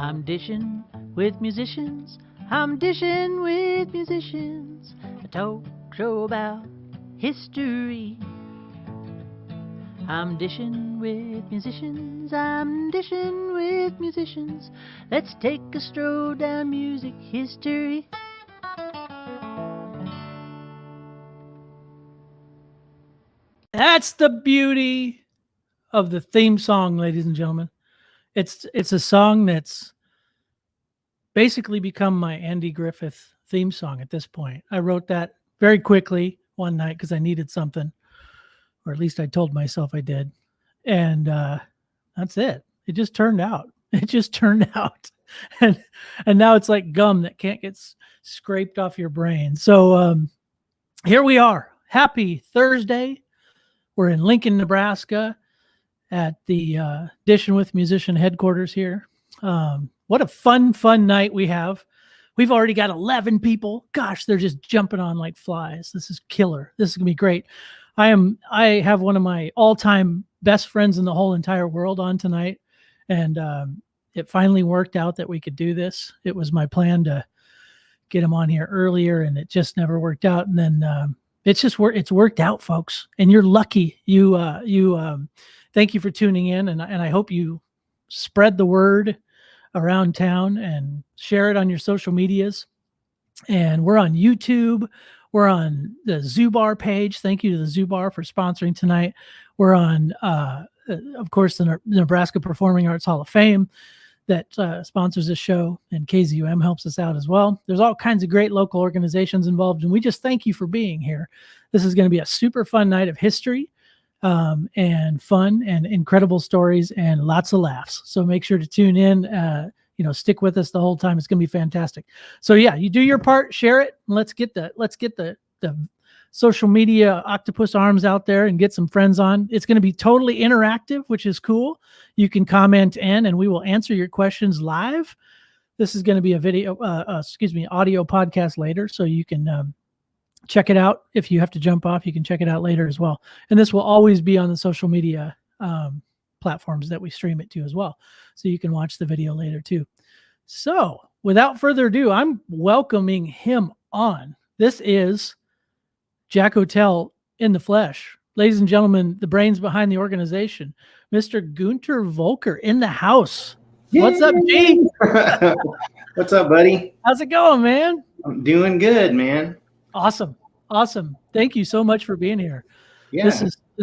I'm dishing with musicians. I'm dishing with musicians. A talk show about history. I'm dishing with musicians. I'm dishing with musicians. Let's take a stroll down music history. That's the beauty of the theme song, ladies and gentlemen. It's a song that's basically become my Andy Griffith theme song at this point. I wrote that very quickly one night because I needed something, or at least I told myself I did. And that's it. It just turned out. It just turned out. And now it's like gum that can't get scraped off your brain. So here we are. Happy Thursday. We're in Lincoln, Nebraska at the Dishin with Musician headquarters here. What a fun night we have. We've already got 11 people. Gosh, they're just jumping on like flies. This is killer. This is going to be great. I have one of my all-time best friends in the whole entire world on tonight. And it finally worked out that we could do this. It was my plan to get him on here earlier, and it just never worked out. And then it's worked out, folks. And you're lucky. Thank you for tuning in, and I hope you spread the word around town and share it on your social medias. And we're on YouTube. We're on the Zubar page. Thank you to the Zubar for sponsoring tonight. We're on, of course, the Nebraska Performing Arts Hall of Fame that sponsors this show, and KZUM helps us out as well. There's all kinds of great local organizations involved, and we just thank you for being here. This is going to be a super fun night of history. And fun and incredible stories and lots of laughs. So make sure to tune in, stick with us the whole time. It's going to be fantastic. So yeah, you do your part, share it. And let's get the social media octopus arms out there and get some friends on. It's going to be totally interactive, which is cool. You can comment in and we will answer your questions live. This is going to be a audio podcast later. So you can, check it out. If you have to jump off, you can check it out later as well. And this will always be on the social media platforms that we stream it to as well. So you can watch the video later too. So without further ado, I'm welcoming him on. This is Jack Hotel in the flesh. Ladies and gentlemen, the brains behind the organization, Mr. Günter Voelker in the house. Yay! What's up, G? What's up, buddy? How's it going, man? I'm doing good, man. Awesome. Thank you so much for being here. Yeah. This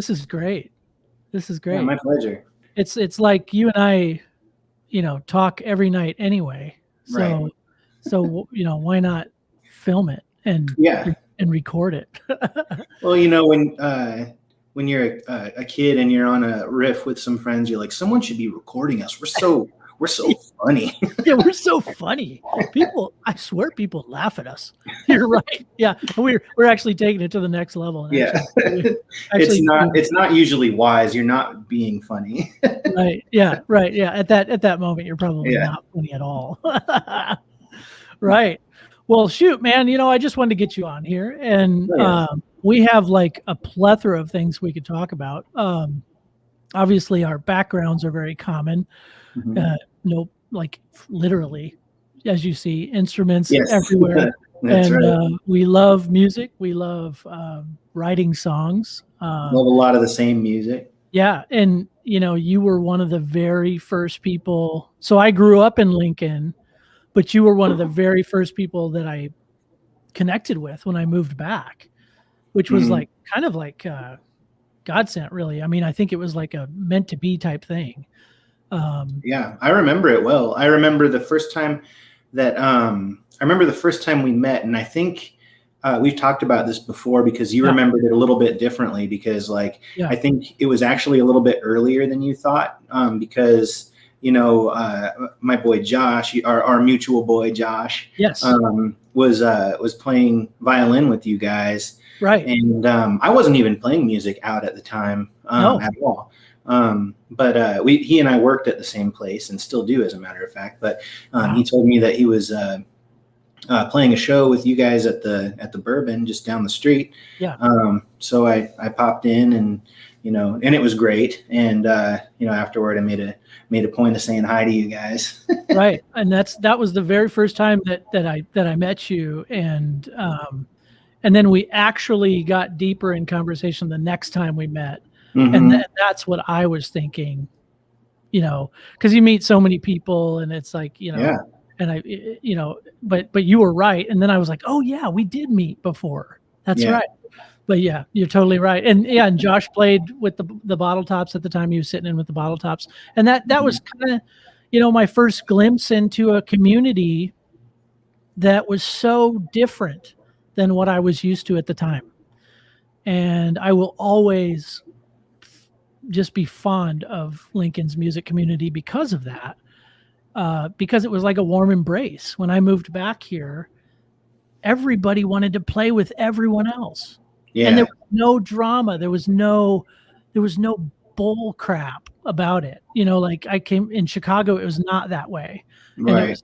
is great. This is great. Yeah, my pleasure. It's like you and I, talk every night anyway. So, right. So why not film it and record it? Well, when you're a kid and you're on a riff with some friends, you're like, someone should be recording us. We're so funny. Yeah, we're so funny. I swear people laugh at us. You're right. Yeah. We're actually taking it to the next level. Yeah. It's not usually wise. You're not being funny. Right. Yeah. Right. Yeah. At that moment, you're probably not funny at all. Right. Well, shoot, man, I just wanted to get you on here, and we have like a plethora of things we could talk about. Obviously our backgrounds are very common. Mm-hmm. Like literally, as you see, instruments everywhere. That's right. We love music. We love writing songs. Love a lot of the same music. Yeah. And, you were one of the very first people. So I grew up in Lincoln, but you were one of the very first people that I connected with when I moved back, which was like kind of like God sent, really. I mean, I think it was like a meant to be type thing. Yeah, I remember it well. I remember the first time we met, and I think we've talked about this before because you remembered it a little bit differently because I think it was actually a little bit earlier than you thought because my boy Josh, our mutual boy Josh, was playing violin with you guys. Right. And I wasn't even playing music out at the time at all. But he and I worked at the same place and still do, as a matter of fact. But he told me that he was playing a show with you guys at the Bourbon just down the street. Yeah. So I popped in and and it was great. And, afterward I made a point of saying hi to you guys. Right. And that was the very first time that I met you. And then we actually got deeper in conversation the next time we met. Mm-hmm. And that's what I was thinking, because you meet so many people and it's like, Yeah. and but you were right. And then I was like, oh yeah, we did meet before. That's right. But yeah, you're totally right. And yeah, and Josh played with the Bottle Tops at the time. He was sitting in with the Bottle Tops. And that was kind of, my first glimpse into a community that was so different than what I was used to at the time. And I will always just be fond of Lincoln's music community because of that. Because it was like a warm embrace. When I moved back here, everybody wanted to play with everyone else. Yeah. And there was no drama. There was no bull crap about it. Like I came in Chicago, it was not that way. Right. And it was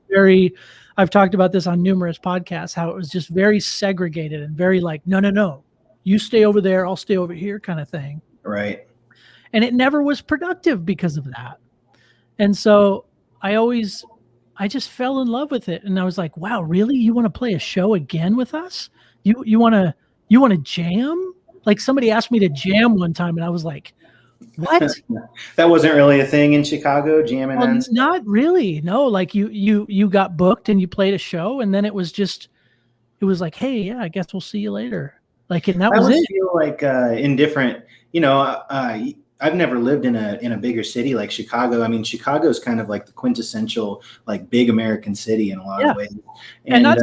I've talked about this on numerous podcasts, how it was just very segregated and very like, no, you stay over there, I'll stay over here kind of thing. Right. And it never was productive because of that. And so I just fell in love with it. And I was like, wow, really? You want to play a show again with us? You want to jam? Like somebody asked me to jam one time and I was like, what? That wasn't really a thing in Chicago, jamming? Not really. No, like you got booked and you played a show and then it was like, hey, yeah, I guess we'll see you later. Like, and that was it. Feel like in different, I've never lived in a bigger city like Chicago. I mean, Chicago is kind of like the quintessential, like big American city in a lot of ways. And I'm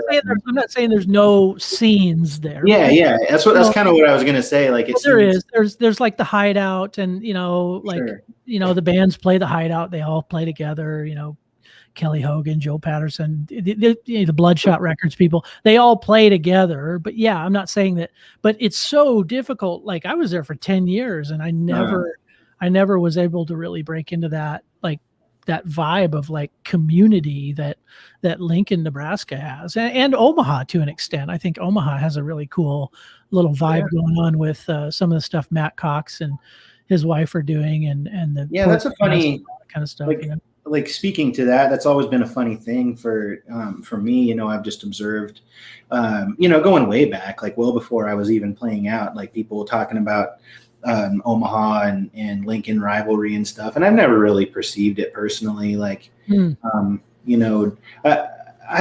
not saying there's no scenes there. Yeah. That's kind of what I was going to say. Like there's like the Hideout and, the bands play the Hideout. They all play together, Kelly Hogan, Joe Patterson, the Bloodshot Records people, they all play together. But yeah, I'm not saying that, but it's so difficult. Like I was there for 10 years and I never was able to really break into that, like that vibe of like community that Lincoln, Nebraska has and Omaha to an extent. I think Omaha has a really cool little vibe going on with some of the stuff Matt Cox and his wife are doing and that's a funny kind of stuff. Like speaking to that, that's always been a funny thing for me. I've just observed, going way back, like well before I was even playing out, like people talking about Omaha and Lincoln rivalry and stuff, and I've never really perceived it personally. Like, I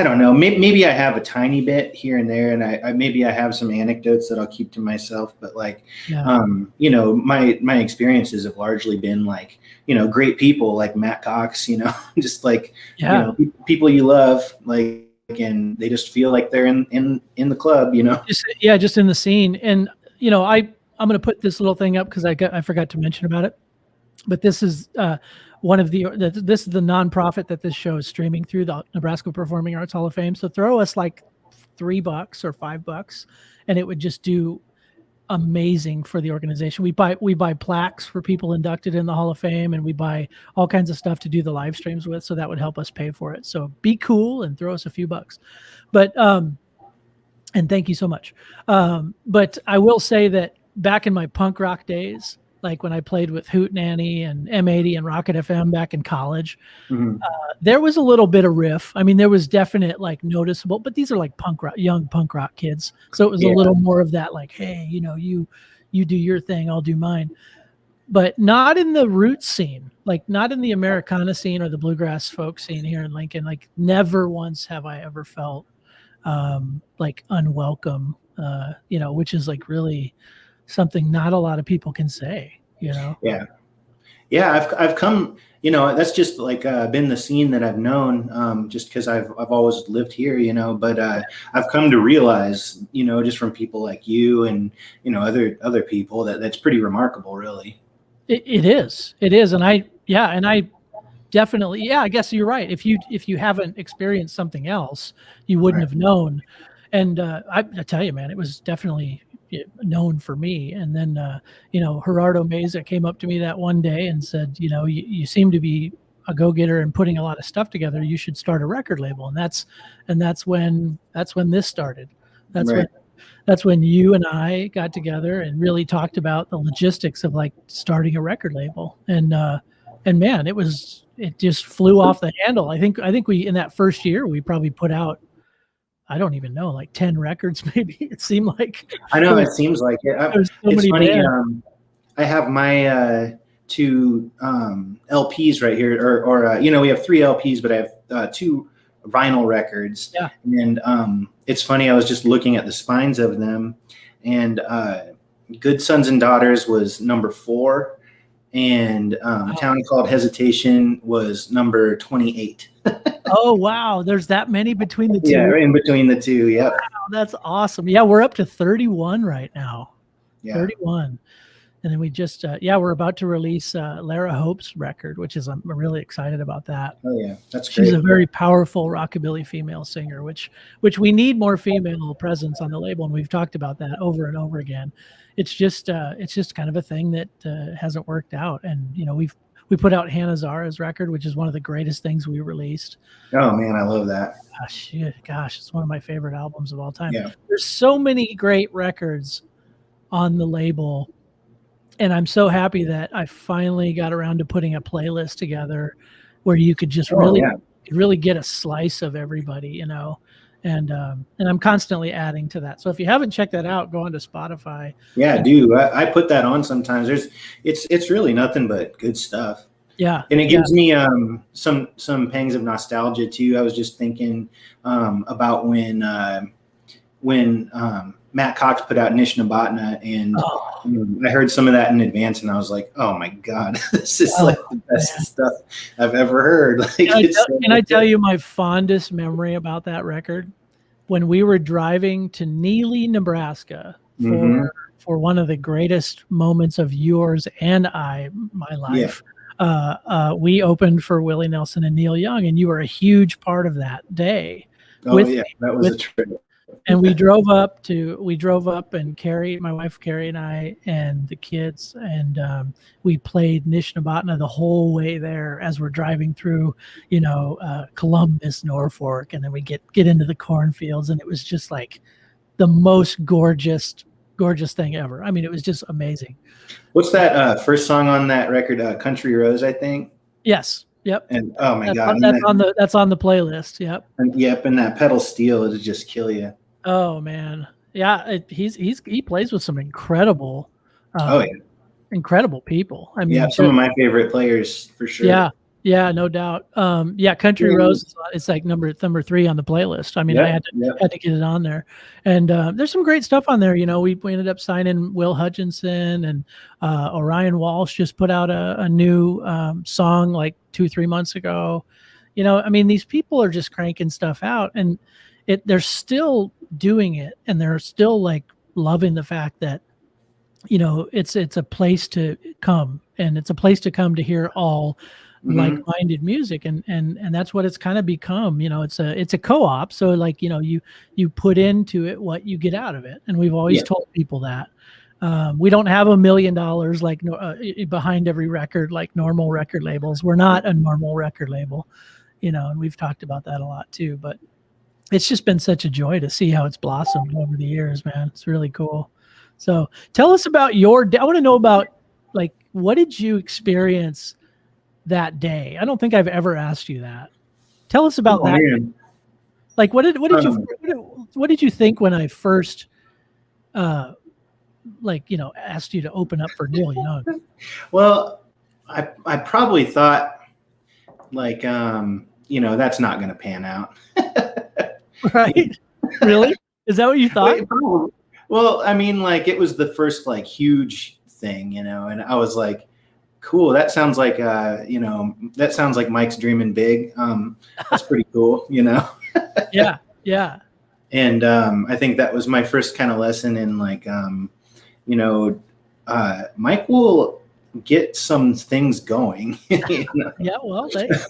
don't know. Maybe I have a tiny bit here and there, and I maybe I have some anecdotes that I'll keep to myself. But like, my experiences have largely been like, great people like Matt Cox, just like, people you love, like, and they just feel like they're in the club, just in the scene. And I'm going to put this little thing up because I forgot to mention about it. But this is this is the nonprofit that this show is streaming through, the Nebraska Performing Arts Hall of Fame. So throw us like $3 or $5, and it would just do amazing for the organization. We buy plaques for people inducted in the Hall of Fame, and we buy all kinds of stuff to do the live streams with. So that would help us pay for it. So be cool and throw us a few bucks. But and thank you so much. But I will say that back in my punk rock days, like when I played with Hootenanny and M80 and Rocket FM back in college, there was a little bit of riff. I mean, there was definite like noticeable, but these are like young punk rock kids. So it was a little more of that, like, hey, you do your thing, I'll do mine. But not in the roots scene, like not in the Americana scene or the bluegrass folk scene here in Lincoln. Like never once have I ever felt like unwelcome, which is like really something not a lot of people can say, Yeah. I've come, that's just like been the scene that I've known, just because I've always lived here, but I've come to realize, just from people like you and, other people that's pretty remarkable, really. It is. And I definitely, I guess you're right. If you haven't experienced something else, you wouldn't have known. And I tell you, man, it was definitely known for me. And then Gerardo Meza came up to me that one day and said, you seem to be a go-getter and putting a lot of stuff together. You should start a record label. And that's when this started. That's when that's when you and I got together and really talked about the logistics of like starting a record label. And man, it just flew off the handle. I think we, in that first year, we probably put out, I don't even know, like 10 records, maybe. It seemed like. I know, it seems like it. There's so It's many funny. bands. I have my 2 LPs right here, or we have 3 LPs, but I have 2 vinyl records. Yeah. And it's funny, I was just looking at the spines of them, and Good Sons and Daughters was number 4, and A Town Called Hesitation was number 28. Oh, wow. There's that many between the 2. Yeah, in between the 2. Yep. Wow, that's awesome. Yeah, we're up to 31 right now. Yeah. 31. And then we just, we're about to release Lara Hope's record, which is, I'm really excited about that. Oh, yeah. That's great. She's a very powerful rockabilly female singer, which we need more female presence on the label. And we've talked about that over and over again. It's just kind of a thing that hasn't worked out. And, we put out Hannah Zara's record, which is one of the greatest things we released. Oh man, I love that. Gosh, it's one of my favorite albums of all time. Yeah. There's so many great records on the label. And I'm so happy that I finally got around to putting a playlist together where you could just really get a slice of everybody, and I'm constantly adding to that. So if you haven't checked that out, go onto Spotify. Yeah, do. I put that on sometimes. It's really nothing but good stuff. Yeah. And it gives me some pangs of nostalgia too. I was just thinking about when Matt Cox put out Nishnabotna, and I heard some of that in advance, and I was like, oh my God, this is like the best stuff I've ever heard. Like, can I tell you my fondest memory about that record? When we were driving to Neely, Nebraska for one of the greatest moments of yours and my life. Yeah. We opened for Willie Nelson and Neil Young, and you were a huge part of that day. Oh yeah, that was a trip. And we drove up and Carrie, my wife Carrie, and I and the kids, and we played Nishnabotna the whole way there as we're driving through, Columbus, Norfolk, and then we get into the cornfields, and it was just like the most gorgeous thing ever. I mean, it was just amazing. What's that first song on that record? Country Rose, I think. Yes. Yep. And oh my God, that's on the playlist. Yep. And that pedal steel, it'll just kill you. Oh man, yeah. He plays with some incredible, incredible people. I mean, some of my favorite players for sure. Yeah, no doubt. Country Rose, it's like number 3 on the playlist. I mean, I had to get it on there, and there's some great stuff on there. We ended up signing Will Hutchinson, and Orion Walsh just put out a new song like 2-3 months ago. I mean, these people are just cranking stuff out, and they're still doing it, and they're still like loving the fact that it's a place to come, and it's a place to come to hear all like-minded music, and that's what it's kind of become. It's a co-op, so like you put into it what you get out of it, and we've always told people that we don't have $1 million like behind every record like normal record labels. We're not a normal record label, and we've talked about that a lot too, but it's just been such a joy to see how it's blossomed over the years, man. It's really cool. So tell us about I want to know about, like, what did you experience that day? I don't think I've ever asked you that. Tell us about that. Man. Like, what did you think when I first, asked you to open up for Neil Young? Well, I probably thought like, that's not going to pan out. Right? Really? Is that what you thought? Well, I mean, like, it was the first like huge thing, and I was like, cool. That sounds like Mike's dreaming big. That's pretty cool, Yeah. And I think that was my first kind of lesson in like, Mike will get some things going. Yeah, well, thanks.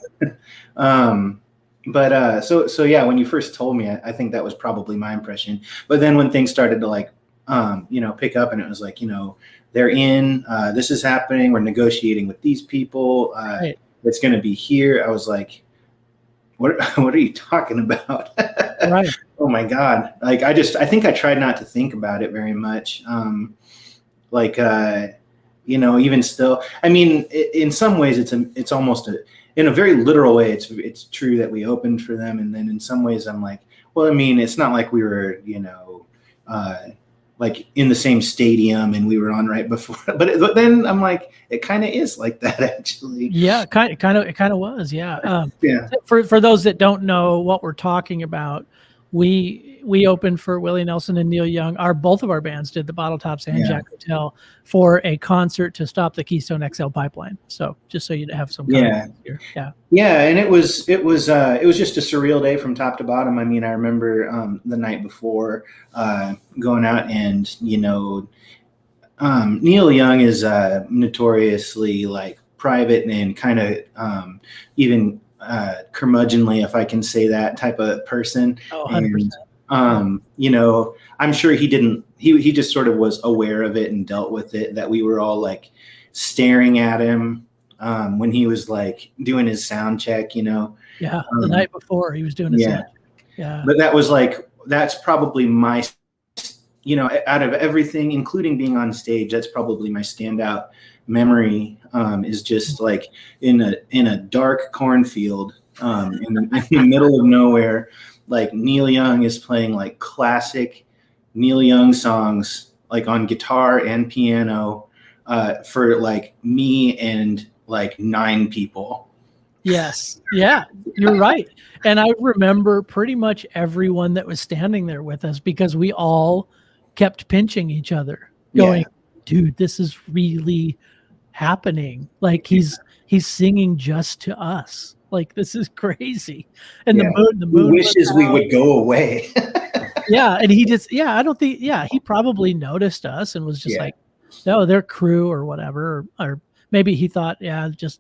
But so yeah, when you first told me, I think that was probably my impression. But then when things started to like, pick up, and it was like, they're in, this is happening, we're negotiating with these people, It's going to be here. I was like, what are you talking about? Right. Oh my God. Like, I think I tried not to think about it very much. Even still, I mean, in some ways it's almost in a very literal way, it's true that we opened for them. And then in some ways I'm like, well, I mean, it's not like we were, like in the same stadium and we were on right before, but then I'm like, it kind of is like that actually. Yeah, it kind of was. Yeah. Yeah. For those that don't know what we're talking about, we opened for Willie Nelson and Neil Young. Both of our bands did the Bottle Tops and Jack Hotel for a concert to stop the Keystone XL pipeline. So just so you'd have some context here. Yeah. Yeah, and it was just a surreal day from top to bottom. I mean, I remember the night before going out, and Neil Young is notoriously like private and kind of even curmudgeonly, if I can say that, type of person. Oh, 100%. And I'm sure he just sort of was aware of it and dealt with it, that we were all like staring at him when he was like doing his sound check, the night before he was doing his sound check. Yeah. But that's probably my, out of everything, including being on stage, that's probably my standout memory, is just like in a dark cornfield in the middle of nowhere, like Neil Young is playing like classic Neil Young songs, like on guitar and piano, for like me and like 9 people. Yes. Yeah, you're right. And I remember pretty much everyone that was standing there with us, because we all kept pinching each other going, dude, this is really happening. Like he's singing just to us. Like, this is crazy. And the moon wishes we would go away. Yeah. And he just, I don't think, he probably noticed us and was just like, no, they're crew or whatever. Or maybe he thought, just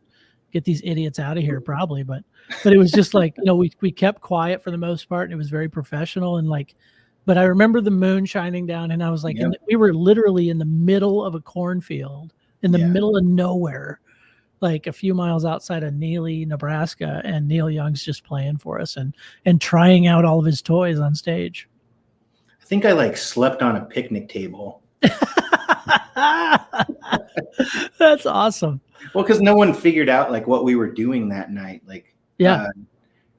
get these idiots out of here, probably. But it was just like, we kept quiet for the most part, and it was very professional. And like, but I remember the moon shining down, and I was like, we were literally in the middle of a cornfield, in the middle of nowhere, like a few miles outside of Neely, Nebraska, and Neil Young's just playing for us and trying out all of his toys on stage. I think I like slept on a picnic table. That's awesome. Well, because no one figured out like what we were doing that night. Like,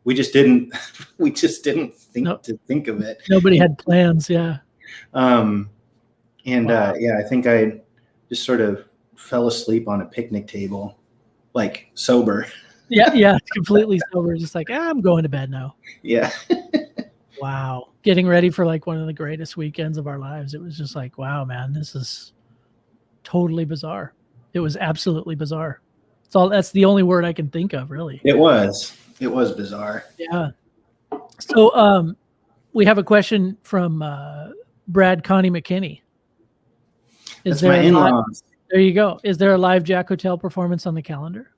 we just didn't think of it. Nobody had plans. Yeah. I think I just sort of fell asleep on a picnic table, like sober. Yeah. Completely sober. Just like, I'm going to bed now. Yeah. Wow. Getting ready for like one of the greatest weekends of our lives. It was just like, wow, man, this is totally bizarre. It was absolutely bizarre. That's the only word I can think of, really. It was bizarre. Yeah. So we have a question from Brad Connie McKinney. That's my in-laws. There you go. Is there a live Jack Hotel performance on the calendar?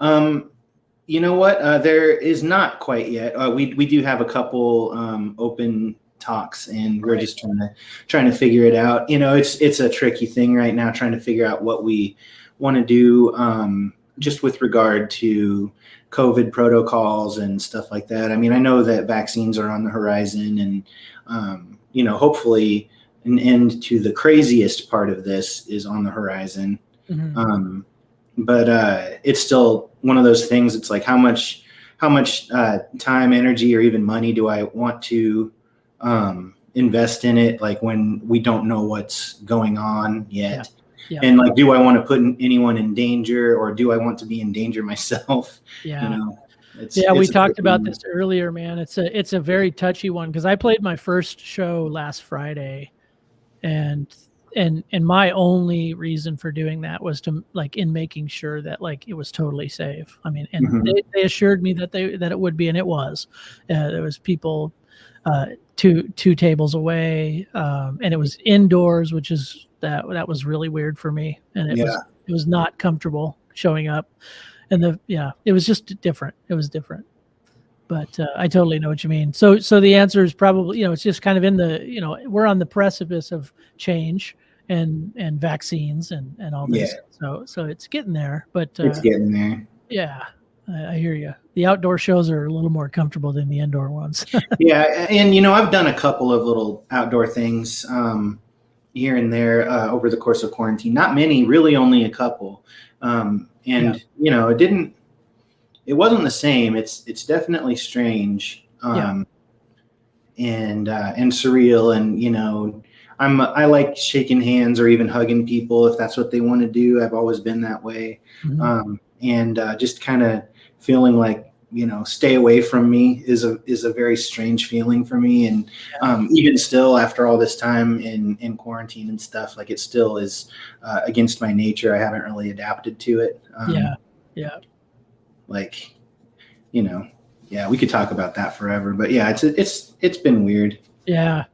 You know what? There is not quite yet. We do have a couple open talks, and we're just trying to figure it out. It's a tricky thing right now, trying to figure out what we want to do, just with regard to COVID protocols and stuff like that. I mean, I know that vaccines are on the horizon, and hopefully an end to the craziest part of this is on the horizon. Mm-hmm. But it's still one of those things. It's like, how much time, energy, or even money do I want to invest in it? Like, when we don't know what's going on yet. Yeah. And like, do I want to put anyone in danger, or do I want to be in danger myself? Yeah. We talked about this earlier, man. It's a very touchy one, because I played my first show last Friday, and my only reason for doing that was to, like, in making sure that, like, it was totally safe. I mean, and mm-hmm. they assured me that it would be, and it was. There was people two tables away, and it was indoors, which is that was really weird for me, and it was not comfortable showing up, and it was just different. It was different. But I totally know what you mean. So the answer is probably, it's just kind of in the, we're on the precipice of change and vaccines and all this. Yeah. So it's getting there, but it's getting there. Yeah. I hear you. The outdoor shows are a little more comfortable than the indoor ones. Yeah, and I've done a couple of little outdoor things here and there over the course of quarantine. Not many, really, only a couple. It wasn't the same. It's definitely strange. And surreal, and I like shaking hands or even hugging people if that's what they want to do. I've always been that way. Just kind of feeling like, stay away from me is a very strange feeling for me. And even still, after all this time in quarantine and stuff, like, it still is against my nature. I haven't really adapted to it. Like, we could talk about that forever, but yeah, it's been weird. Yeah,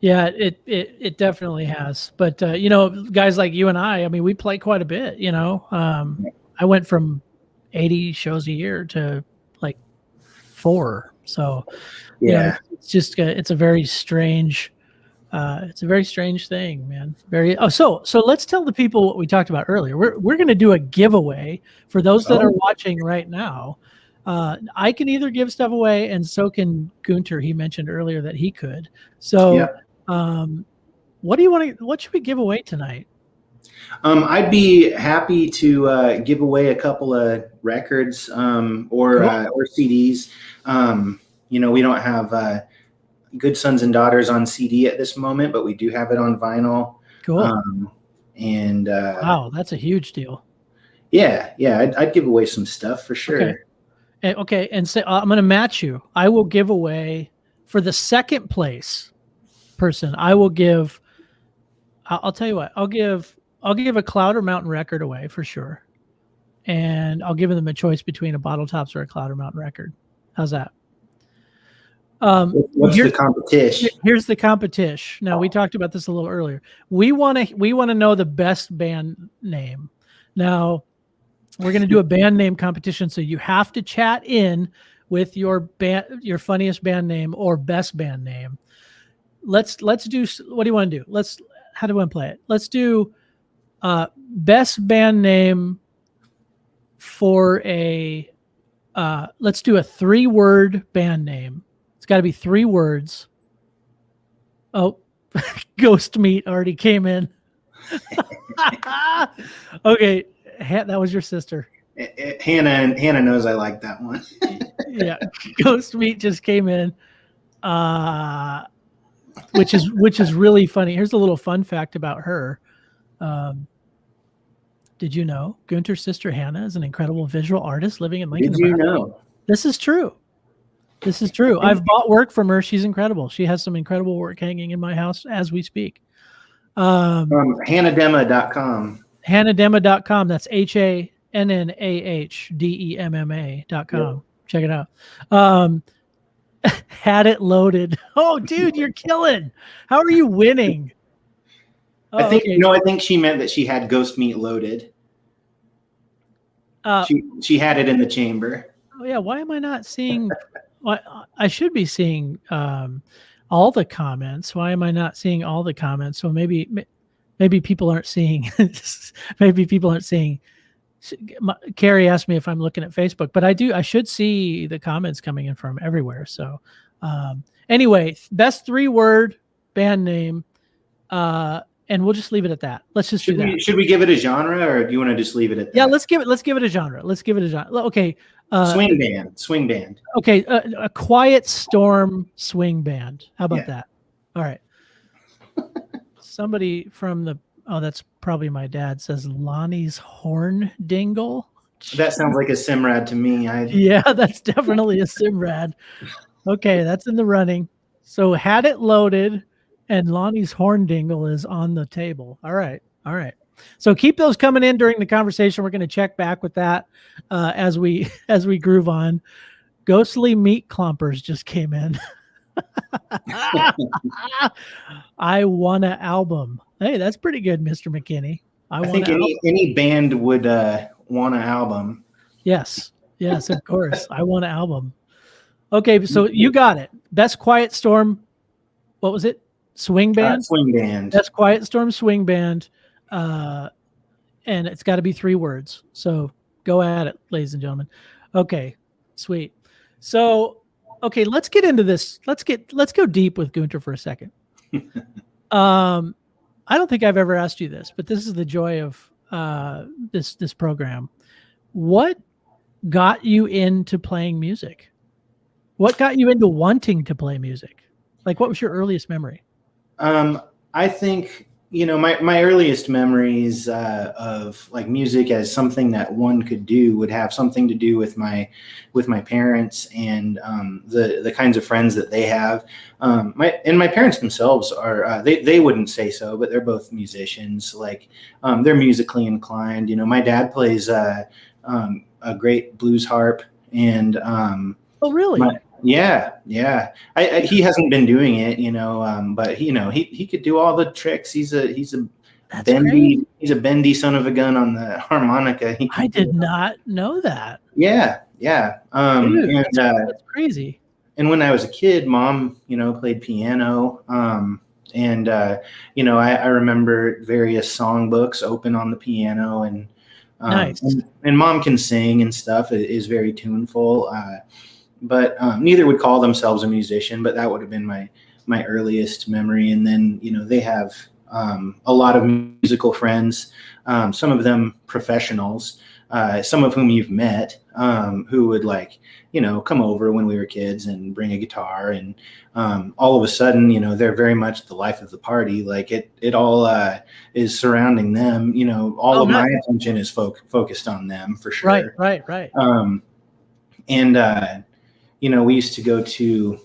it definitely has. But guys like you and I mean, we play quite a bit. I went from 80 shows a year to like 4. So it's just it's a very strange thing, man. So let's tell the people what we talked about earlier. We're going to do a giveaway for those that are watching right now. I can either give stuff away, and so can Gunter. He mentioned earlier that he could. So, what should we give away tonight? I'd be happy to give away a couple of records or CDs. We don't have Good Sons and Daughters on CD at this moment, but we do have it on vinyl. Cool. Wow, that's a huge deal. Yeah, I'd give away some stuff for sure. Okay, and say I'm going to match you. I will give away for the second place person. I will give. I'll tell you what. I'll give a Cloud or Mountain record away for sure, and I'll give them a choice between a Bottle Tops or a Cloud or Mountain record. How's that? What's the competition? Here's the competition. Now, we talked about this a little earlier. We want to know the best band name. Now, we're going to do a band name competition, so you have to chat in with your funniest band name or best band name. Let's do. What do you want to do? How do you want to play it? Let's do best band name for a. Let's do a 3-word band name. It's got to be 3 words. Oh, Ghost Meat already came in. Okay. That was your sister. Hannah knows I like that one. Yeah, Ghost Meat just came in, which is really funny. Here's a little fun fact about her. Did you know Gunter's sister Hannah is an incredible visual artist living in Lincoln? Did you know? This is true. I've bought work from her. She's incredible. She has some incredible work hanging in my house as we speak. Hannademma.com. Hannademma.com. That's HANNAHDEMMA.com. Yeah. Check it out. Had it loaded. Oh, dude, you're killing. How are you winning? Oh, I think she meant that she had Ghost Meat loaded. She had it in the chamber. Oh yeah. Why am I not seeing? I should be seeing all the comments. Why am I not seeing all the comments? So maybe people aren't seeing. Maybe people aren't seeing. Carrie asked me if I'm looking at Facebook, but I should see the comments coming in from everywhere. So anyway, best 3-word band name, and we'll just leave it at that. Let's just do that. Should we give it a genre, or do you want to just leave it at that? Yeah, let's give it a genre. Okay. Swing band. Okay, a Quiet Storm swing band. How about that? All right. Somebody from that's probably my dad, says Lonnie's Horn Dingle. That sounds like a Semrad to me. Yeah, that's definitely a Semrad. Okay, that's in the running. So Had It Loaded and Lonnie's Horn Dingle is on the table. All right. So keep those coming in during the conversation. We're going to check back with that as we groove on. Ghostly Meat Clumpers just came in. I want an album. Hey, that's pretty good, Mr. McKinney. I think any band would want an album. Yes, of course. I want an album. Okay, so you got it. Best Quiet Storm. What was it? Swing band? Swing band. Best Quiet Storm swing band. And it's got to be 3 words. So go at it, ladies and gentlemen. Okay, sweet. So, okay, let's get into this. Let's go deep with Gunter for a second. I don't think I've ever asked you this, but this is the joy of this program. What got you into playing music? What got you into wanting to play music? Like, what was your earliest memory? I think, my earliest memories of like music as something that one could do would have something to do with my parents and the kinds of friends that they have. My parents themselves are they wouldn't say so, but they're both musicians. Like they're musically inclined. My dad plays a great blues harp, and oh really? Yeah. He hasn't been doing it, but he could do all the tricks. He's a bendy son of a gun on the harmonica. I did not know that. Yeah. Dude, that's crazy. And when I was a kid, Mom, played piano. I remember various songbooks open on the piano, and nice. And Mom can sing and stuff. It is very tuneful. But neither would call themselves a musician, but that would have been my earliest memory. And then, they have a lot of musical friends, some of them professionals, some of whom you've met, who would come over when we were kids and bring a guitar. And all of a sudden, they're very much the life of the party. Like it all is surrounding them. All of my attention is focused on them for sure. Right. We used to go to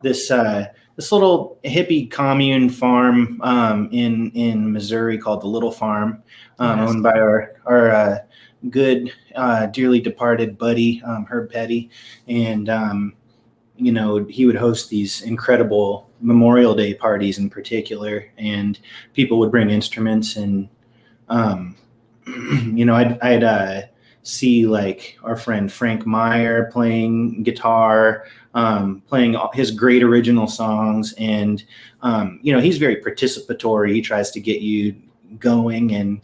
this little hippie commune farm in Missouri called the Little Farm, owned by our good, dearly departed buddy, Herb Petty. And, he would host these incredible Memorial Day parties in particular, and people would bring instruments, and, I'd see like our friend Frank Meyer playing guitar, playing his great original songs. And, he's very participatory. He tries to get you going. And,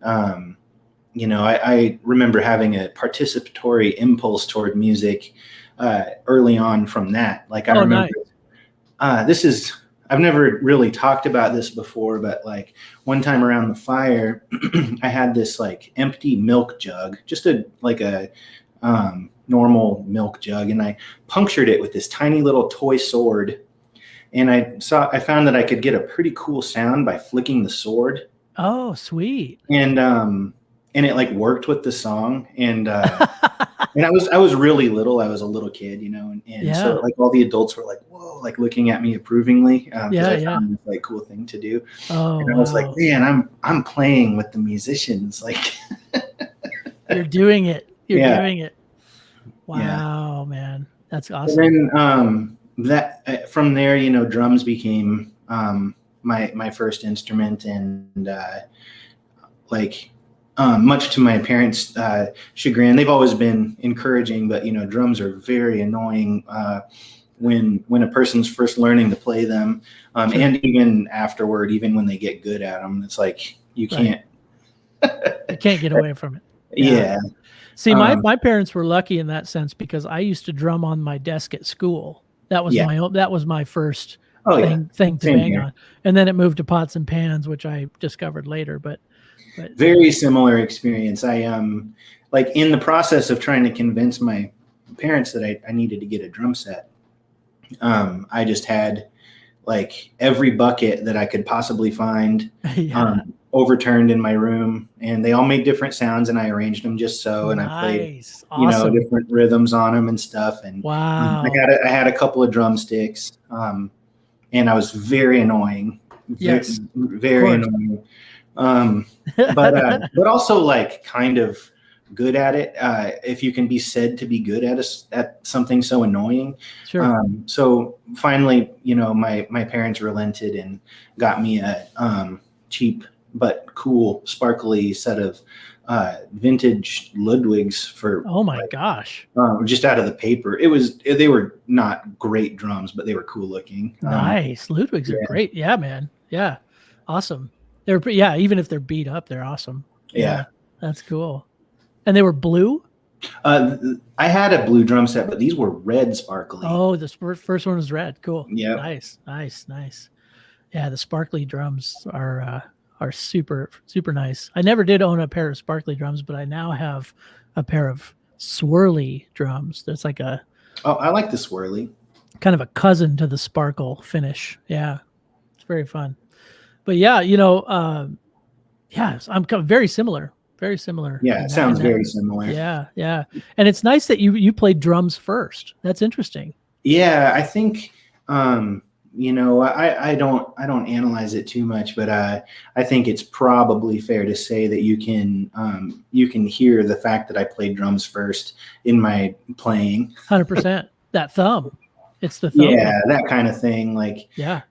I remember having a participatory impulse toward music early on from that. Like I remember, I've never really talked about this before, but like one time around the fire, I had this like empty milk jug, just a normal milk jug, and I punctured it with this tiny little toy sword. And I found that I could get a pretty cool sound by flicking the sword. Oh, sweet. And it like worked with the song. And and I was really little. I was a little kid, and so like all the adults were like, whoa, like looking at me approvingly. I found this like cool thing to do. Oh, and I was like, man, I'm playing with the musicians. Like you're doing it. You're doing it. Wow, man. That's awesome. And then from there, drums became my first instrument, and much to my parents' chagrin, they've always been encouraging, but drums are very annoying when a person's first learning to play them, and even afterward, even when they get good at them, it's like you can't get away from it. Yeah. See, my parents were lucky in that sense, because I used to drum on my desk at school. That was my first thing to bang on, and then it moved to pots and pans, which I discovered later. But very similar experience. I like in the process of trying to convince my parents that I needed to get a drum set. I just had like every bucket that I could possibly find overturned in my room, and they all made different sounds, and I arranged them just so, and I played different rhythms on them and stuff. And wow, I had a couple of drumsticks, and I was very annoying. Very annoying. But also like kind of good at it, if you can be said to be good at something so annoying. Sure. So finally, my parents relented and got me a cheap but cool, sparkly set of vintage Ludwigs for gosh, just out of the paper. They were not great drums, but they were cool looking. Nice. Ludwigs are great. Yeah, man. Yeah, awesome. They're even if they're beat up, they're awesome. Yeah, that's cool. And they were blue? I had a blue drum set, but these were red sparkly. Oh, the first one was red. Cool. Yeah. Nice. Yeah, the sparkly drums are super nice. I never did own a pair of sparkly drums, but I now have a pair of swirly drums. There's like a I like the swirly. Kind of a cousin to the sparkle finish. Yeah, it's very fun. But yeah, I'm very similar. Very similar. Yeah, it sounds very similar. Yeah. And it's nice that you played drums first. That's interesting. Yeah, I think I don't analyze it too much, but I think it's probably fair to say that you can hear the fact that I played drums first in my playing. 100%. That thumb. It's the thumb. Yeah, that kind of thing. Like, yeah.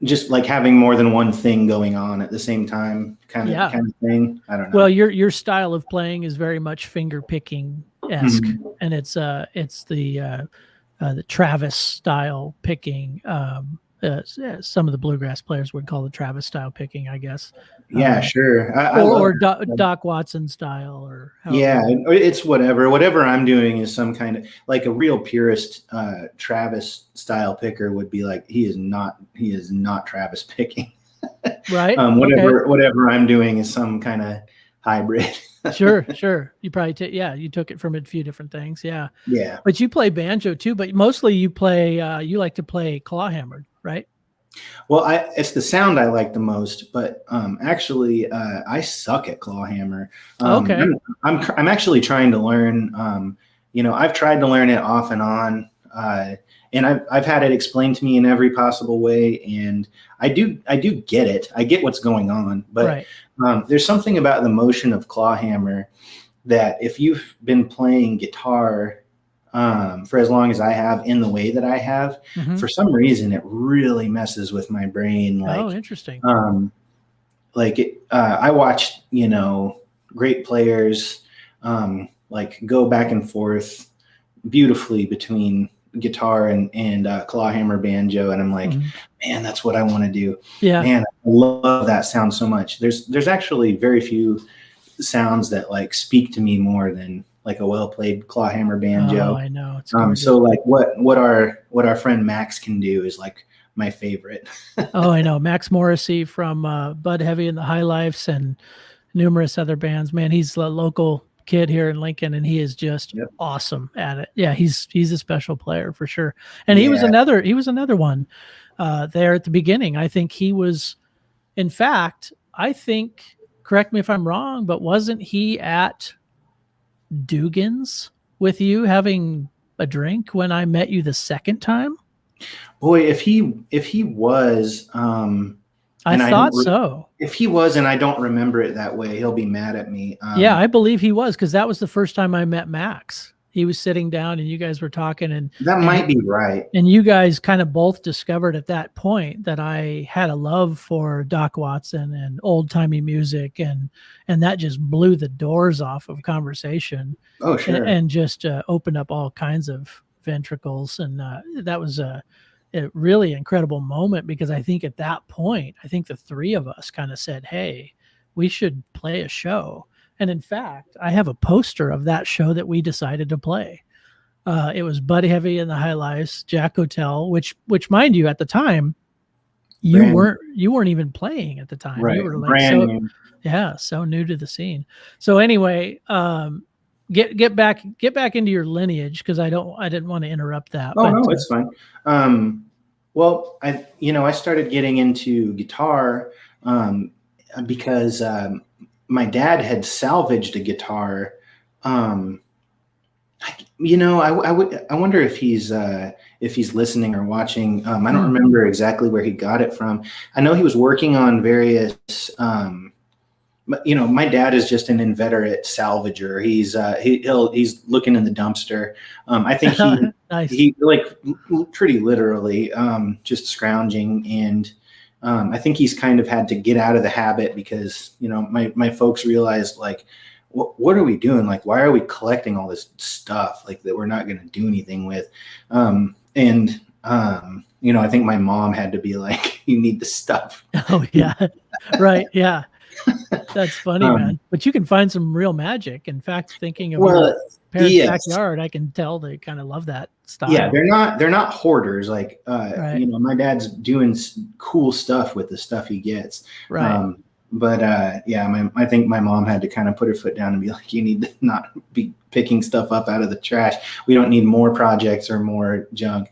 Just like having more than one thing going on at the same time, kind of thing. I don't know. Well, your style of playing is very much finger picking esque, and it's the Travis style picking. Some of the bluegrass players would call it Travis style picking, I guess. Yeah, sure. Or Doc Watson style, or it's whatever I'm doing is some kind of like a real purist Travis style picker would be like, he is not Travis picking. Right. Whatever I'm doing is some kind of hybrid. Sure. You probably you took it from a few different things. Yeah. But you play banjo too, but mostly you play you like to play clawhammered, right? Well, it's the sound I like the most, but actually I suck at clawhammer. Okay. I'm actually trying to learn. I've tried to learn it off and on, and I've had it explained to me in every possible way, and I do get it. I get what's going on, but there's something about the motion of clawhammer that if you've been playing guitar for as long as I have in the way that I have, for some reason it really messes with my brain. Like, interesting. I watched great players like go back and forth beautifully between guitar and clawhammer banjo, and I'm like, man, that's what I want to do. Yeah, man, I love that sound so much. There's actually very few sounds that like speak to me more than like a well played clawhammer banjo. Oh, I know. It's so like what our friend Max can do is like my favorite. Oh, I know. Max Morrissey from Bud Heavy and the High Lifes and numerous other bands. Man, he's a local kid here in Lincoln, and he is just awesome at it. Yeah, he's a special player for sure. And he was another one there at the beginning. I think he was, in fact, correct me if I'm wrong, but wasn't he at Dugan's with you having a drink when I met you the second time? Boy, if he was, I thought so. If he was, and I don't remember it that way, he'll be mad at me. Yeah, I believe he was, because that was the first time I met Max. He was sitting down and you guys were talking, and that might be right. And you guys kind of both discovered at that point that I had a love for Doc Watson and old timey music, and that just blew the doors off of conversation. Oh, sure. And just opened up all kinds of ventricles, and that was a really incredible moment, because I think at that point, the three of us kind of said, hey, we should play a show. And in fact, I have a poster of that show that we decided to play. It was Buddy Heavy and the High Lifes, Jack Hotel, which mind you, at the time, you weren't even playing at the time. Right. You were like brand new. Yeah, so new to the scene. So anyway, get back into your lineage, because I didn't want to interrupt that. Oh, no, it's fine. Well, I started getting into guitar because my dad had salvaged a guitar. I wonder if he's listening or watching. I don't remember exactly where he got it from. I know he was working on various. But my dad is just an inveterate salvager. He's looking in the dumpster. I think he nice. He like pretty literally just scrounging, and I think he's kind of had to get out of the habit, because my folks realized, like, what are we doing? Like, why are we collecting all this stuff like that we're not going to do anything with? I think my mom had to be like, you need the stuff. Oh yeah, right, yeah. That's funny, man. But you can find some real magic. In fact, thinking of your parents' backyard, I can tell they kind of love that style. Yeah, they're not hoarders. Like, you know, my dad's doing cool stuff with the stuff he gets. Right. But yeah, I think my mom had to kind of put her foot down and be like, you need to not be picking stuff up out of the trash. We don't need more projects or more junk.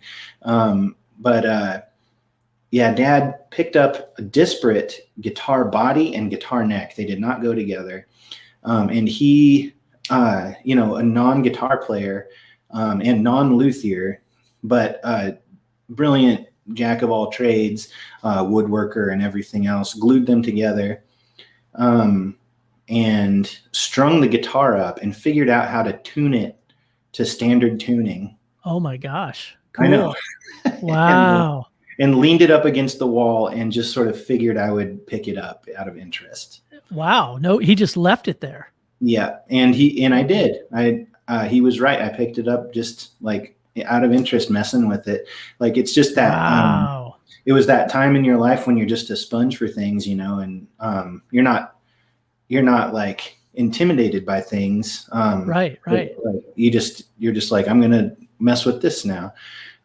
Yeah, Dad picked up a disparate guitar body and guitar neck. They did not go together. And he, you know, a non-guitar player and non-luthier, but brilliant jack of all trades, woodworker and everything else, glued them together and strung the guitar up and figured out how to tune it to standard tuning. Oh my gosh. Cool. I know. Wow. and leaned it up against the wall and just sort of figured I would pick it up out of interest. Wow. No, he just left it there. Yeah. And I did. He was right. I picked it up just like out of interest, messing with it. Like, it's just that, wow. It was that time in your life when you're just a sponge for things, you know, and you're not like intimidated by things. Right. You're just like, I'm going to mess with this now.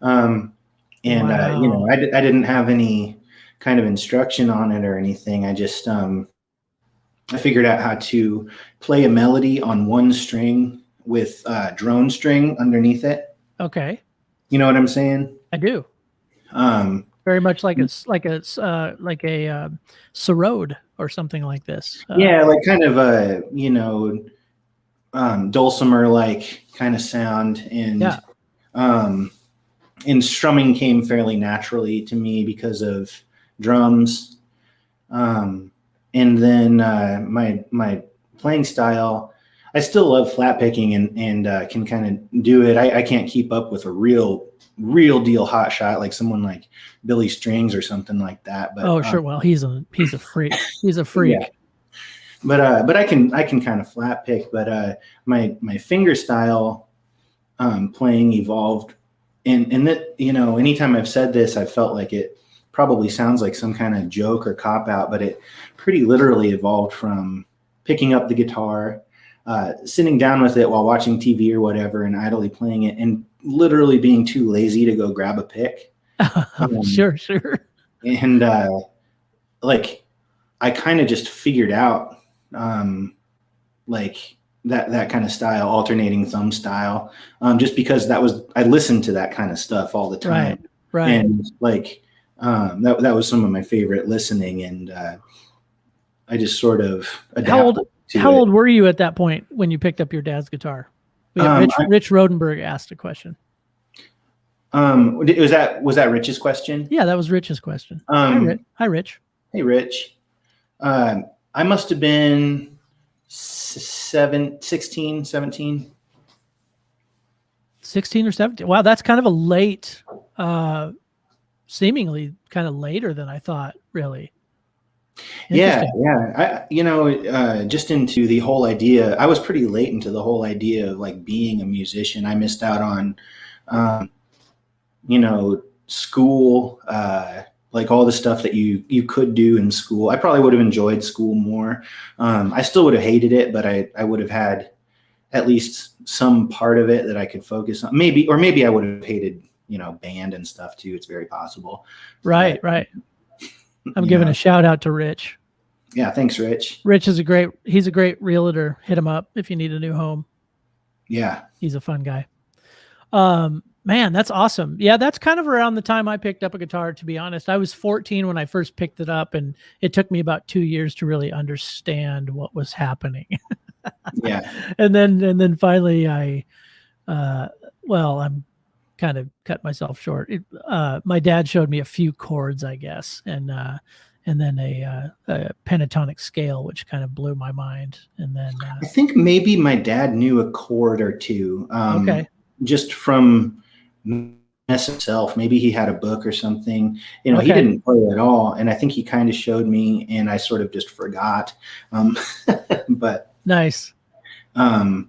You know, I didn't have any kind of instruction on it or anything. I just, I figured out how to play a melody on one string with drone string underneath it. Okay. You know what I'm saying? I do. Very much like a sarod or something like this. Yeah, like kind of a, you know, dulcimer like kind of sound, and yeah. And strumming came fairly naturally to me because of drums. And then my playing style, I still love flat picking and can kind of do it. I can't keep up with a real deal hot shot like someone like Billy Strings or something like that. But sure. Well, he's a freak. He's a freak. Yeah. But I can kind of flat pick. But my finger style playing evolved, and that, you know, anytime I've said this, I've felt like it probably sounds like some kind of joke or cop out, but it pretty literally evolved from picking up the guitar, sitting down with it while watching TV or whatever, and idly playing it, and literally being too lazy to go grab a pick. Sure. And like, I kind of just figured out like that kind of style, alternating thumb style, just because I listened to that kind of stuff all the time. Right. And like, that was some of my favorite listening, and I just sort of adapted. How old were you at that point when you picked up your dad's guitar? Rich Rodenberg asked a question. Was that Rich's question? Yeah, that was Rich's question. Hi, Rich. Hey, Rich. I must have been 16, 17. 16 or 17. Wow, that's kind of a late, seemingly kind of later than I thought, really. Yeah. Just into the whole idea. I was pretty late into the whole idea of like being a musician. I missed out on, school, like all the stuff that you could do in school. I probably would have enjoyed school more. I still would have hated it, but I would have had at least some part of it that I could focus on. Maybe I would have hated, band and stuff too. It's very possible. Right. I'm giving a shout out to Rich. Yeah. Thanks, Rich. Rich is he's a great realtor. Hit him up if you need a new home. Yeah. He's a fun guy. Man, that's awesome. Yeah, that's kind of around the time I picked up a guitar, to be honest. I was 14 when I first picked it up, and it took me about 2 years to really understand what was happening. Yeah. And then finally I'm kind of cut myself short. My dad showed me a few chords, I guess, and then a pentatonic scale, which kind of blew my mind. And then I think maybe my dad knew a chord or two. Okay. Just from Mess himself. Maybe he had a book or something. He didn't play at all, and I think he kind of showed me, and I sort of just forgot. But nice. That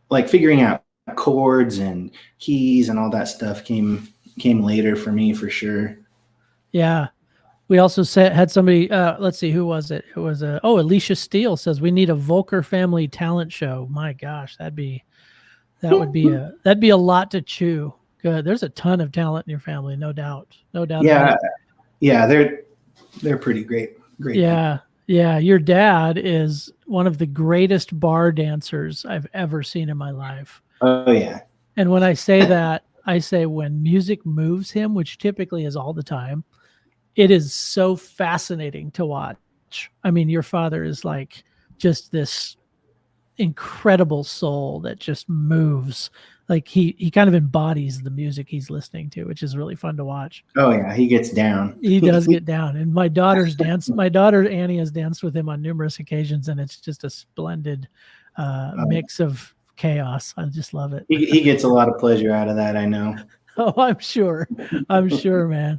like figuring out chords and keys and all that stuff came later for me, for sure. Yeah. We also had somebody, let's see, who was it? It was Alicia Steele says we need a Voelker family talent show. My gosh, that'd be a lot to chew. Good. There's a ton of talent in your family, no doubt. No doubt about it. Yeah, they're pretty great. Great. Yeah. People. Yeah. Your dad is one of the greatest bar dancers I've ever seen in my life. Oh yeah. And when I say that, I say when music moves him, which typically is all the time, it is so fascinating to watch. I mean, your father is like just this incredible soul that just moves. Like he kind of embodies the music he's listening to, which is really fun to watch. Oh yeah, he gets down. He does get down. And my daughter Annie has danced with him on numerous occasions, and it's just a splendid mix of chaos. I just love it. He gets a lot of pleasure out of that, I know. Oh, I'm sure, man.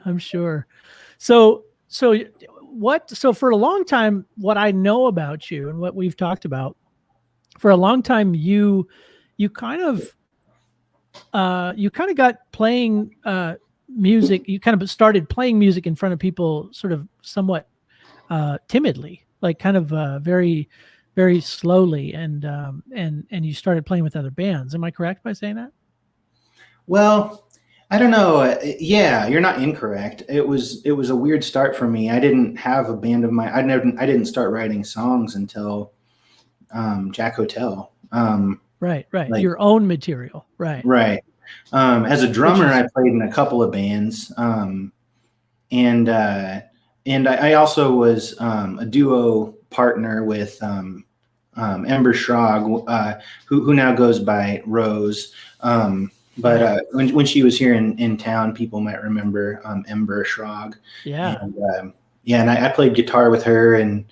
I'm sure. So for a long time, what I know about you and what we've talked about, for a long time, you kind of got playing music. You kind of started playing music in front of people, sort of somewhat timidly, like kind of very, very slowly, and you started playing with other bands. Am I correct by saying that? Well, I don't know. Yeah, you're not incorrect. It was a weird start for me. I didn't have a band of my. I didn't start writing songs until Jack Hotel. Right. Like, your own material. Right. As a drummer, I played in a couple of bands, and I also was a duo partner with Ember Schrag, who now goes by Rose. But when she was here in town, people might remember Ember Schrag. Yeah. And I played guitar with her, and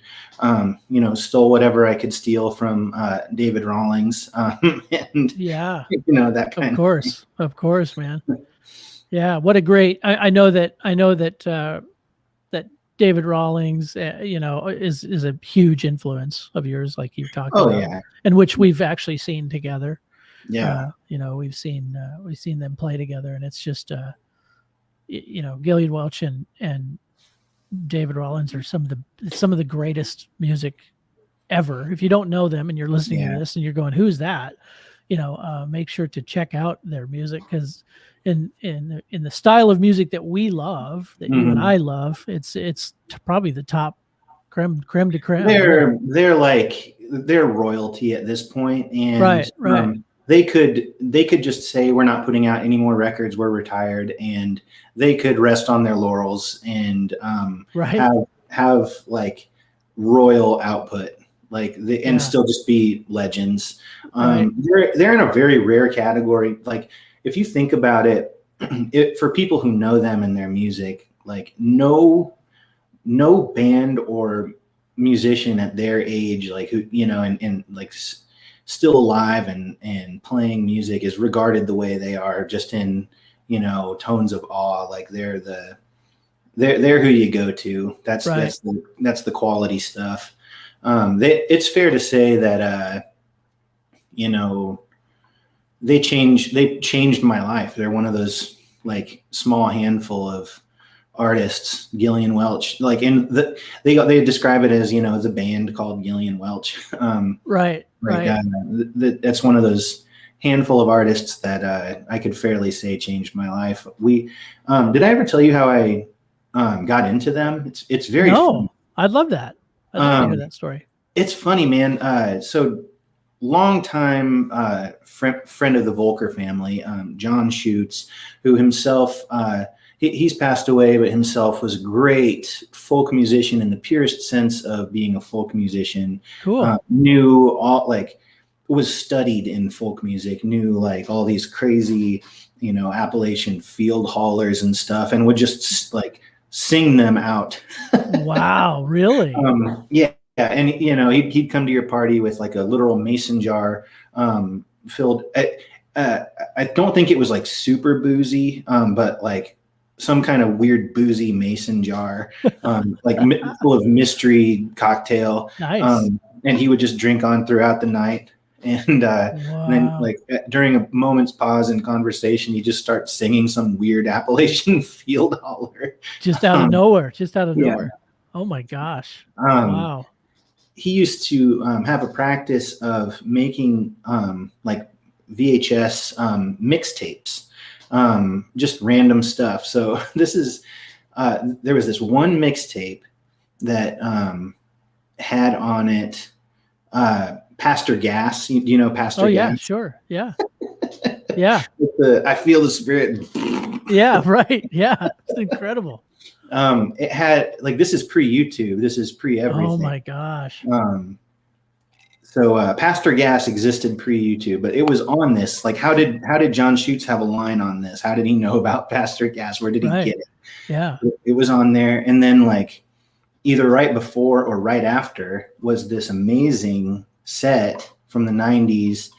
stole whatever I could steal from David Rawlings, and that kind of course, man. Yeah, what a great. I know that David Rawlings, is a huge influence of yours, like you've talked about. Yeah. And which we've actually seen together. Yeah. We've seen them play together, and it's just Gillian Welch and David Rawlings are some of the greatest music ever. If you don't know them and you're listening to this and you're going, who's that? Make sure to check out their music, because in the style of music that we love, that you and I love, it's probably the top creme de creme. They're royalty at this point, and right. They could just say, we're not putting out any more records, we're retired, and they could rest on their laurels and have like royal output, and still just be legends. They're in a very rare category. Like, if you think about it, for people who know them and their music, like no band or musician at their age, like who and like still alive and playing music is regarded the way they are, just in tones of awe. Like they're who you go to. That's the quality stuff. It's fair to say that they changed my life. They're one of those like small handful of artists, Gillian Welch, like they describe it as the band called Gillian Welch. That's one of those handful of artists that I could fairly say changed my life. Did I ever tell you how I got into them? It's very fun. I'd love that. I'd love to hear that story. It's funny, man. So long time friend of the Voelker family, John Schutz, who himself he's passed away, but himself was a great folk musician in the purest sense of being a folk musician. Cool. Knew all, like, was studied in folk music, knew like all these crazy, Appalachian field haulers and stuff, and would just like sing them out. Wow, really? Yeah. And he'd come to your party with like a literal mason jar filled. I don't think it was like super boozy, but like some kind of weird boozy mason jar, like full of mystery cocktail. Nice. And he would just drink on throughout the night. And then like during a moment's pause in conversation, he just starts singing some weird Appalachian field holler. Just out of nowhere. Yeah. Oh my gosh. Wow. He used to have a practice of making like VHS mixtapes, just random stuff. So this is, there was this one mixtape that had on it Pastor Gas. You know Pastor Gas? Oh yeah, sure. Yeah. Yeah. I feel the spirit. Yeah, right. Yeah. It's incredible. It had like, this is pre-YouTube. This is pre-everything. Oh my gosh. So Pastor Gas existed pre-YouTube, but it was on this. Like, how did John Schutz have a line on this? How did he know about Pastor Gas? Where did he get it? Yeah. It was on there. And then like either right before or right after was this amazing set from the 90s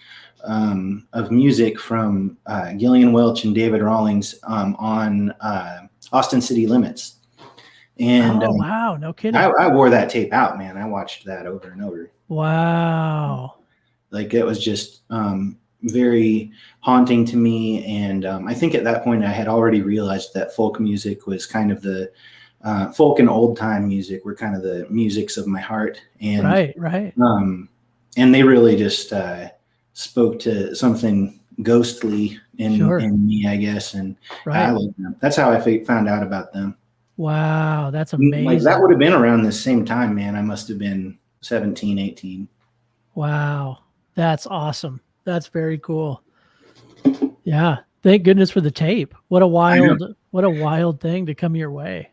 of music from Gillian Welch and David Rawlings on Austin City Limits. And wow, no kidding. I wore that tape out, man. I watched that over and over. Wow. Like it was just very haunting to me. And I think at that point I had already realized that folk music was kind of the folk and old time music were kind of the musics of my heart. And right. And they really just spoke to something ghostly in me, I guess. And I loved them. That's how I found out about them. Wow, that's amazing. Like that would have been around the same time, man. I must have been 17, 18. Wow, that's awesome. That's very cool. Yeah, thank goodness for the tape. What a wild thing to come your way.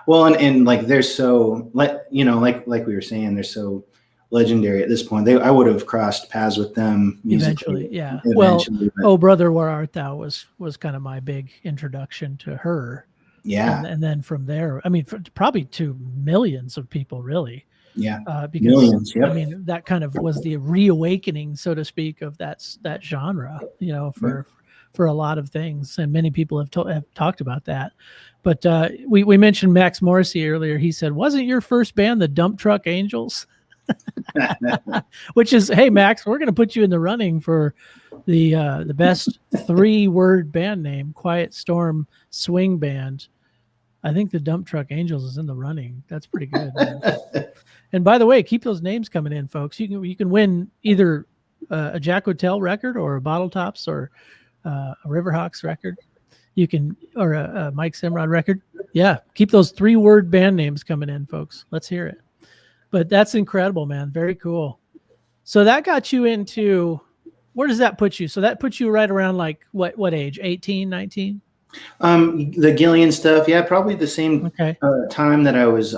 Well, and like they're so like we were saying, they're so legendary at this point. I would have crossed paths with them eventually. Yeah. Well, Oh Brother, Where Art Thou was kind of my big introduction to her. Yeah. And then from there, I mean, probably to millions of people, really. Yeah. Because millions, yep. I mean, that kind of was the reawakening, so to speak, of that genre, for a lot of things. And many people have talked about that. But we mentioned Max Morrissey earlier. He said, wasn't your first band the Dump Truck Angels? Which is, hey, Max, we're going to put you in the running for the best 3-word band name, Quiet Storm Swing Band. I think the Dump Truck Angels is in the running. That's pretty good. And by the way, keep those names coming in, folks. You can win either a Jack Hotel record or a Bottle Tops or a Riverhawks record. You can, or a Mike Semrad record. Yeah, keep those 3-word band names coming in, folks. Let's hear it. But that's incredible, man. Very cool. So that got you into, where does that put you? So that puts you right around like what age? 18, 19? The Gillian stuff. Yeah, probably the same time that I was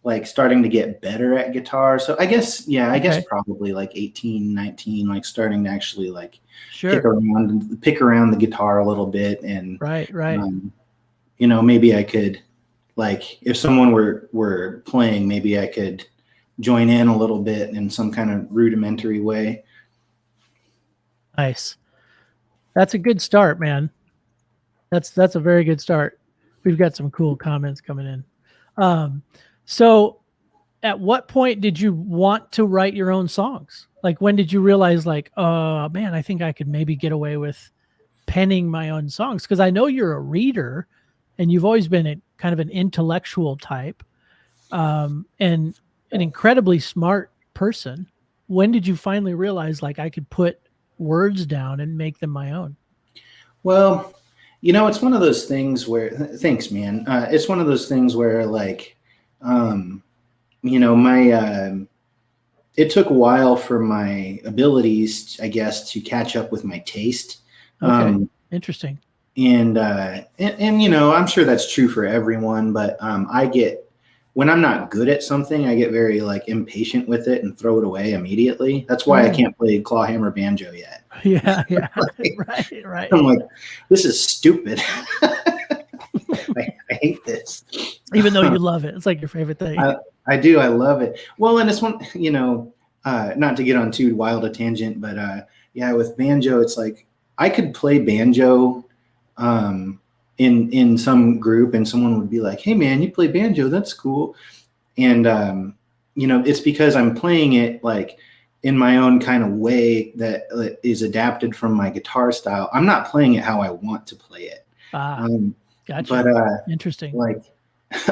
like starting to get better at guitar. So I guess probably like 18, 19, like starting to actually like pick around the guitar a little bit. And right. Maybe I could, like, if someone were playing, maybe I could join in a little bit in some kind of rudimentary way. Nice. That's a good start, man. That's a very good start. We've got some cool comments coming in. So at what point did you want to write your own songs? Like, when did you realize, like, oh man, I think I could maybe get away with penning my own songs? Because I know you're a reader and you've always been kind of an intellectual type, and an incredibly smart person. When did you finally realize, like, I could put words down and make them my own? Well, it's one of those things where, thanks, man. It's one of those things where, like, it took a while for my abilities, I guess, to catch up with my taste. Okay. Interesting. And I'm sure that's true for everyone, but when I'm not good at something, I get very like impatient with it and throw it away immediately. That's why I can't play clawhammer banjo yet. Yeah. Right. I'm like, this is stupid. I hate this. Even though you love it. It's like your favorite thing. I do. I love it. Well, and it's one, not to get on too wild a tangent, but with banjo, it's like I could play banjo in some group and someone would be like, hey man, you play banjo, that's cool. And it's because I'm playing it like in my own kind of way that is adapted from my guitar style. I'm not playing it how I want to play it. Gotcha. But interesting. Like,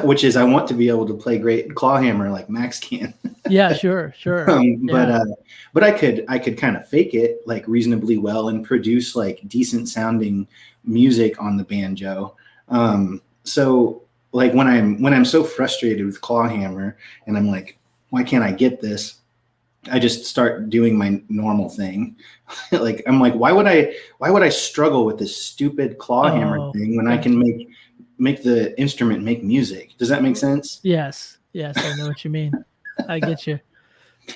which is I want to be able to play great claw hammer like Max can. Yeah, sure. But I could kind of fake it like reasonably well and produce like decent sounding music on the banjo. So like when I'm so frustrated with claw hammer and I'm like, why can't I get this? I just start doing my normal thing. Like, I'm like, why would I struggle with this stupid claw hammer thing when I can make the instrument make music? Does that make sense? Yes. I know what you mean. I get you.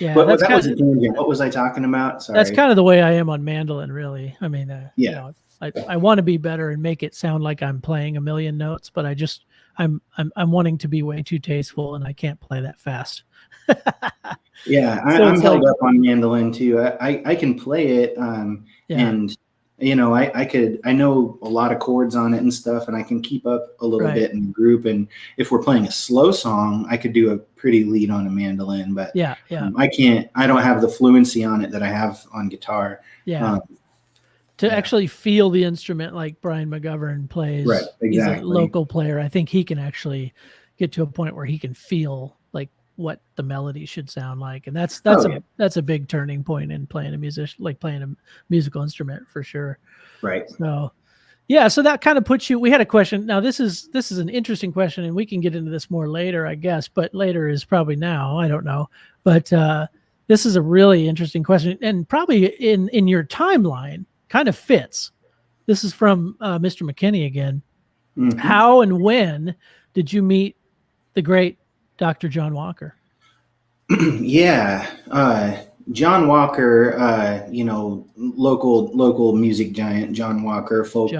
Yeah. But that was a tangent. What was I talking about? Sorry. That's kind of the way I am on mandolin, really. I mean, you know, I want to be better and make it sound like I'm playing a million notes, but I'm wanting to be way too tasteful and I can't play that fast. Yeah, I'm held up on mandolin too. I can play it, and you know, I know a lot of chords on it and stuff, and I can keep up a little bit in the group. And if we're playing a slow song, I could do a pretty lead on a mandolin, but I can't. I don't have the fluency on it that I have on guitar. To actually feel the instrument like Brian McGovern plays. Right, exactly. He's a local player. I think he can actually get to a point where he can feel like what the melody should sound like, and that's a big turning point in playing a musical instrument for sure. Right. So yeah, so that kind of puts you. We had a question. Now this is an interesting question, and we can get into this more later, I guess. But later is probably now. I don't know. But this is a really interesting question, and probably in your timeline kind of fits. This is from Mr. McKinney again. Mm-hmm. How and when did you meet the great Dr. John Walker? John Walker, you know, local music giant, John Walker, folk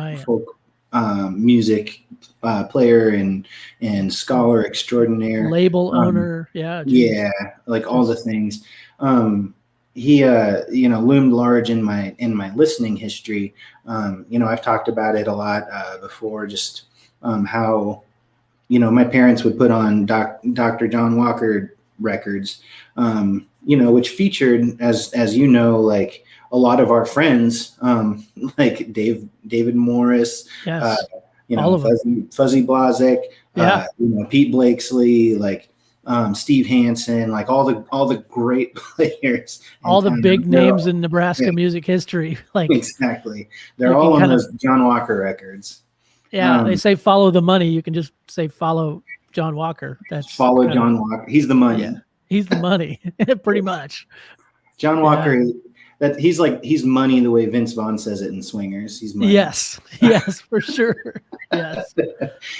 music player and scholar extraordinaire, label owner, like all the things. He you know, loomed large in my listening history. You know, I've talked about it a lot before, just how, you know, my parents would put on Dr. John Walker records, you know, which featured, as you know, like a lot of our friends, like David Morris, you know, Fuzzy Blazek, you know, Pete Blakesley, like Steve Hansen, like all the great players, all the big names in Nebraska music history. Like exactly, they're all on those John Walker records. Yeah, they say follow the money. You can just say follow John Walker. That's follow John Walker. He's the money. Yeah, he's the money, pretty much. John Walker, he's money the way Vince Vaughn says it in Swingers. He's money. Yes, for sure. Yes,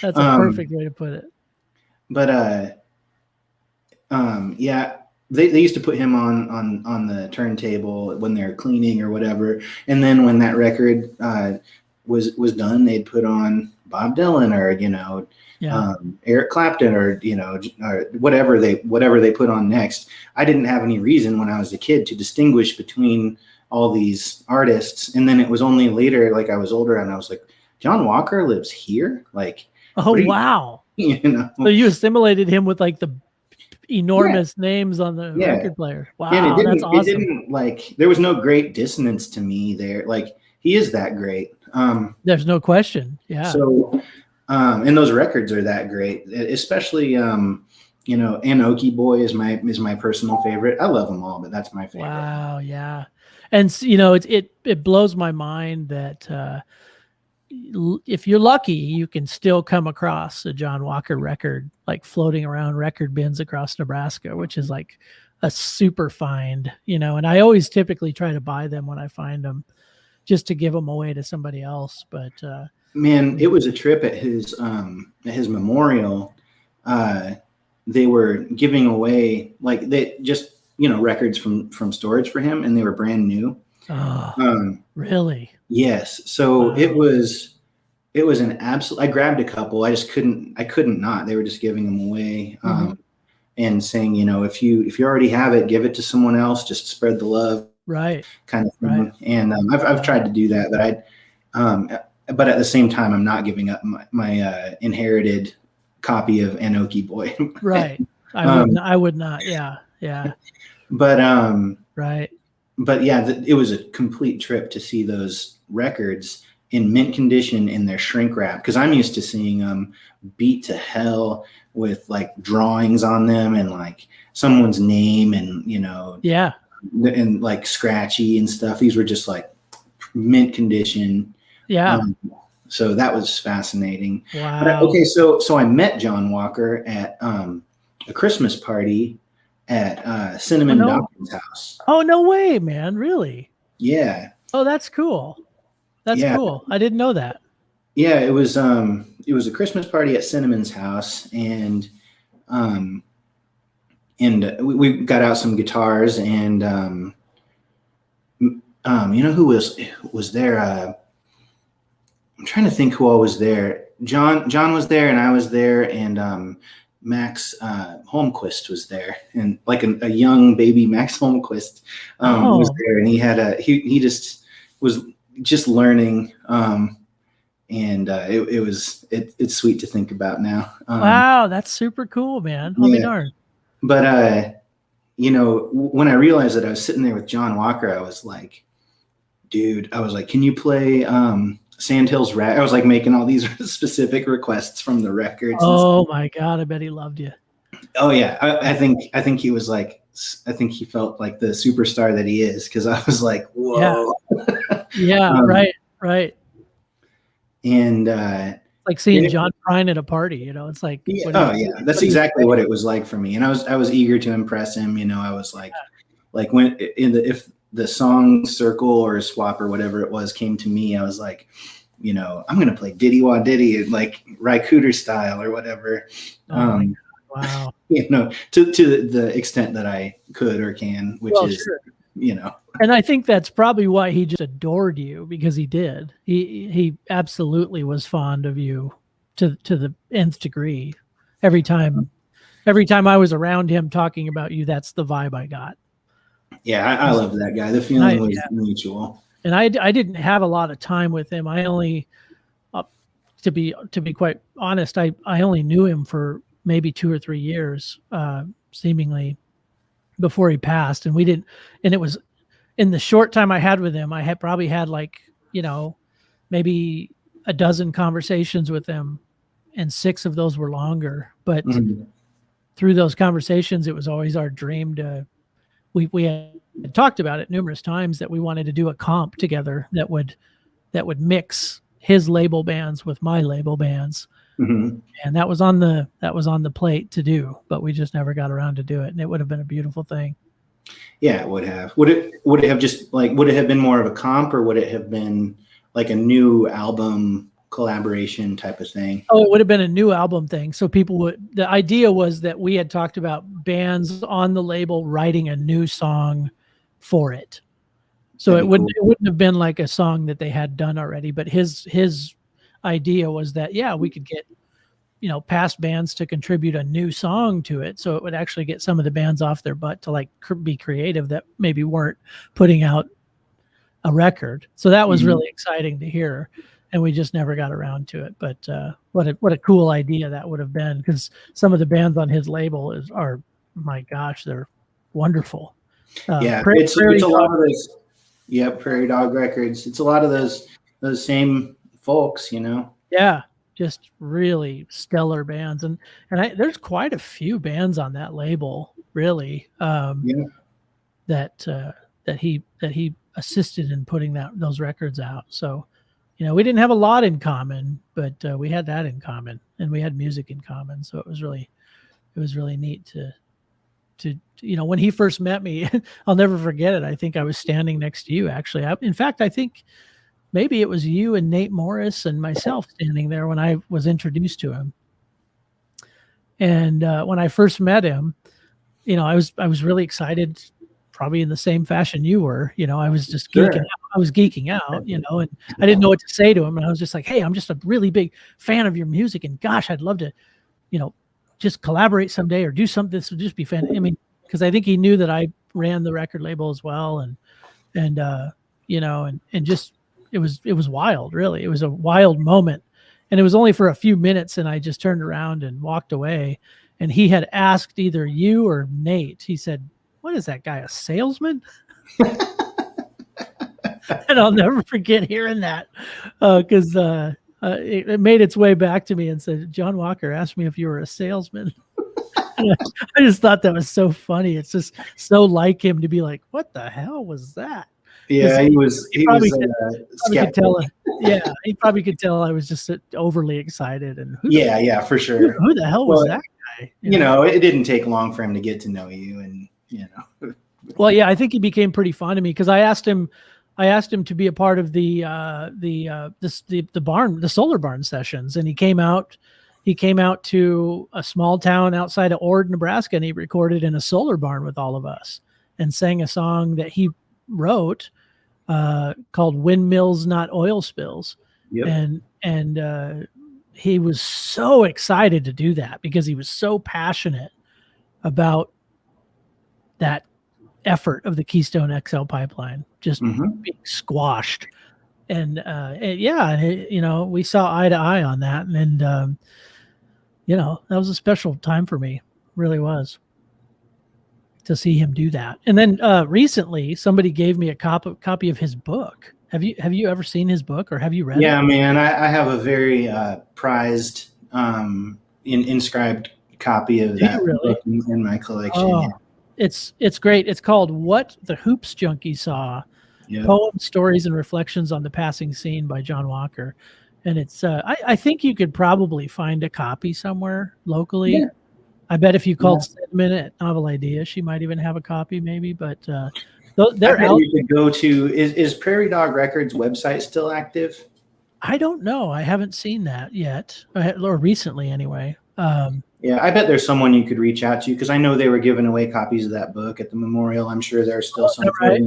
that's a perfect way to put it. But they used to put him on the turntable when they're cleaning or whatever, and then when that record was done, they'd put on Bob Dylan or, you know, Eric Clapton or, you know, or whatever they put on next. I didn't have any reason when I was a kid to distinguish between all these artists. And then it was only later, like I was older and I was like, John Walker lives here? Like, wow. You know, so you assimilated him with like the enormous names on the record player. Wow, that's awesome. It didn't, like, there was no great dissonance to me there. Like, he is that great. There's no question. Yeah. So, and those records are that great, especially, you know, Anoki Boy is my personal favorite. I love them all, but that's my favorite. Wow. Yeah. And you know, it blows my mind that, if you're lucky, you can still come across a John Walker record, like floating around record bins across Nebraska, which is like a super find, you know, and I always typically try to buy them when I find them, just to give them away to somebody else. But man, it was a trip at his memorial. They were giving away, like, they just, you know, records from storage for him, and they were brand new. Oh, really? Yes. So it was an absolute. I grabbed a couple. I couldn't not. They were just giving them away, and saying, you know, if you already have it, give it to someone else. Just spread the love. Right. Kind of thing. Right. And I've tried to do that, but at the same time, I'm not giving up my inherited copy of Anoki Boy. Right. I would not. Yeah. But Right. But yeah, it was a complete trip to see those records in mint condition in their shrink wrap, because I'm used to seeing them beat to hell with like drawings on them and like someone's name and, you know, yeah, and like scratchy and stuff. These were just like mint condition. Yeah. So that was fascinating. Wow. But, okay, so I met John Walker at a Christmas party at Cinnamon Dawkins' house. Oh, no way, man! Really? Yeah. Oh, that's cool. That's cool. I didn't know that. Yeah, it was a Christmas party at Cinnamon's house, and we got out some guitars, and you know who was there? I'm trying to think who all was there. John was there, and I was there, and Max Holmquist was there, and like a young baby Max Holmquist was there, and he just was just learning, and it's sweet to think about now. Wow, that's super cool, man. I'll be darned. But you know, when I realized that I was sitting there with John Walker, I was like, dude, can you play Sandhills Rag? I was like making all these specific requests from the records. Oh my God, I bet he loved you. Oh yeah, I think he was like, I think he felt like the superstar that he is, because I was like, whoa. Yeah, right. And like seeing John Prine at a party, you know, it's like, that's exactly what it was like for me. And I was eager to impress him. You know, I was like when if the song Circle or Swap or whatever it was came to me, I was like, you know, I'm going to play Diddy Wah Diddy, like Ry Cooder style or whatever. Wow. You know, to the extent that I could or can, which is, sure. You know. And I think that's probably why he just adored you, because he did. He absolutely was fond of you to the nth degree. Every time I was around him talking about you, that's the vibe I got. Yeah, I love that guy. The feeling was mutual. And I didn't have a lot of time with him. I only, to be quite honest, I only knew him for maybe 2 or 3 years, seemingly, before he passed. And it was in the short time I had with him, I had probably had like, you know, maybe a dozen conversations with him, and 6 of those were longer. But through those conversations, it was always our dream to, we had talked about it numerous times, that we wanted to do a comp together that would mix his label bands with my label bands. And that was on the plate to do, but we just never got around to do it. And it would have been a beautiful thing. Yeah, it would have. Would it have been more of a comp, or would it have been like a new album collaboration type of thing? Oh, it would have been a new album thing. So the idea was that we had talked about bands on the label writing a new song for it. So it wouldn't have been like a song that they had done already, but his idea was that, we could get, you know, past bands to contribute a new song to it. So it would actually get some of the bands off their butt to like be creative that maybe weren't putting out a record. So that was really exciting to hear. And we just never got around to it. But what a cool idea that would have been, because some of the bands on his label are, my gosh, they're wonderful. It's a lot of those. Yeah, Prairie Dog Records. It's a lot of those same folks, you know. Yeah, just really stellar bands, and there's quite a few bands on that label, really. That he assisted in putting those records out. So, you know, we didn't have a lot in common, but we had that in common, and we had music in common. So it was really neat to you know, when he first met me, I'll never forget it. I think I was standing next to you, actually. In fact, I think maybe it was you and Nate Morris and myself standing there when I was introduced to him. And when I first met him, you know, I was really excited, probably in the same fashion you were. You know, I was just geeking out. I was geeking out, you know, and I didn't know what to say to him. And I was just like, hey, I'm just a really big fan of your music, and gosh, I'd love to, you know, just collaborate someday or do something. This would just be fun. I mean, because I think he knew that I ran the record label as well, and you know, and just it was wild, really. It was a wild moment, and it was only for a few minutes, and I just turned around and walked away. And he had asked either you or Nate. He said, "What is that guy, a salesman?" And I'll never forget hearing that because it made its way back to me and said, John Walker asked me if you were a salesman. I just thought that was so funny. It's just so like him to be like, what the hell was that? Yeah, he was could tell. Yeah, he probably could tell I was just overly excited. And for sure. Who the hell was that guy? You know, it didn't take long for him to get to know you, and Well, yeah, I think he became pretty fond of me because I asked him to be a part of the solar barn sessions, and he came out to a small town outside of Ord, Nebraska, and he recorded in a solar barn with all of us and sang a song that he wrote called Windmills, Not Oil Spills. Yep. And he was so excited to do that because he was so passionate about that effort of the Keystone XL pipeline just being squashed. And we saw eye to eye on that. And that was a special time for me. Really was, to see him do that. And then recently somebody gave me a copy of his book. Have you ever seen his book, or have you read it? Yeah, man, I have a very prized inscribed copy of that book in my collection. Oh, yeah. It's great. It's called What the Hoops Junkie Saw. Yep. Poems, Stories, and Reflections on the Passing Scene by John Walker. And it's I think you could probably find a copy somewhere locally. Yeah. I bet if you called Cinnamon at Novel Idea, she might even have a copy, maybe. But they're out. You could go to is Prairie Dog Records website still active? I don't know. I haven't seen that yet, or recently anyway. Yeah, I bet there's someone you could reach out to, because I know they were giving away copies of that book at the memorial. I'm sure there's still some. Right.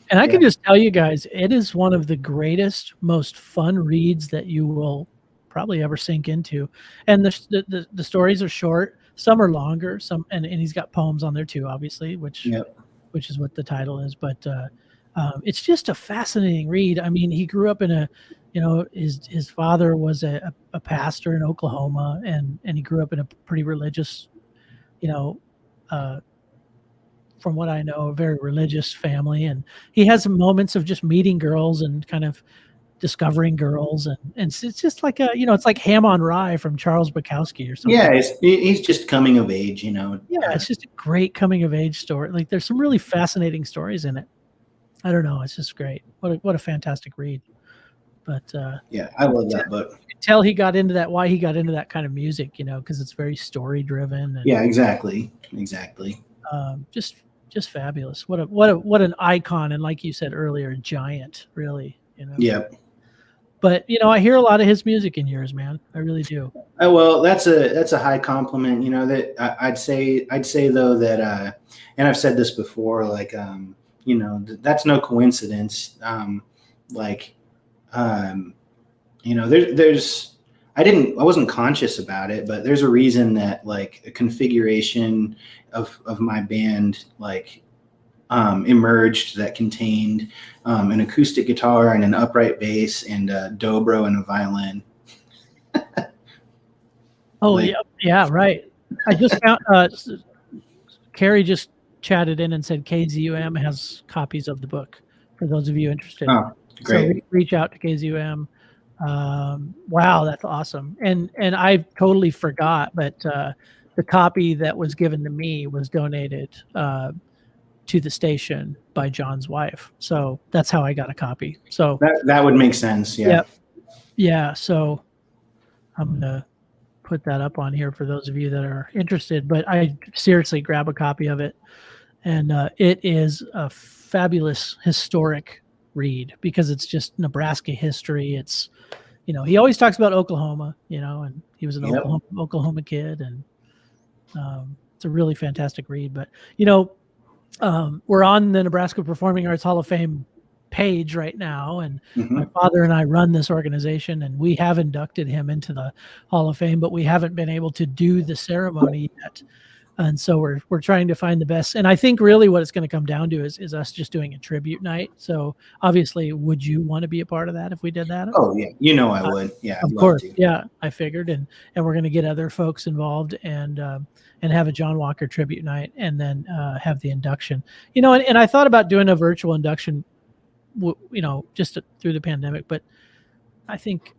And I can just tell you guys, it is one of the greatest, most fun reads that you will probably ever sink into. And the stories are short. Some are longer. And he's got poems on there too, obviously, which is what the title is. But it's just a fascinating read. I mean, he grew up in his father was a pastor in Oklahoma, and he grew up in a pretty religious, from what I know, a very religious family. And he has some moments of just meeting girls and kind of discovering girls. And it's just like it's like Ham on Rye from Charles Bukowski or something. Yeah, he's just coming of age, Yeah, it's just a great coming of age story. Like, there's some really fascinating stories in it. I don't know. It's just great. What a fantastic read. But yeah, I love that book. You can tell why he got into that kind of music, because it's very story driven. Yeah, exactly. Just fabulous. What an icon, and like you said earlier, a giant, really. Yep. But I hear a lot of his music in yours, man. I really do. Well, that's a high compliment. That I'd say though that, and I've said this before, like that's no coincidence. I wasn't conscious about it, but there's a reason that like a configuration of my band emerged that contained an acoustic guitar and an upright bass and a dobro and a violin. Yeah, right. I just found Carrie just chatted in and said KZUM has copies of the book for those of you interested. Oh, great. So reach out to KZUM. Wow, that's awesome. And I totally forgot, but the copy that was given to me was donated to the station by John's wife. So that's how I got a copy. So that would make sense. Yeah. Yeah. So I'm going to put that up on here for those of you that are interested, but I seriously grab a copy of it. And it is a fabulous historic read because it's just Nebraska history. It's, he always talks about Oklahoma, and he was an Oklahoma kid, and it's a really fantastic read. But, we're on the Nebraska Performing Arts Hall of Fame page right now, and my father and I run this organization, and we have inducted him into the Hall of Fame, but we haven't been able to do the ceremony yet. And so we're trying to find the best. And I think really what it's going to come down to is us just doing a tribute night. So obviously, would you want to be a part of that if we did that? Oh yeah, I would. Yeah, of I'd course. love to. Yeah, I figured, and we're going to get other folks involved and have a John Walker tribute night, and then have the induction. And I thought about doing a virtual induction, just through the pandemic, but I think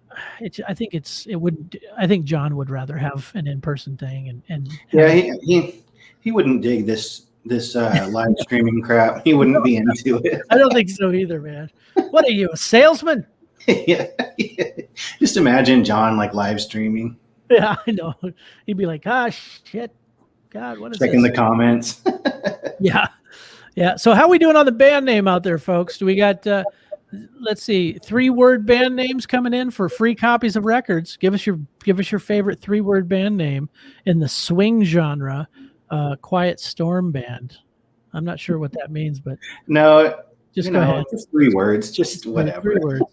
I think John would rather have an in-person thing and yeah, he wouldn't dig this live streaming crap. He wouldn't be into it. I don't think so either, man. What are you, a salesman? Yeah. Just imagine John like live streaming. Yeah, I know. He'd be like, shit. God, what is checking this? The comments. Yeah. So how are we doing on the band name out there, folks? Do we got let's see, 3-word band names coming in for free copies of records? Give us your favorite 3-word band name in the swing genre. Quiet Storm Band. I'm not sure what that means, but no, just go ahead. Just 3 words, just whatever. 3 words.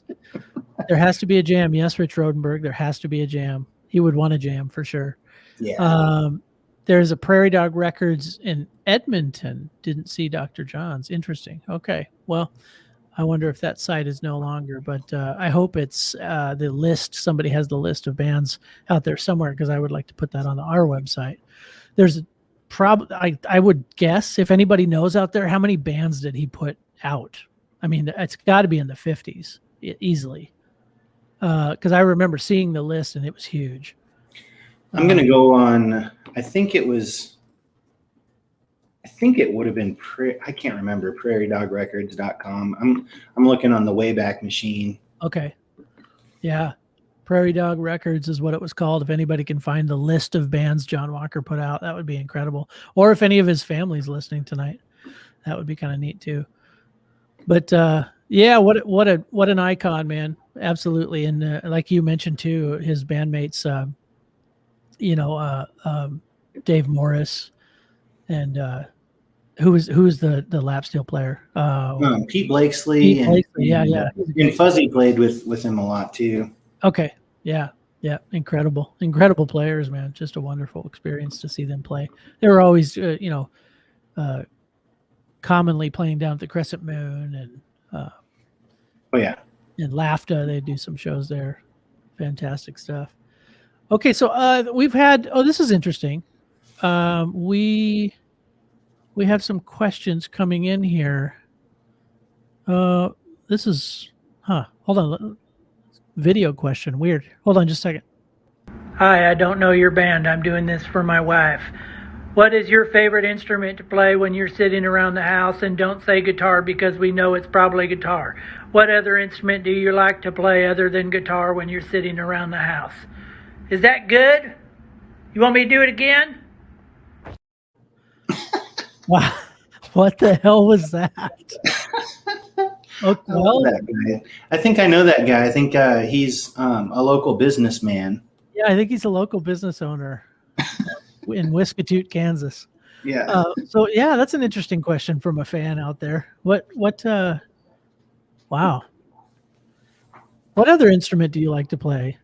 There has to be a jam. Yes, Rich Rodenberg. There has to be a jam. He would want a jam for sure. Yeah. There's a Prairie Dog Records in Edmonton. Didn't see Dr. John's. Interesting. Okay. Well, I wonder if that site is no longer, but I hope it's the list. Somebody has the list of bands out there somewhere, because I would like to put that on our website. There's I would guess, if anybody knows out there, how many bands did he put out? I mean, it's got to be in the 50s easily, because I remember seeing the list and it was huge. I'm going to go on. I think it would have been, I can't remember, prairiedogrecords.com. I'm looking on the Wayback Machine. Okay. Yeah. Prairie Dog Records is what it was called. If anybody can find the list of bands John Walker put out, that would be incredible. Or if any of his family's listening tonight, that would be kind of neat too. But yeah, what an icon, man. Absolutely. And like you mentioned too, his bandmates, Dave Morris, and who was the lap steel player? Pete Blakesley. Yeah. And Fuzzy played with him a lot too. Okay. Yeah. Incredible players, man. Just a wonderful experience to see them play. They were always, commonly playing down at the Crescent Moon and and LAFTA. They do some shows there. Fantastic stuff. Okay, so we've had. Oh, this is interesting. We have some questions coming in here. This is, hold on. Video question. Weird. Hold on just a second. Hi, I don't know your band. I'm doing this for my wife. What is your favorite instrument to play when you're sitting around the house? And don't say guitar, because we know it's probably guitar. What other instrument do you like to play other than guitar when you're sitting around the house? Is that good? You want me to do it again? Wow. What the hell was that? Okay, well, that guy. I think I know that guy. I think he's a local businessman. Yeah, I think he's a local business owner in Wiskatoot, Kansas. Yeah. So yeah, that's an interesting question from a fan out there. Wow. What other instrument do you like to play?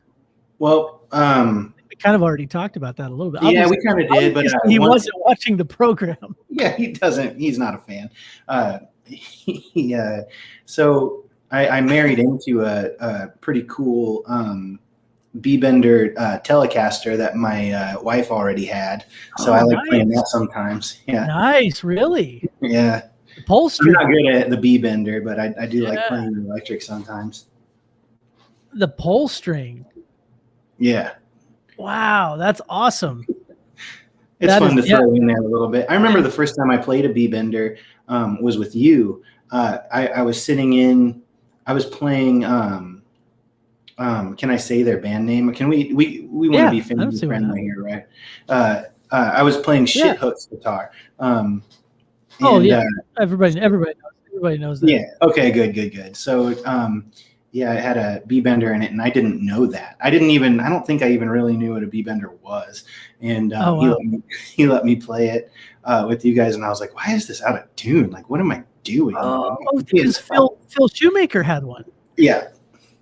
Well, we kind of already talked about that a little bit. Yeah, we kind of did, but he wasn't watching the program. Yeah, he doesn't. He's not a fan. So I married into a pretty cool B-bender Telecaster that my wife already had. So I like playing that sometimes. Yeah. Nice, really? Yeah. The pole string. I'm not good at the B-bender, but I do like playing the electric sometimes. The pole string. Yeah. Wow, that's awesome. It's fun to throw in there a little bit. I remember the first time I played a B-bender was with you. I was sitting in, I was playing, can I say their band name? Can we want to be family friendly here, right? I was playing Shit Hooks guitar. Everybody knows that. Yeah. Okay, good. So, I had a B-bender in it, and I didn't know that. I don't think I even really knew what a B-bender was. And he let me play it with you guys, and I was like, why is this out of tune? Like, what am I doing? Oh, because Phil Shoemaker had one. Yeah.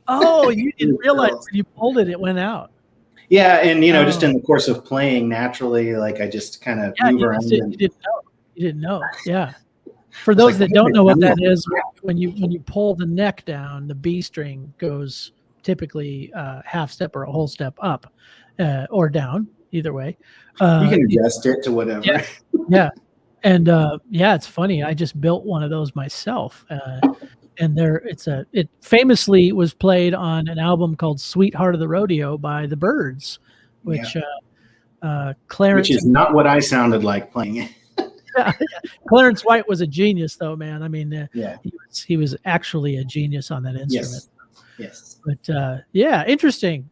Oh, you didn't realize when you pulled it, it went out. Yeah, and just in the course of playing naturally, like I just kind of move around. You didn't know. Yeah. For those that don't know what that is, when you pull the neck down, the B string goes typically half step or a whole step up, or down, either way. You can adjust it to whatever. Yeah. And it's funny. I just built one of those myself. And it famously was played on an album called Sweetheart of the Rodeo by the Byrds, which Clarence, which is not what I sounded like playing it. Clarence White was a genius, though, man. I mean, he was actually a genius on that instrument. Yes. But interesting.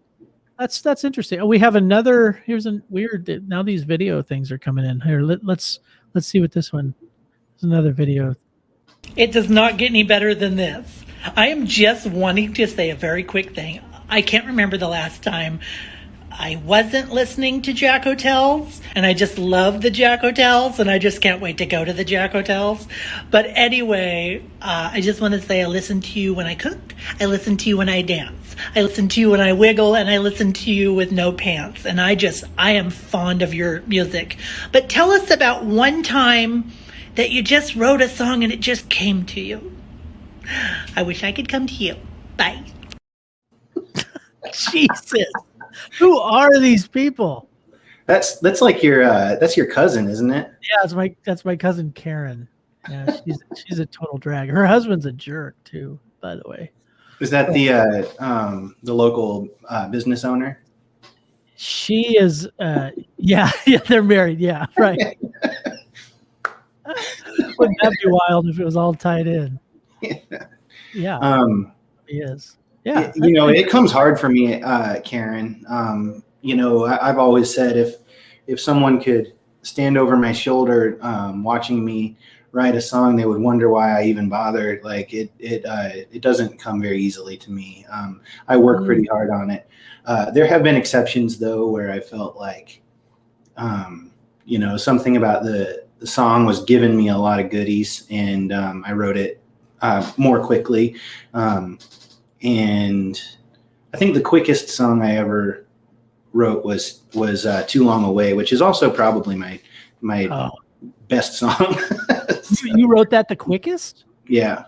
That's interesting. Oh, we have another. Here's a weird. Now these video things are coming in here. Let's see what this one. There's another video. It does not get any better than this. I am just wanting to say a very quick thing. I can't remember the last time I wasn't listening to Jack Hotels, and I just love the Jack Hotels, and I just can't wait to go to the Jack Hotels. But anyway, I just want to say I listen to you when I cook, I listen to you when I dance, I listen to you when I wiggle, and I listen to you with no pants. And I am fond of your music. But tell us about one time that you just wrote a song and it just came to you. I wish I could come to you. Bye. Jesus. Who are these people? That's like your cousin, isn't it? Yeah, that's my cousin Karen. Yeah, she's a total drag. Her husband's a jerk too, by the way. Is that the local business owner? She is. Yeah, they're married. Yeah, right. Wouldn't that be wild if it was all tied in? Yeah. He is. Yeah. It comes hard for me, Karen. I've always said if someone could stand over my shoulder watching me write a song, they would wonder why I even bothered. Like it doesn't come very easily to me. I work pretty hard on it. There have been exceptions though, where I felt like, something about the song was giving me a lot of goodies, and I wrote it more quickly. And I think the quickest song I ever wrote was Too Long Away, which is also probably my best song. You wrote that the quickest? Yeah.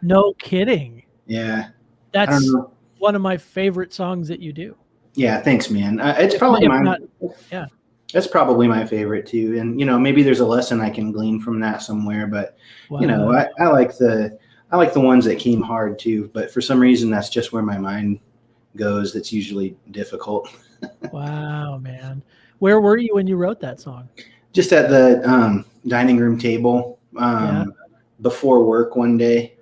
No kidding. Yeah. That's one of my favorite songs that you do. Yeah, thanks, man. It's probably that's probably my favorite too. And maybe there's a lesson I can glean from that somewhere, but I like the ones that came hard too, but for some reason that's just where my mind goes. That's usually difficult. Wow, man. Where were you when you wrote that song? Just at the dining room table before work one day.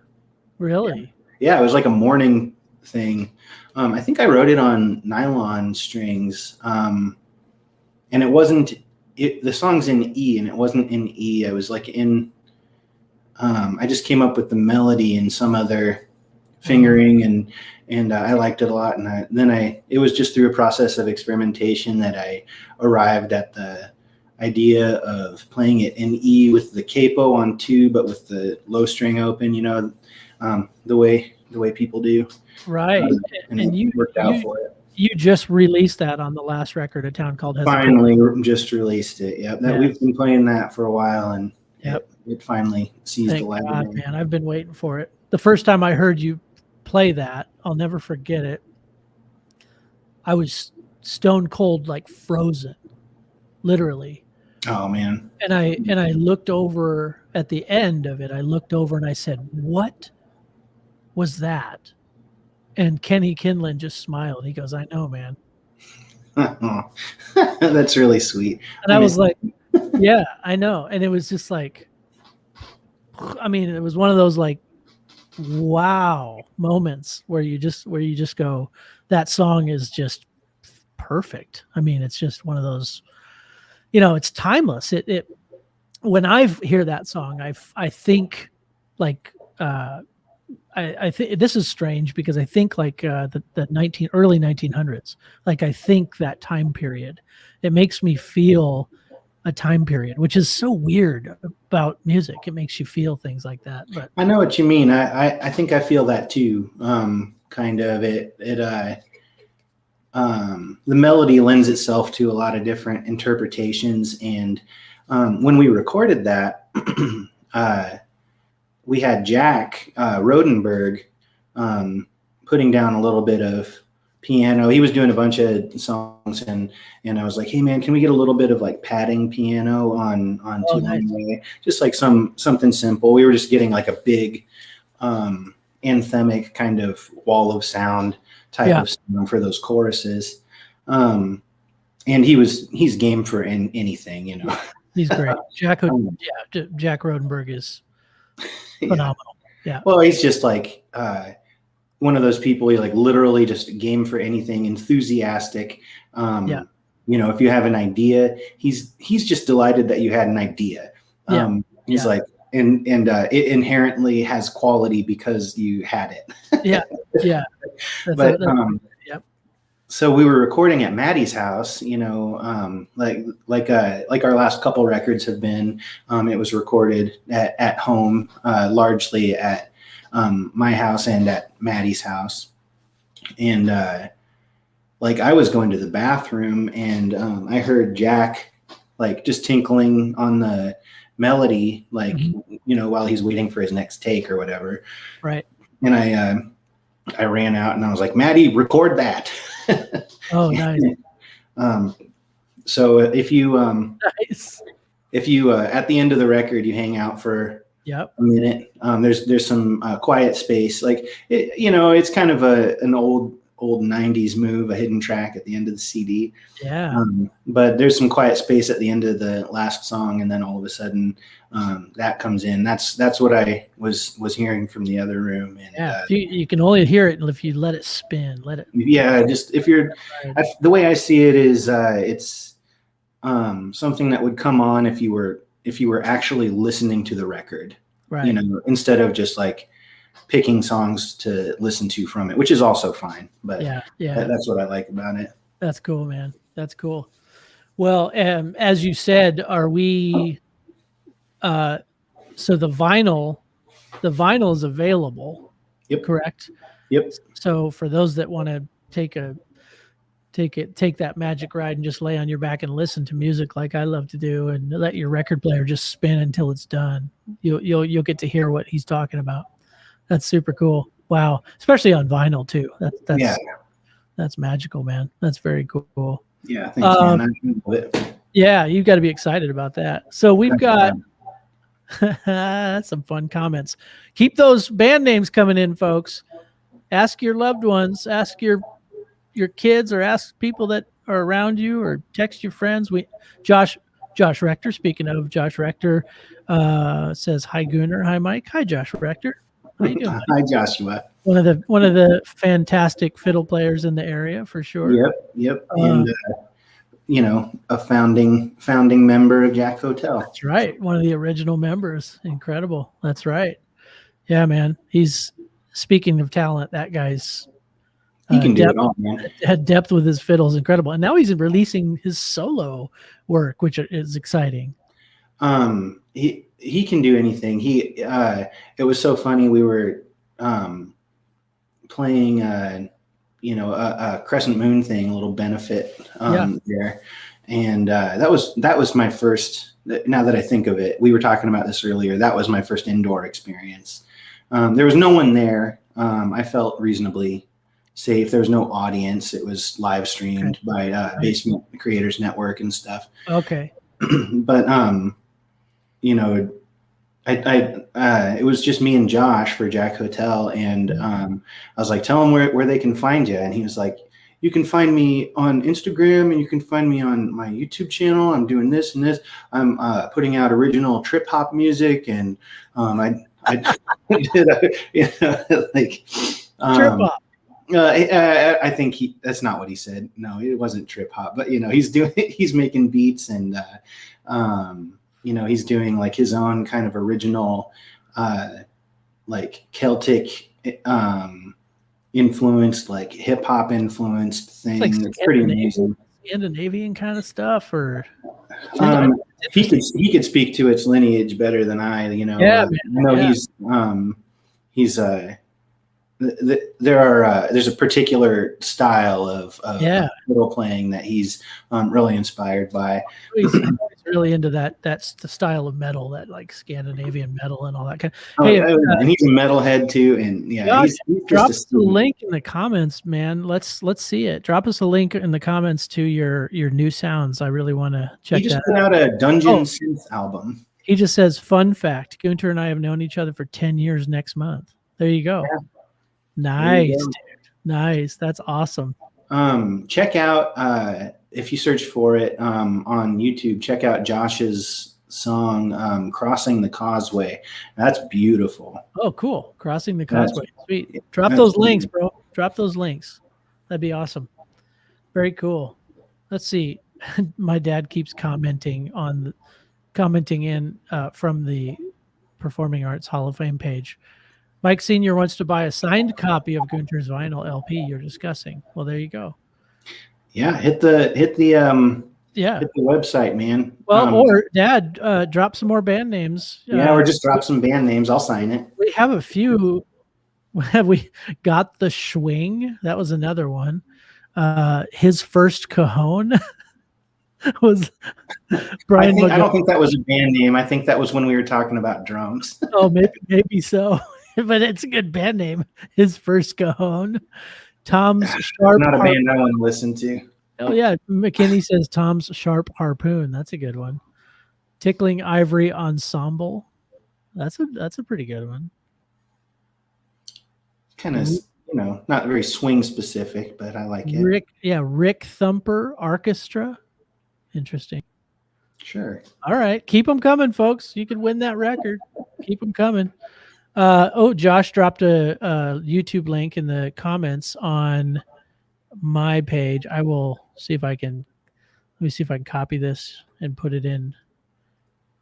Really? Yeah, it was like a morning thing. I think I wrote it on nylon strings. And it wasn't, the song's in E, and it wasn't in E. I was like in, I just came up with the melody in some other fingering, and I liked it a lot. And it was just through a process of experimentation that I arrived at the idea of playing it in E with the capo on 2, but with the low string open, the way people do. Right. And you worked out for it. You just released that on the last record, A Town Called Hesitation. Finally, just released it. Yep. We've been playing that for a while, and it finally sees the light. Thank God, man. I've been waiting for it. The first time I heard you play that, I'll never forget it. I was stone cold, like frozen, literally. Oh man. And I looked over at the end of it. I looked over and I said, "What was that?" And Kenny Kinlan just smiled. He goes, "I know, man." That's really sweet. And I was like, "Yeah, I know." And it was just like, it was one of those like, wow moments where you just go, that song is just perfect. It's just one of those, it's timeless. It when I hear that song, I think like, I think this is strange because I think like the early 1900s, like I think that time period, it makes me feel a time period, which is so weird about music. It makes you feel things like that. But I know what you mean. I think I feel that too. Kind of the melody lends itself to a lot of different interpretations. And when we recorded that, we had Jack Rodenberg putting down a little bit of piano. He was doing a bunch of songs, and I was like, hey man, can we get a little bit of like padding piano on Too Long Way? Just like something simple. We were just getting like a big anthemic kind of wall of sound type of sound for those choruses. And he's game for anything, you know. He's great. Jack Rodenberg is phenomenal. Yeah. Well, he's just like one of those people. He like literally just game for anything, enthusiastic. You know, if you have an idea, he's just delighted that you had an idea. He's like, and it inherently has quality because you had it. But so we were recording at Maddie's house, you know, like our last couple records have been. It was recorded at home, largely at my house and at Maddie's house. And like I was going to the bathroom, and I heard Jack like just tinkling on the melody, like you know, while he's waiting for his next take or whatever. Right. And I ran out and I was like, Maddie, record that. Oh, nice. So if you at the end of the record, you hang out for a minute, there's some quiet space. Like, you know, it's kind of an old 90s move, a hidden track at the end of the CD. But there's some quiet space at the end of the last song, and then all of a sudden that comes in. That's what I was hearing from the other room. And you can only hear it if you let it spin, just if you're the way I see it is it's something that would come on if you were actually listening to the record, right? You know, instead of just like picking songs to listen to from it, which is also fine. But that's what I like about it. That's cool, man. That's cool. Well, as you said, are we? So the vinyl is available. Yep. Correct. Yep. So for those that want to take that magic ride and just lay on your back and listen to music like I love to do, and let your record player just spin until it's done, you'll get to hear what he's talking about. That's super cool. Wow. Especially on vinyl too. That's magical, man. That's very cool. Yeah. Thanks, man. Yeah. You've got to be excited about that. So we've got some fun comments. Keep those band names coming in, folks. Ask your loved ones, ask your kids, or ask people that are around you, or text your friends. Josh Rector, speaking of Josh Rector, says, hi Gunter, hi Mike, hi Josh Rector. How you doing, hi Joshua. One of the fantastic fiddle players in the area, for sure. Yep. And you know, a founding member of Jack Hotel. That's right. One of the original members. Incredible. That's right. Yeah, man. He's, speaking of talent, that guy's he can do it all, man. Had depth with his fiddles, incredible. And now he's releasing his solo work, which is exciting. He can do anything. It was so funny. We were playing a Crescent Moon thing, a little benefit there, and that was my first. Now that I think of it, we were talking about this earlier. That was my first indoor experience. There was no one there. I felt reasonably safe. There was no audience. It was live streamed by Basement Creators Network and stuff. Okay. But you know, it was just me and Josh for Jack Hotel, and I was like, tell them where they can find you. And he was like, you can find me on Instagram, and you can find me on my YouTube channel. I'm doing this and this. I'm putting out original trip hop music, and I did like trip hop. I think that's not what he said. No, it wasn't trip hop, but you know, he's making beats, and you know, he's doing like his own kind of original, like Celtic influenced, like hip hop influenced thing. Like it's pretty amazing. Scandinavian kind of stuff, or he could speak to its lineage better than I. You know, yeah, he's there's a particular style of fiddle playing that he's really inspired by. He's really into that's the style of metal, that like Scandinavian metal and all that kind. And he's a metalhead too, and he's drop us a link in the comments, man. Let's see it. Drop us a link in the comments to your new sounds. I really want to check. He just put out a Dungeon synth album. He just says, "Fun fact: Gunter and I have known each other for 10 years next month." There you go. Yeah. Nice, dude. Nice. That's awesome. Check out if you search for it on YouTube. Check out Josh's song "Crossing the Causeway." That's beautiful. Oh, cool! Crossing the Causeway. Sweet. Drop those links, bro. Drop those links. That'd be awesome. Very cool. Let's see. My dad keeps commenting in from the Performing Arts Hall of Fame page. Mike Sr. wants to buy a signed copy of Gunter's vinyl LP you're discussing. Well, there you go. Yeah, hit the website, man. Well, or Dad, drop some more band names. Or just drop some band names. I'll sign it. We have a few. Have we got the Schwing? That was another one. His first cajon was Brian. I don't think that was a band name. I think that was when we were talking about drums. Oh, maybe so. But it's a good band name. His first cajon. Tom's Sharp. Not a band I want to listen to. Oh yeah, McKinney says Tom's Sharp Harpoon. That's a good one. Tickling Ivory Ensemble. That's a pretty good one. Kind of, not very swing specific, but I like it. Rick Thumper Orchestra. Interesting. Sure. All right, keep them coming, folks. You can win that record. Keep them coming. Josh dropped a YouTube link in the comments on my page. I will see if I can. Let me see if I can copy this and put it in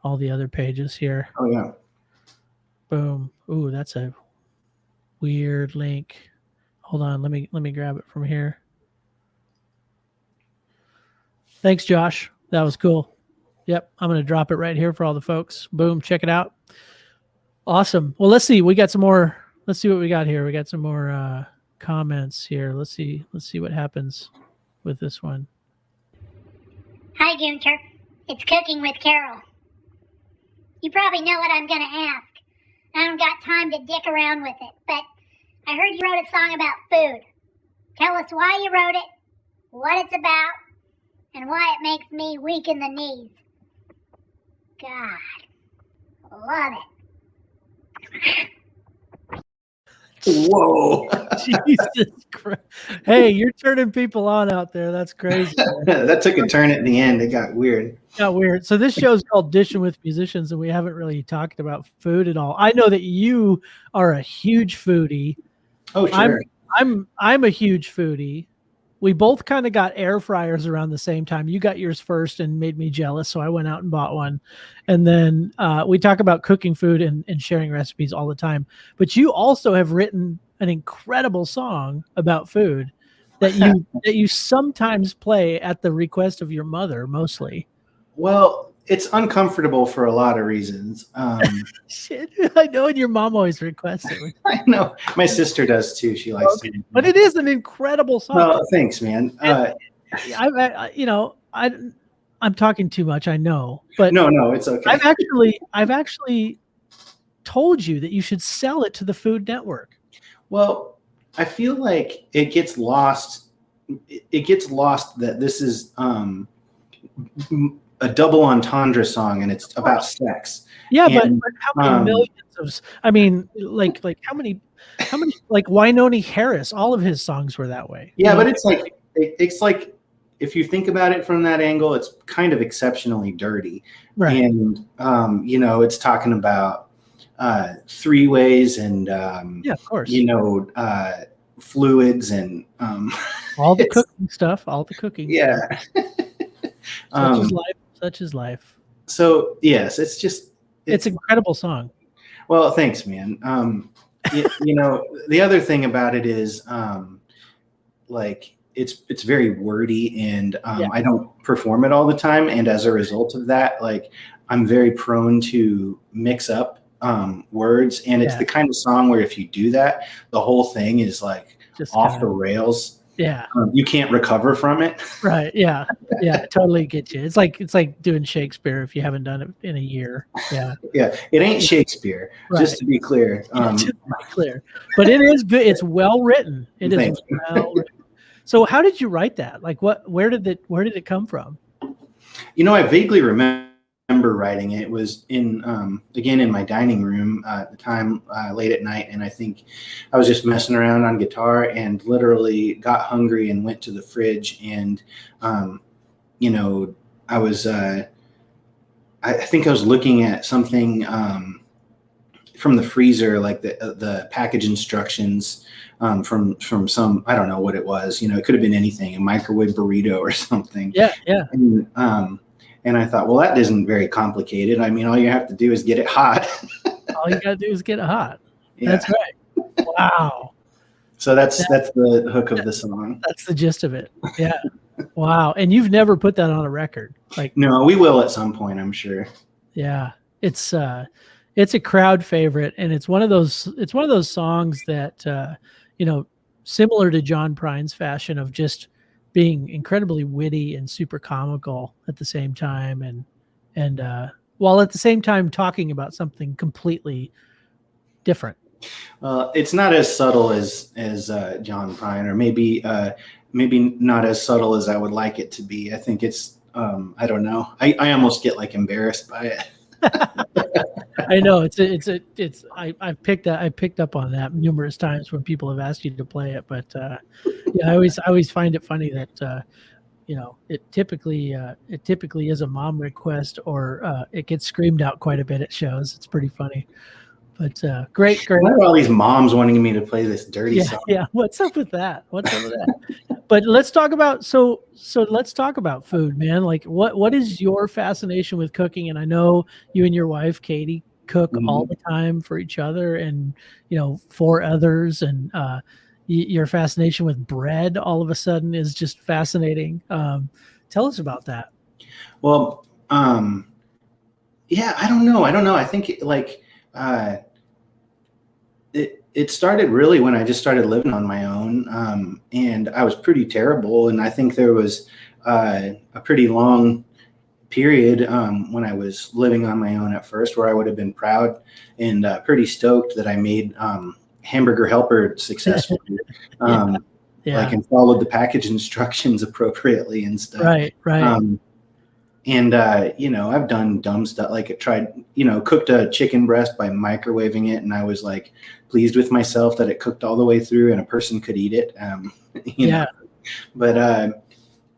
all the other pages here. Oh yeah. Boom. Ooh, that's a weird link. Hold on. Let me grab it from here. Thanks, Josh. That was cool. Yep. I'm going to drop it right here for all the folks. Boom. Check it out. Awesome. Well, let's see. We got some more. Let's see what we got here. We got some more comments here. Let's see what happens with this one. Hi, Gunter. It's Cooking with Carol. You probably know what I'm going to ask. I don't got time to dick around with it, but I heard you wrote a song about food. Tell us why you wrote it, what it's about, and why it makes me weak in the knees. God, love it. Whoa. Jesus Christ. Hey, you're turning people on out there. That's crazy. That took a turn at the end. It got weird. So this show is called Dishin with Musicians, and we haven't really talked about food at all. I know that you are a huge foodie. Oh, sure. I'm a huge foodie. We both kind of got air fryers around the same time. You got yours first and made me jealous, so I went out and bought one. And then we talk about cooking food and sharing recipes all the time. But you also have written an incredible song about food that you sometimes play at the request of your mother, mostly. Well, it's uncomfortable for a lot of reasons. Shit, I know, and your mom always requests it. I know. My sister does too. She likes to. But it is an incredible song. Well, thanks, man. I'm talking too much, I know. But no, it's okay. I've actually told you that you should sell it to the Food Network. Well, I feel like it gets lost. It gets lost that this is a double entendre song, and it's about sex. Yeah, but how many millions of? I mean, like how many? Like Wynonie Harris, all of his songs were that way. Yeah, but it's like if you think about it from that angle, it's kind of exceptionally dirty, right? And it's talking about three-ways and yeah, of course, fluids and all the cooking stuff, all the cooking. Yeah. Such is life. So yes, it's an incredible song. Well, thanks, man. The other thing about it is it's very wordy, and I don't perform it all the time, and as a result of that, I'm very prone to mix up words, and it's the kind of song where if you do that, the whole thing is like just off the rails. Yeah. You can't recover from it. Right. Yeah. Yeah. Totally get you. It's like doing Shakespeare if you haven't done it in a year. Yeah. Yeah. It ain't Shakespeare, just to be clear. Just to be clear. But it is good. It's well written. It is well written. So how did you write that? Like where did it come from? I vaguely remember writing it. It was again in my dining room at the time, late at night, and I think I was just messing around on guitar and literally got hungry and went to the fridge, and I was I think I was looking at something from the freezer, like the package instructions from some, I don't know what it was, it could have been anything, a microwave burrito or something. Yeah. And I thought, well, that isn't very complicated. I mean, all you have to do is get it hot. All you got to do is get it hot. Yeah. That's right. Wow. So that's the hook of the song. That's the gist of it. Yeah. Wow. And you've never put that on a record? No, we will at some point, I'm sure. Yeah. It's a crowd favorite, and it's one of those songs that similar to John Prine's fashion of just being incredibly witty and super comical at the same time, and while at the same time talking about something completely different. It's not as subtle as John Prine, or maybe not as subtle as I would like it to be. I think it's I don't know. I almost get embarrassed by it. I know I picked up on that numerous times when people have asked you to play it, but I always find it funny that it typically is a mom request, or it gets screamed out quite a bit at shows. It's pretty funny, but great. Why are all these moms wanting me to play this dirty song? Yeah, what's up with that? But let's talk about let's talk about food, man. Like what is your fascination with cooking? And I know you and your wife Katie cook all the time for each other and for others, and your fascination with bread all of a sudden is just fascinating. Tell us about that. Well, yeah, I don't know. I think it started really when I just started living on my own, and I was pretty terrible. And I think there was a pretty long period when I was living on my own at first where I would have been proud and pretty stoked that I made Hamburger Helper successfully, and followed the package instructions appropriately and stuff. Right. And I've done dumb stuff, like I tried, cooked a chicken breast by microwaving it, and I was pleased with myself that it cooked all the way through and a person could eat it. But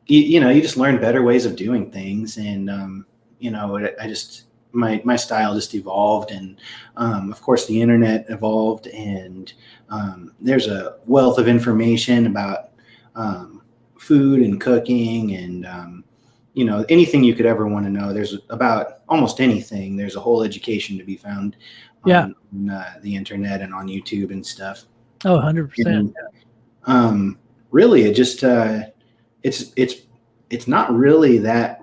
you just learn better ways of doing things, and I just my style just evolved, and of course the internet evolved, and there's a wealth of information about food and cooking, and anything you could ever want to know. There's about almost anything. There's a whole education to be found on the internet and on YouTube and stuff. Oh, 100%. Really, it just it's not really that.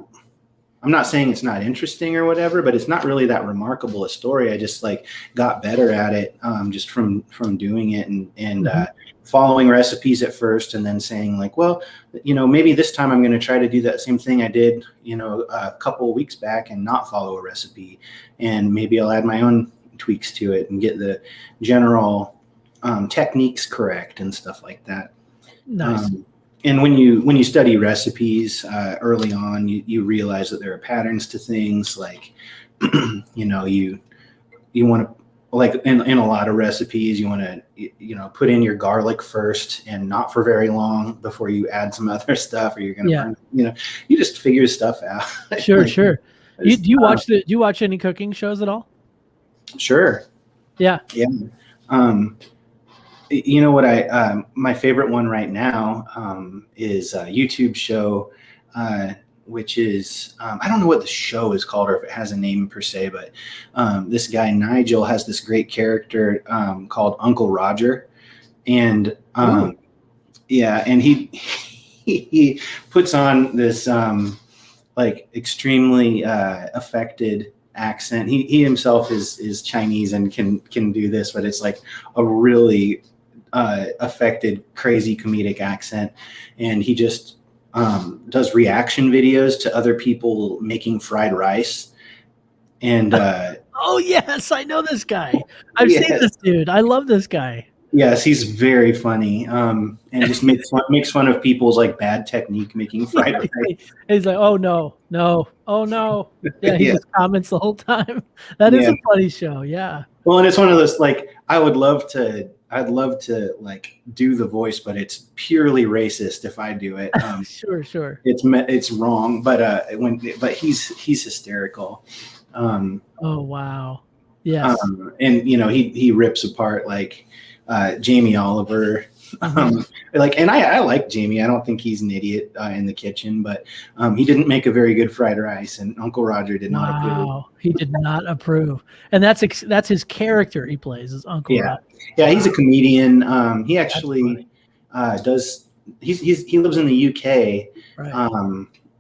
I'm not saying it's not interesting or whatever, but it's not really that remarkable a story. I just got better at it just from doing it, and following recipes at first, and then saying well, maybe this time I'm going to try to do that same thing I did, a couple of weeks back and not follow a recipe, and maybe I'll add my own tweaks to it and get the general techniques correct and stuff like that. Nice. And when you study recipes early on, you realize that there are patterns to things. You want to, in a lot of recipes, you want to put in your garlic first and not for very long before you add some other stuff, or you're gonna you just figure stuff out. Sure. Do you watch any cooking shows at all? Sure. Yeah. You know what my favorite one right now is a YouTube show, which is I don't know what the show is called or if it has a name per se, but this guy Nigel has this great character called Uncle Roger, and and he puts on this extremely affected accent. He himself is Chinese and can do this, but it's like a really affected, crazy comedic accent. And he just does reaction videos to other people making fried rice. And oh yes, I know this guy. I've seen this dude. I love this guy. Yes, he's very funny, and just makes fun of people's like bad technique making fried rice. He's like, oh no, oh no. Yeah, he just comments the whole time. That is a funny show. Yeah. Well, and it's one of those like I'd love to like do the voice, but it's purely racist if I do it. Sure. It's wrong, but he's hysterical. Oh wow. Yes. And he rips apart like Jamie Oliver. And I like Jamie. I don't think he's an idiot in the kitchen, but he didn't make a very good fried rice, and Uncle Roger did not approve. He did not approve, and that's his character he plays is Uncle Roger. Yeah, he's a comedian. He actually does. He lives in the UK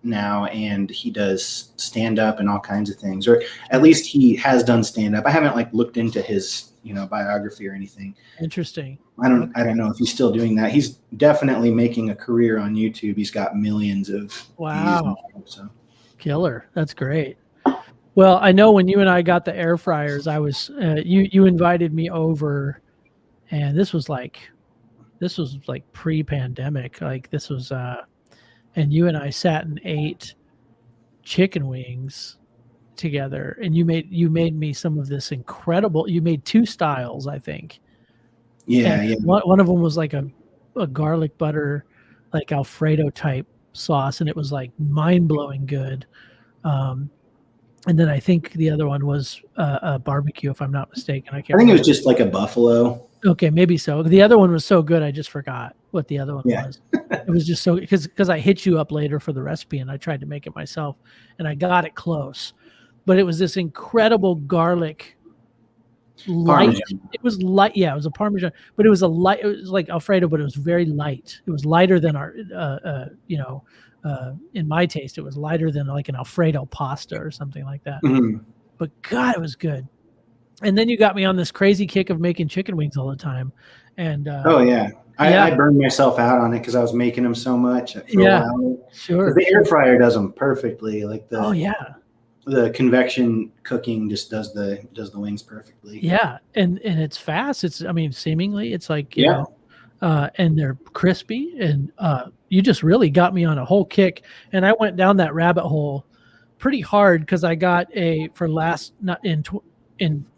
now, and he does stand up and all kinds of things, or at least he has done stand up. I haven't like looked into his biography or anything. Interesting. I don't know if he's still doing that. He's definitely making a career on YouTube. He's got millions of views. So killer. That's great. Well, I know when you and I got the air fryers, I was you invited me over, and this was like pre-pandemic. Like this was and you and I sat and ate chicken wings together, and you made me some of this incredible. You made 2 styles, I think. Yeah. One of them was like a garlic butter, like Alfredo type sauce, and it was like mind-blowing good. And then I think the other one was a barbecue, if I'm not mistaken. I think it was just like a buffalo. Okay, maybe so. The other one was so good, I just forgot what the other one was. It was just so because I hit you up later for the recipe, and I tried to make it myself, and I got it close. But it was this incredible garlic light. Parmesan. It was light. Yeah, it was a Parmesan, but it was it was like Alfredo, but it was very light. It was lighter than our, in my taste, it was lighter than like an Alfredo pasta or something like that. Mm-hmm. But God, it was good. And then you got me on this crazy kick of making chicken wings all the time. And I burned myself out on it because I was making them so much. For a while. Sure. The air fryer does them perfectly. Like the convection cooking just does the wings perfectly. Yeah, and it's fast. Seemingly it's like you know, and they're crispy. And you just really got me on a whole kick. And I went down that rabbit hole pretty hard because I got in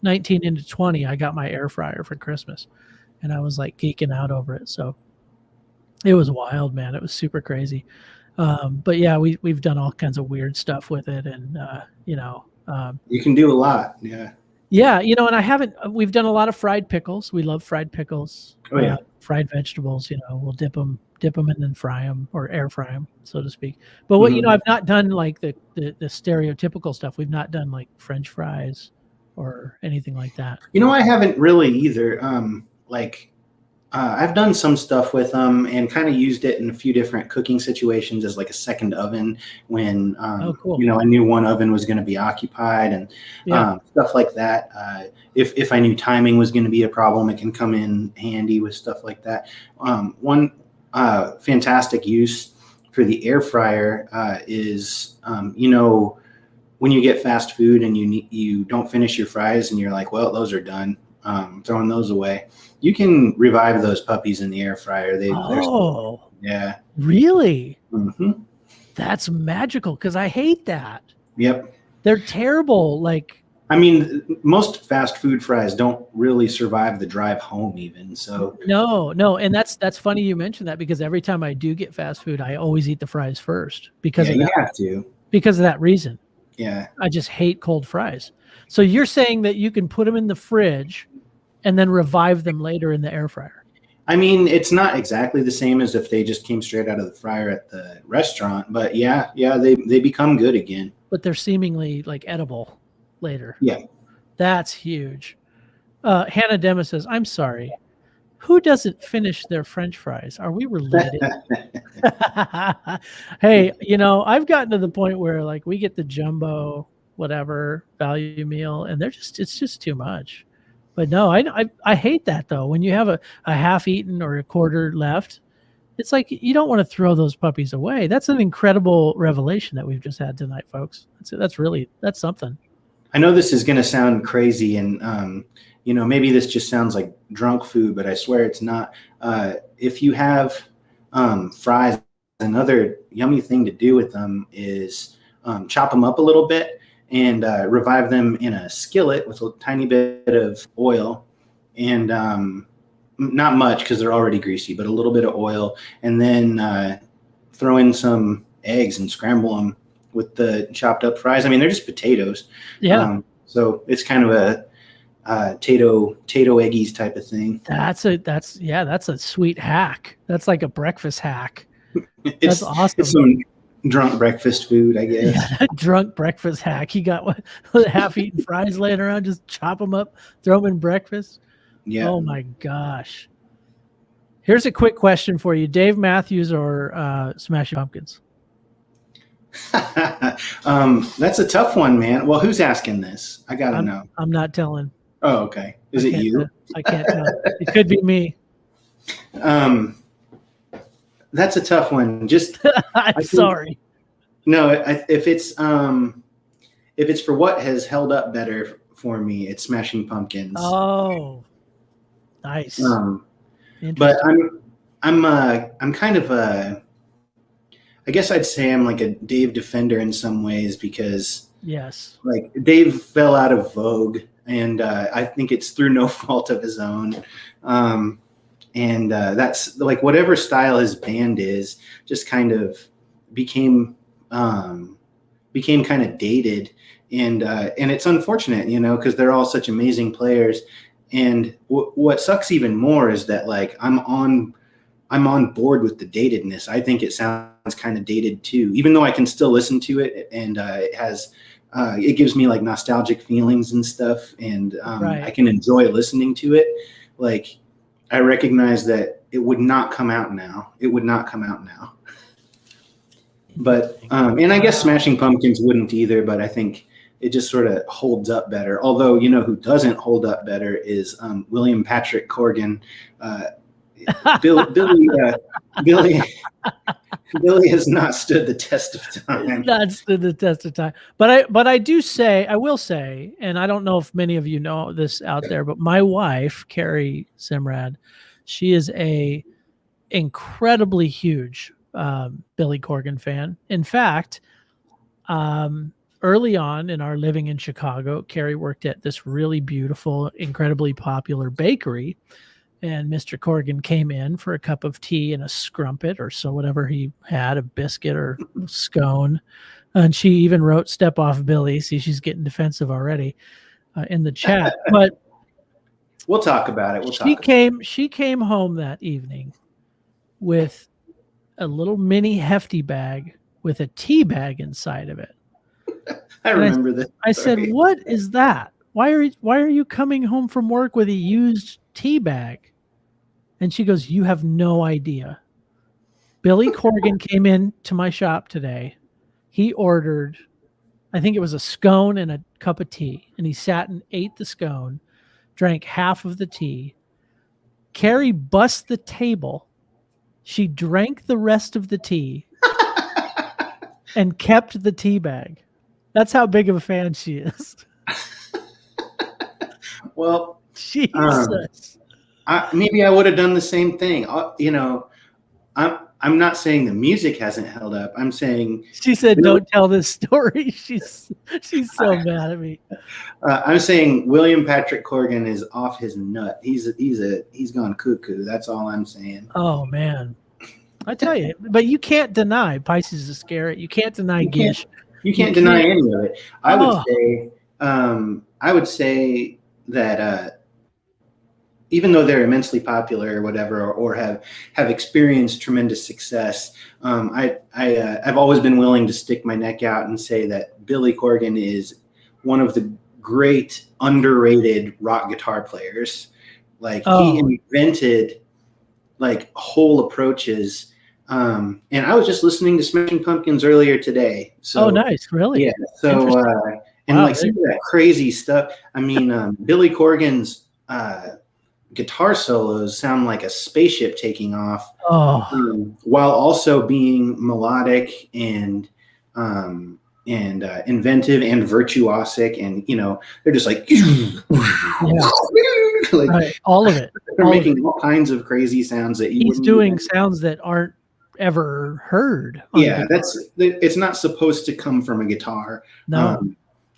19 into 20, I got my air fryer for Christmas, and I was like geeking out over it. So it was wild, man. It was super crazy. But yeah, we've done all kinds of weird stuff with it, and you can do a lot. Yeah, and we've done a lot of fried pickles. We love fried pickles. Fried vegetables, we'll dip them and then fry them, or air fry them, so to speak. But what I've not done like the stereotypical stuff. We've not done like French fries or anything like that. I haven't really either. I've done some stuff with them and kind of used it in a few different cooking situations as like a second oven when, cool. I knew one oven was going to be occupied and stuff like that. If I knew timing was going to be a problem, it can come in handy with stuff like that. One fantastic use for the air fryer is, when you get fast food and you don't finish your fries and you're like, well, those are done. Throwing those away. You can revive those puppies in the air fryer. Yeah. Really? Mm-hmm. That's magical because I hate that. Yep. They're terrible. Most fast food fries don't really survive the drive home even. So no. And that's funny you mentioned that because every time I do get fast food, I always eat the fries first because of that. You have to. Because of that reason. Yeah. I just hate cold fries. So you're saying that you can put them in the fridge and then revive them later in the air fryer? It's not exactly the same as if they just came straight out of the fryer at the restaurant, but they become good again. But they're seemingly like edible later. Yeah. That's huge. Hannah Dema says, I'm sorry. Who doesn't finish their French fries? Are we related? Hey, I've gotten to the point where like we get the jumbo whatever value meal, and it's just too much. But no, I hate that though. When you have a half eaten or a quarter left, it's like you don't want to throw those puppies away. That's an incredible revelation that we've just had tonight, folks. That's something. I know this is going to sound crazy, and maybe this just sounds like drunk food, but I swear it's not. If you have fries, another yummy thing to do with them is chop them up a little bit and revive them in a skillet with a tiny bit of oil, and not much because they're already greasy, but a little bit of oil, and then throw in some eggs and scramble them with the chopped up fries. I mean, they're just potatoes. Yeah. So it's kind of a tato eggies type of thing. That's a sweet hack. That's like a breakfast hack. That's awesome. It's some drunk breakfast food, I guess. Yeah, drunk breakfast hack. You got half-eaten fries laying around, just chop them up, throw them in breakfast. Yeah. Oh my gosh. Here's a quick question for you: Dave Matthews or Smashing Pumpkins? That's a tough one, man. Well, who's asking this? I gotta know. I'm not telling. Oh, okay. Is it you? I can't tell. It could be me. That's a tough one. Just I'm sorry. No, if it's for what has held up better for me, it's Smashing Pumpkins. Oh, nice. But I'm kind of I guess I'd say I'm like a Dave defender in some ways, because yes, like Dave fell out of vogue, and I think it's through no fault of his own. And that's like whatever style his band is, just kind of became kind of dated, and it's unfortunate, because they're all such amazing players. And what sucks even more is that like I'm on board with the datedness. I think it sounds kind of dated too, even though I can still listen to it, and it gives me like nostalgic feelings and stuff, and right. I can enjoy listening to it. Like, I recognize that it would not come out now. But and I guess Smashing Pumpkins wouldn't either, but I think it just sort of holds up better. Although, who doesn't hold up better is William Patrick Corgan. Billy has not stood the test of time. Not stood the test of time. But I will say, and I don't know if many of you know this out there, but my wife, Carrie Semrad, she is a incredibly huge Billy Corgan fan. In fact, early on in our living in Chicago, Carrie worked at this really beautiful, incredibly popular bakery. And Mr. Corgan came in for a cup of tea and a scrumpet or so, whatever he had, a biscuit or scone. And she even wrote "Step Off Billy." See, she's getting defensive already in the chat. But we'll talk about it. She came home that evening with a little mini hefty bag with a tea bag inside of it. I remember this. I said, "What is that? Why are you coming home from work with a used tea bag?" And she goes, "You have no idea. Billy Corgan came in to my shop today. He ordered, I think it was a scone and a cup of tea. And he sat and ate the scone, drank half of the tea. Carrie bussed the table. She drank the rest of the tea and kept the tea bag. That's how big of a fan she is." Well, Jesus. Maybe I would have done the same thing. I'm not saying the music hasn't held up. I'm saying she said, "Don't tell this story." She's so mad at me. I'm saying William Patrick Corgan is off his nut. He's gone cuckoo. That's all I'm saying. Oh man, I tell you, but you can't deny Pisces is scary. You can't deny Gish. You can't deny any of it. I would say that even though they're immensely popular or whatever, or have experienced tremendous success, I've always been willing to stick my neck out and say that Billy Corgan is one of the great underrated rock guitar players. Like he invented like whole approaches. And I was just listening to Smashing Pumpkins earlier today. So, nice. Really? Yeah. So, And like some of that crazy stuff. I mean, Billy Corgan's guitar solos sound like a spaceship taking off, while also being melodic and inventive and virtuosic, and they're just like, like all of it. They're making all kinds of crazy sounds that he's doing sounds that aren't ever heard. Yeah, it's not supposed to come from a guitar. No.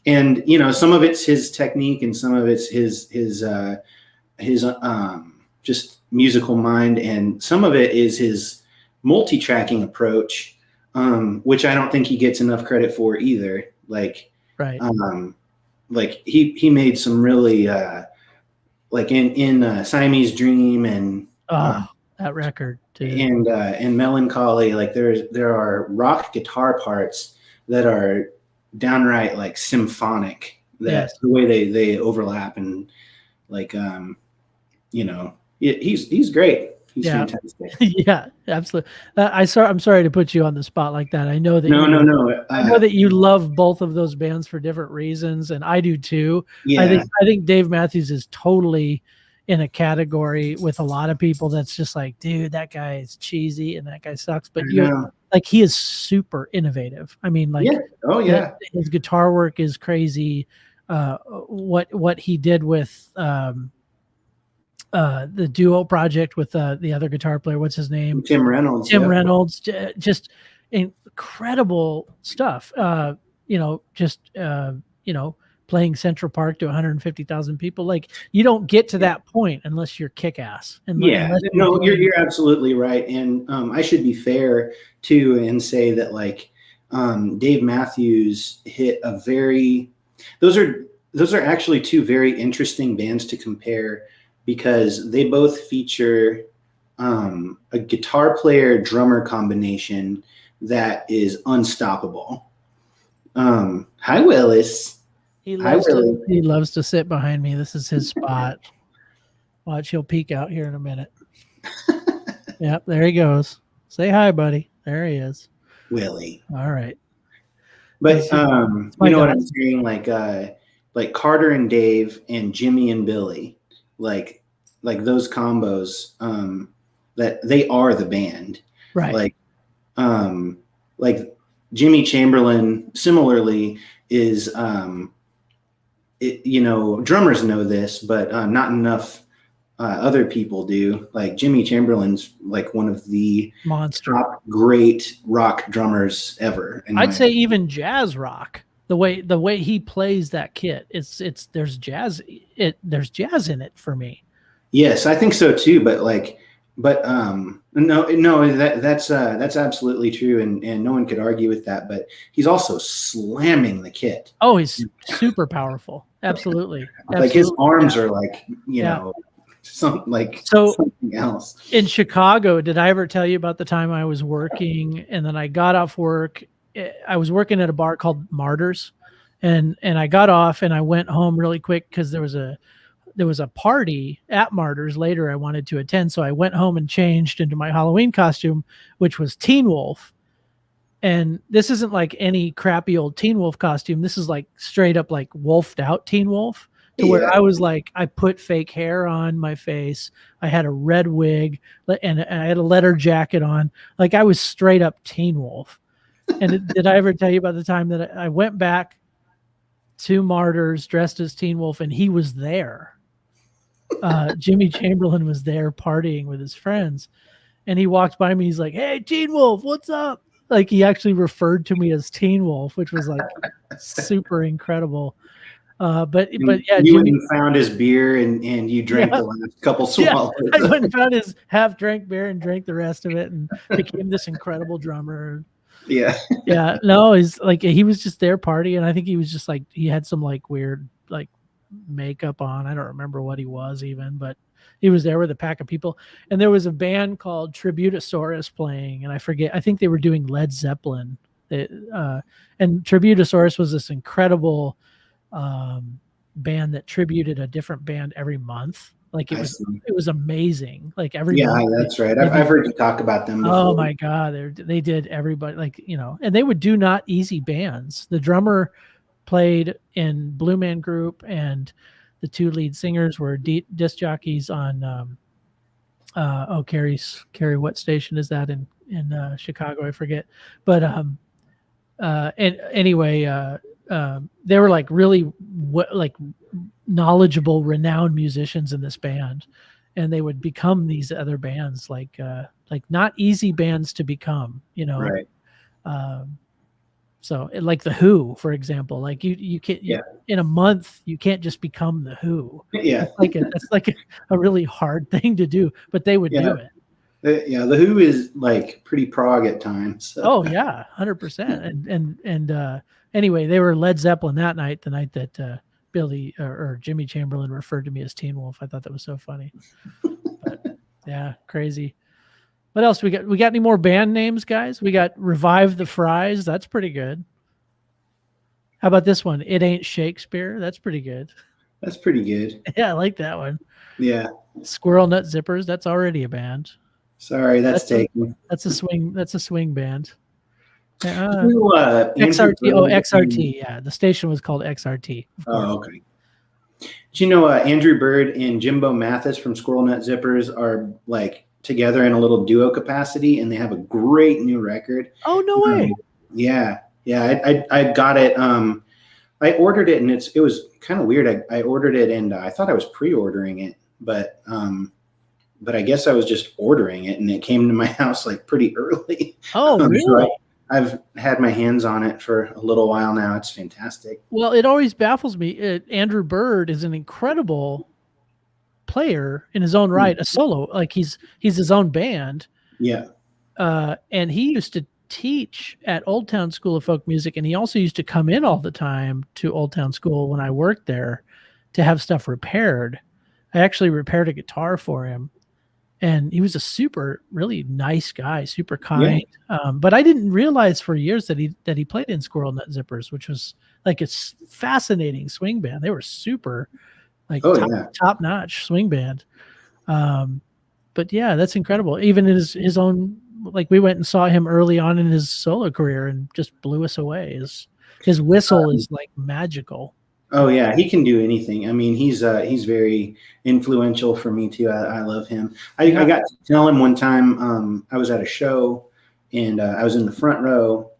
And some of it's his technique, and some of it's his just musical mind, and some of it is his multi-tracking approach, which I don't think he gets enough credit for either. Like, right. Like he made some really like in Siamese Dream and that record too, and Melancholy. Like there are rock guitar parts that are downright like symphonic. That's the way they overlap, and like he's great. He's fantastic. Yeah, absolutely. I'm sorry to put you on the spot like that. I know that no. I know that you love both of those bands for different reasons, and I do too. Yeah. I think Dave Matthews is totally in a category with a lot of people that's just like, dude, that guy is cheesy and that guy sucks. But like, he is super innovative. I mean, like, his guitar work is crazy. What he did with the duo project with the other guitar player, what's his name? Tim Reynolds. Reynolds, just incredible stuff. Playing Central Park to 150,000 people. Like, you don't get to that point unless you're kick-ass. You're absolutely right. And I should be fair too and say that like Dave Matthews hit a those are actually two very interesting bands to compare, because they both feature a guitar player drummer combination that is unstoppable. Hi, Willis. He loves to sit behind me. This is his spot. Watch, he'll peek out here in a minute. Yep, there he goes. Say hi, buddy. There he is. Willie. All right. But what I'm saying? Like Carter and Dave and Jimmy and Billy, like those combos, that they are the band. Right. Like Jimmy Chamberlain similarly is drummers know this, but not enough other people do. Like Jimmy Chamberlain's like one of the top great rock drummers ever. I'd say even jazz rock. The way he plays that kit, there's jazz in it for me. Yes, I think so too. But no, that's absolutely true, and no one could argue with that. But he's also slamming the kit. Oh, he's super powerful. Absolutely. Like his arms are like something else. In Chicago, did I ever tell you about the time I was working and then I got off work? I was working at a bar called Martyrs, and I got off and I went home really quick because there was a party at Martyrs later I wanted to attend. So I went home and changed into my Halloween costume, which was Teen Wolf. And this isn't like any crappy old Teen Wolf costume. This is like straight up like wolfed out Teen Wolf, to where I was like, I put fake hair on my face. I had a red wig and I had a leather jacket on. Like, I was straight up Teen Wolf. And did I ever tell you about the time that I went back to Martyrs dressed as Teen Wolf and he was there? Jimmy Chamberlain was there partying with his friends, and he walked by me. He's like, "Hey, Teen Wolf, what's up?" Like, he actually referred to me as Teen Wolf, which was like super incredible. But yeah, Jimmy found his beer and you drank the last couple swallows. I went and found his half drank beer and drank the rest of it, and became this incredible drummer. Yeah. No, he's like, he was just there partying. I think he was just like, he had some like weird like makeup on. I don't remember what he was even, but he was there with a pack of people. And there was a band called Tributosaurus playing, and I think they were doing Led Zeppelin. And Tributosaurus was this incredible band that tributed a different band every month. Like, it was amazing. Like, every month, that's right. I've heard you talk about them before. Oh my God, they did everybody, like, and they would do not easy bands. The drummer played in Blue Man Group, and the two lead singers were disc jockeys on Carrie, what station is that in Chicago? I forget. But and anyway, they were like really like knowledgeable, renowned musicians in this band, and they would become these other bands, like not easy bands to become, Right. So like the Who, for example, like you can't in a month you can't just become the Who. Yeah. That's like a really hard thing to do, but they would do it. The Who is like pretty prog at times. So. Oh yeah, 100%. And anyway, they were Led Zeppelin that night, the night that Billy or Jimmy Chamberlain referred to me as Teen Wolf. I thought that was so funny. But yeah, crazy. What else we got? We got any more band names, guys? We got Revive the Fries. That's pretty good. How about this one? It Ain't Shakespeare. That's pretty good. That's pretty good. Yeah, I like that one. Yeah. Squirrel Nut Zippers. That's already a band. Sorry, that's taken. That's a swing band. XRT. XRT. Yeah, the station was called XRT. Oh, okay. Do you know Andrew Bird and Jimbo Mathis from Squirrel Nut Zippers are like together in a little duo capacity, and they have a great new record. Oh, no way. Yeah. I got it. I ordered it, and it was kind of weird. I ordered it, and I thought I was pre-ordering it, but I guess I was just ordering it, and it came to my house like pretty early. Oh, really? So I've had my hands on it for a little while now. It's fantastic. Well, it always baffles me. Andrew Bird is an incredible player in his own right, a solo, like he's his own band. Yeah. And he used to teach at Old Town School of Folk Music, and he also used to come in all the time to Old Town School when I worked there to have stuff repaired. I actually repaired a guitar for him, and he was a really nice guy, super kind. Yeah. But I didn't realize for years that he played in Squirrel Nut Zippers, which was like a fascinating swing band. They were super top notch swing band. But yeah, that's incredible. Even in his own, like we went and saw him early on in his solo career and just blew us away. His whistle is like magical. Oh yeah, he can do anything. I mean, he's very influential for me too. I love him. I got to tell him one time. I was at a show, and I was in the front row,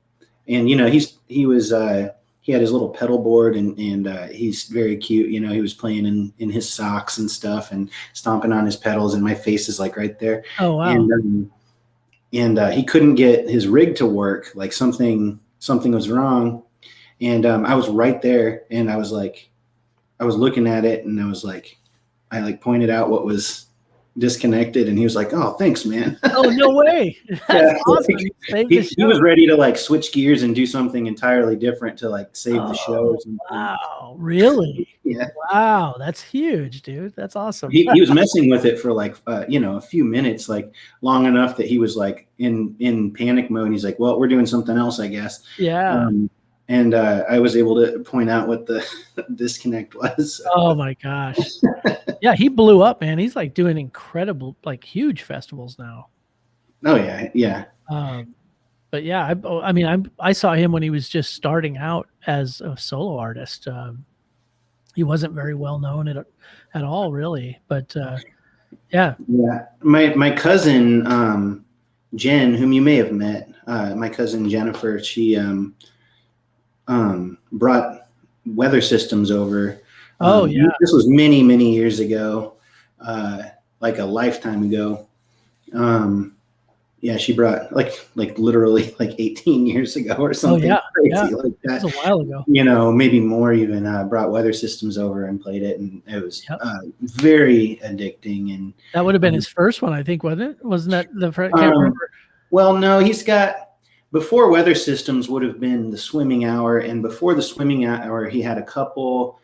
and he had his little pedal board, and he's very cute. He was playing in his socks and stuff, and stomping on his pedals, and my face is like right there. Oh wow! And he couldn't get his rig to work. Like something was wrong. And I was right there, and I was looking at it, and I pointed out what was disconnected, and he was like, "Oh, thanks, man." Oh, no way! That's awesome. He was ready to swiitch gears and do something entirely different to save the show or something. Wow, really? Yeah. Wow, that's huge, dude. That's awesome. He was messing with it for a few minutes, long enough that he was in panic mode. He's like, "Well, we're doing something else, I guess." Yeah. And I was able to point out what the disconnect was. Oh my gosh. Yeah, he blew up, man. He's doing incredible, huge festivals now. Oh yeah. Yeah. But yeah, I saw him when he was just starting out as a solo artist. He wasn't very well known at all, really. But yeah. Yeah. My cousin, Jen, whom you may have met, my cousin Jennifer, she brought weather systems over. Oh yeah. This was many years ago, like a lifetime ago. Yeah, she brought literally 18 years ago or something. Oh, yeah. Crazy like that. That was a while ago. Maybe more even, brought weather systems over and played it, and it was very addicting. And that would have been his first one, I think, wasn't it? Wasn't that the first? Can't remember. Well, no, he's got. Before weather systems would have been the swimming hour, and before the swimming hour, he had a couple.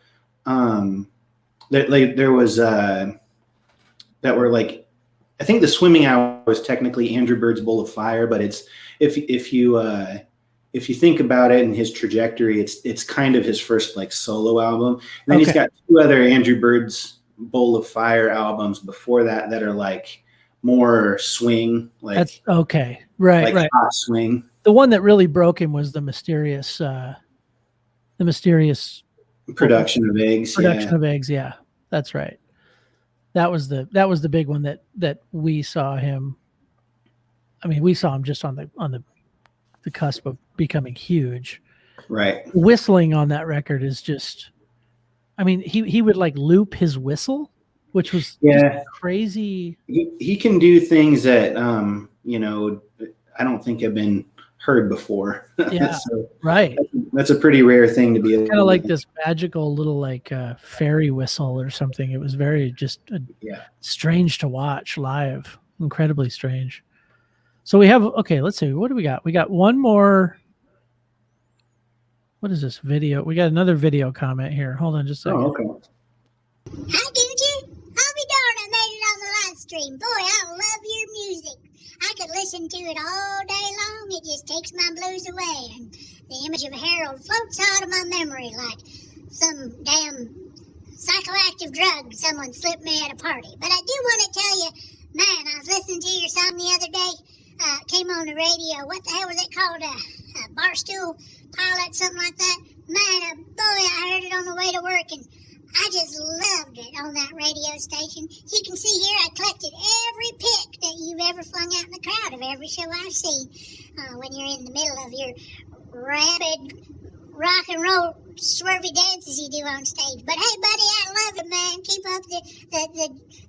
There was that were I think the swimming hour was technically Andrew Bird's Bowl of Fire, but it's if you think about it and his trajectory, it's kind of his first solo album. And then he's got two other Andrew Bird's Bowl of Fire albums before that are more swing. That's okay, right. Hot swing. The one that really broke him was the Mysterious the mysterious production of eggs. Production of eggs. Yeah, that's right. That was the big one that we saw him. I mean, we saw him just on the cusp of becoming huge. Right. Whistling on that record is just, I mean, he would like loop his whistle, which was just crazy. He can do things that I don't think have been heard before. Yeah. So right. That's a pretty rare thing to be able kind of like this magical little like fairy whistle or something. It was very just strange to watch live. Incredibly strange. So we have, okay, let's see. What do we got? We got one more. What is this video? We got another video comment here. Hold on just a second. Oh, okay. Hi, Gunter. I'll be darned I made it on the live stream. Boy, I love your music. I could listen to it all day long. It just takes my blues away. And the image of Harold floats out of my memory like some damn psychoactive drug someone slipped me at a party. But I do want to tell you, man, I was listening to your song the other day. Came on the radio. What the hell was it called? Barstool Pilot, something like that. Man, boy, I heard it on the way to work, and I just loved it on that radio station. You can see here I collected every pic that you've ever flung out in the crowd of every show I've seen. When you're in the middle of your rabid rock and roll swervy dances you do on stage. But hey, buddy, I love it, man. Keep up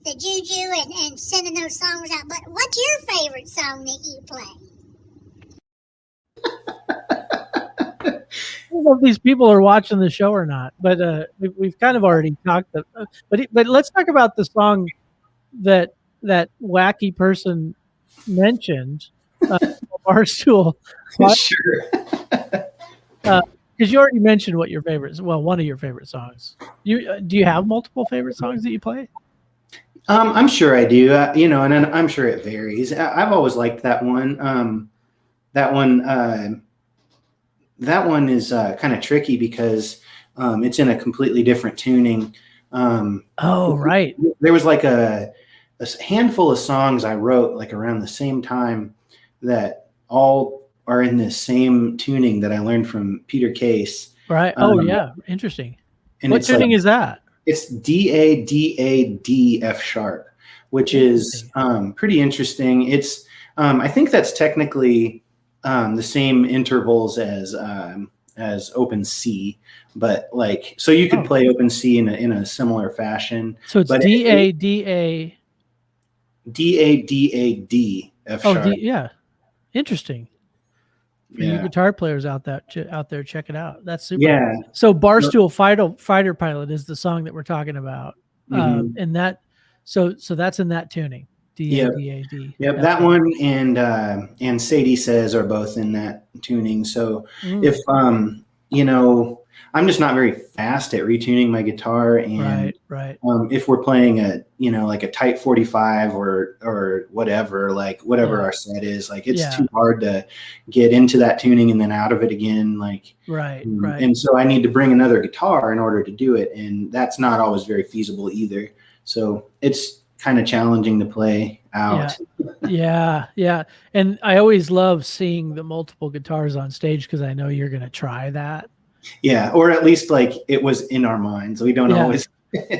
the juju and sending those songs out. But what's your favorite song that you play? I don't know if these people are watching the show or not, but we've kind of already talked. But let's talk about the song that wacky person mentioned, Barstool. Sure. Because you already mentioned what your favorites. Well, one of your favorite songs. Do you have multiple favorite songs that you play? I'm sure I do. And I'm sure it varies. I've always liked that one. That one is kind of tricky because it's in a completely different tuning. Right. There was like a handful of songs I wrote like around the same time that all are in this same tuning that I learned from Peter Case. Right. Interesting. And what tuning is that? It's D-A-D-A-D F sharp, which is pretty interesting. It's I think that's technically the same intervals as open C, but like so you could play open C in a similar fashion. So it's D-A-D-A D-A-D-A-D F sharp. Interesting. For you guitar players out there, check it out. That's super. Yeah. So Barstool Fighter Pilot is the song that we're talking about, and that so that's in that tuning. D-A-D-A-D. Yep, that one and Sadie Says are both in that tuning. So if I'm just not very fast at retuning my guitar, and right. If we're playing like a tight 45 or whatever, like whatever our set is, like it's too hard to get into that tuning and then out of it again, like right. And so I need to bring another guitar in order to do it, and that's not always very feasible either. So it's kind of challenging to play out. Yeah. And I always love seeing the multiple guitars on stage because I know you're going to try that. Yeah, or at least like it was in our minds. We don't always.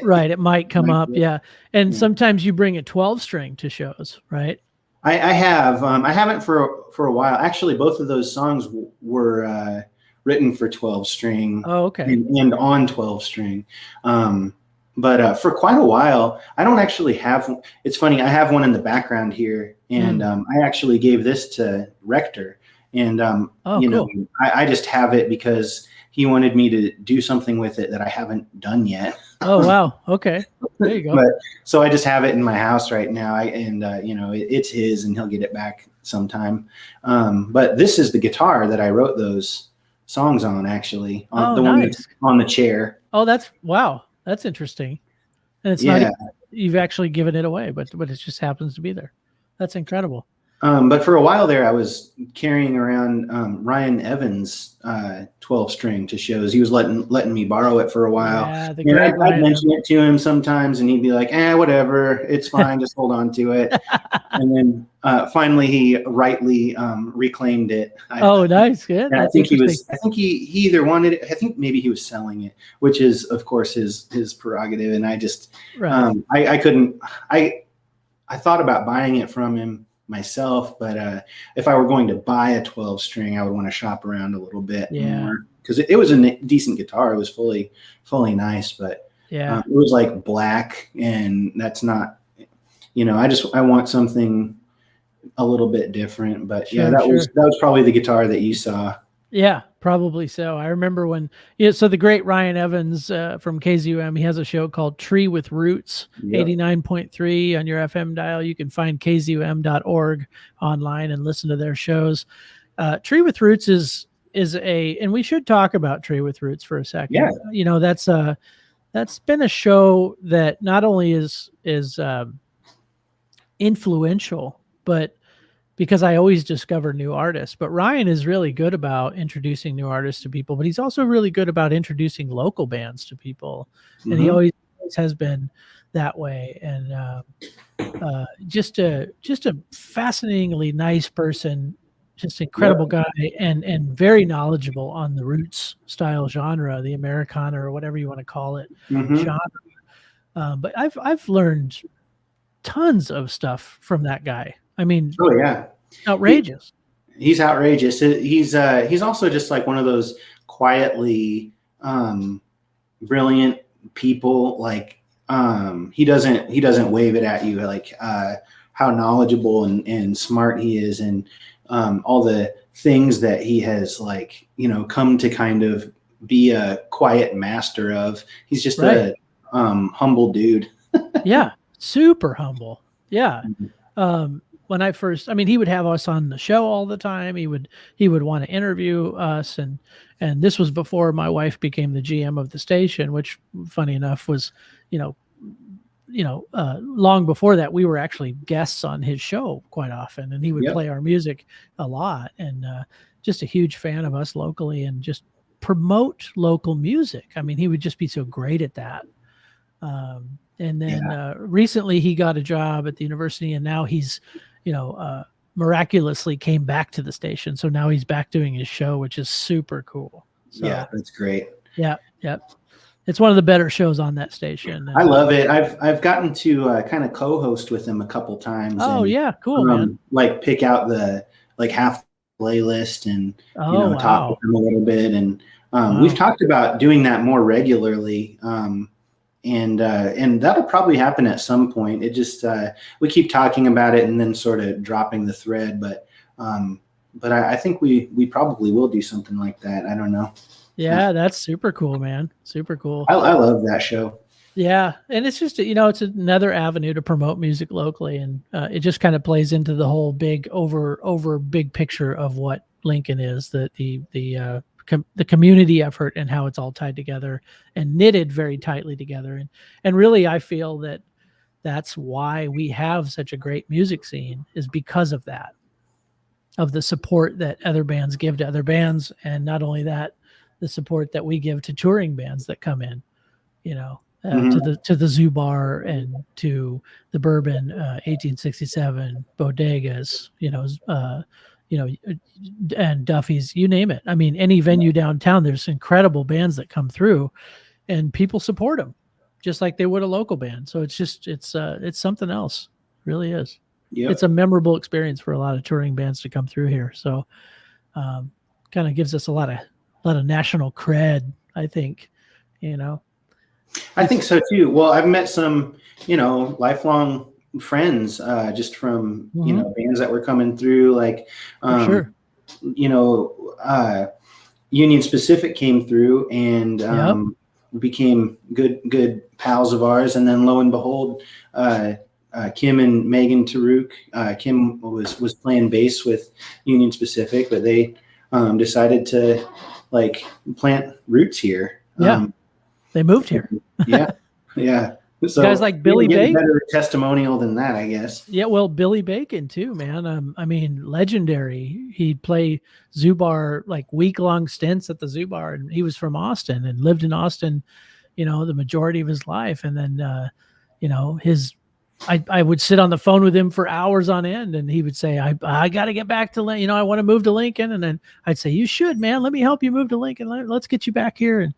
Right, it might come up. Yeah, and sometimes you bring a 12 string to shows, right? I have. I haven't for a while. Actually, both of those songs were written for 12 string. Oh, okay. And on 12 string. But for quite a while, I don't actually have. It's funny. I have one in the background here, and I actually gave this to Rector, and cool. I just have it because he wanted me to do something with it that I haven't done yet. Oh, wow. Okay. There you go. But so I just have it in my house right now. It's his and he'll get it back sometime. But this is the guitar that I wrote those songs on, actually. One that's on the chair. Oh, wow. That's interesting. And it's not, you've actually given it away, but it just happens to be there. That's incredible. But for a while there, I was carrying around Ryan Evans' 12 string to shows. He was letting me borrow it for a while. Yeah, the And great I'd mention it to him sometimes, and he'd be like, whatever, it's fine, just hold on to it. And then finally, he rightly reclaimed it. Nice, good. I think he either wanted it. I think maybe he was selling it, which is, of course, his prerogative. And I just, I couldn't. I thought about buying it from him myself, but if I were going to buy a 12 string, I would want to shop around a little bit more, because it was a decent guitar. It was fully nice, but it was like black, and that's not, I want something a little bit different. But that was probably the guitar that you saw. Yeah, probably so. I remember when, so the great Ryan Evans from KZUM, he has a show called Tree with Roots, 89.3 on your FM dial. You can find kzum.org online and listen to their shows. Tree with Roots is and we should talk about Tree with Roots for a second. Yeah. That's been a show that not only is influential, but because I always discover new artists. But Ryan is really good about introducing new artists to people, but he's also really good about introducing local bands to people. Mm-hmm. And he always has been that way. And just a fascinatingly nice person, just incredible guy, and very knowledgeable on the roots style genre, the Americana or whatever you want to call it, genre. But I've learned tons of stuff from that guy. I mean, outrageous. He's outrageous. He's also just like one of those quietly brilliant people. Like he doesn't wave it at you like how knowledgeable and smart he is, and all the things that he has come to kind of be a quiet master of. He's just a humble dude. Yeah, super humble. Yeah. When I first, he would have us on the show all the time. He would want to interview us, and this was before my wife became the GM of the station, which, funny enough, was long before that. We were actually guests on his show quite often, and he would play our music a lot, and just a huge fan of us locally, and just promote local music. He would just be so great at that. And then recently he got a job at the university, and now he's miraculously came back to the station. So now he's back doing his show, which is super cool. So, yeah, that's great. Yeah. It's one of the better shows on that station. And, I love it. I've gotten to kind of co-host with him a couple times. Oh, yeah. Cool, man. Like pick out the half playlist and, talk with him a little bit. And we've talked about doing that more regularly. And that'll probably happen at some point. It just we keep talking about it and then sort of dropping the thread. But I think we probably will do something like that. I don't know. Yeah, that's super cool, man. Super cool. I love that show. Yeah, and it's just it's another avenue to promote music locally, and it just kind of plays into the whole big over big picture of what Lincoln is, the community effort and how it's all tied together and knitted very tightly together. And really, I feel that that's why we have such a great music scene, is because of that, of the support that other bands give to other bands. And not only that, the support that we give to touring bands that come in, to the Zoo Bar and to the Bourbon, 1867 bodegas, and Duffy's, you name it. Any venue downtown, there's incredible bands that come through, and people support them just like they would a local band. So it's something else. It really is. Yep. It's a memorable experience for a lot of touring bands to come through here. So kind of gives us a lot of national cred, I think, I think so too. Well, I've met some, lifelong friends just from bands that were coming through, like Union Specific came through and became good pals of ours, and then lo and behold, Kim and Megan Taruk, Kim was playing bass with Union Specific, but they decided to plant roots here. They moved here. Yeah. So guys like Billy Bacon. Better testimonial than that, I guess. Yeah, well, Billy Bacon too, man. I mean, legendary. He'd play Zoo Bar like week-long stints at the Zoo Bar, and he was from Austin and lived in Austin, the majority of his life. And then, I would sit on the phone with him for hours on end, and he would say, I got to get back to, I want to move to Lincoln. And then I'd say, you should, man, let me help you move to Lincoln. Let's get you back here. And,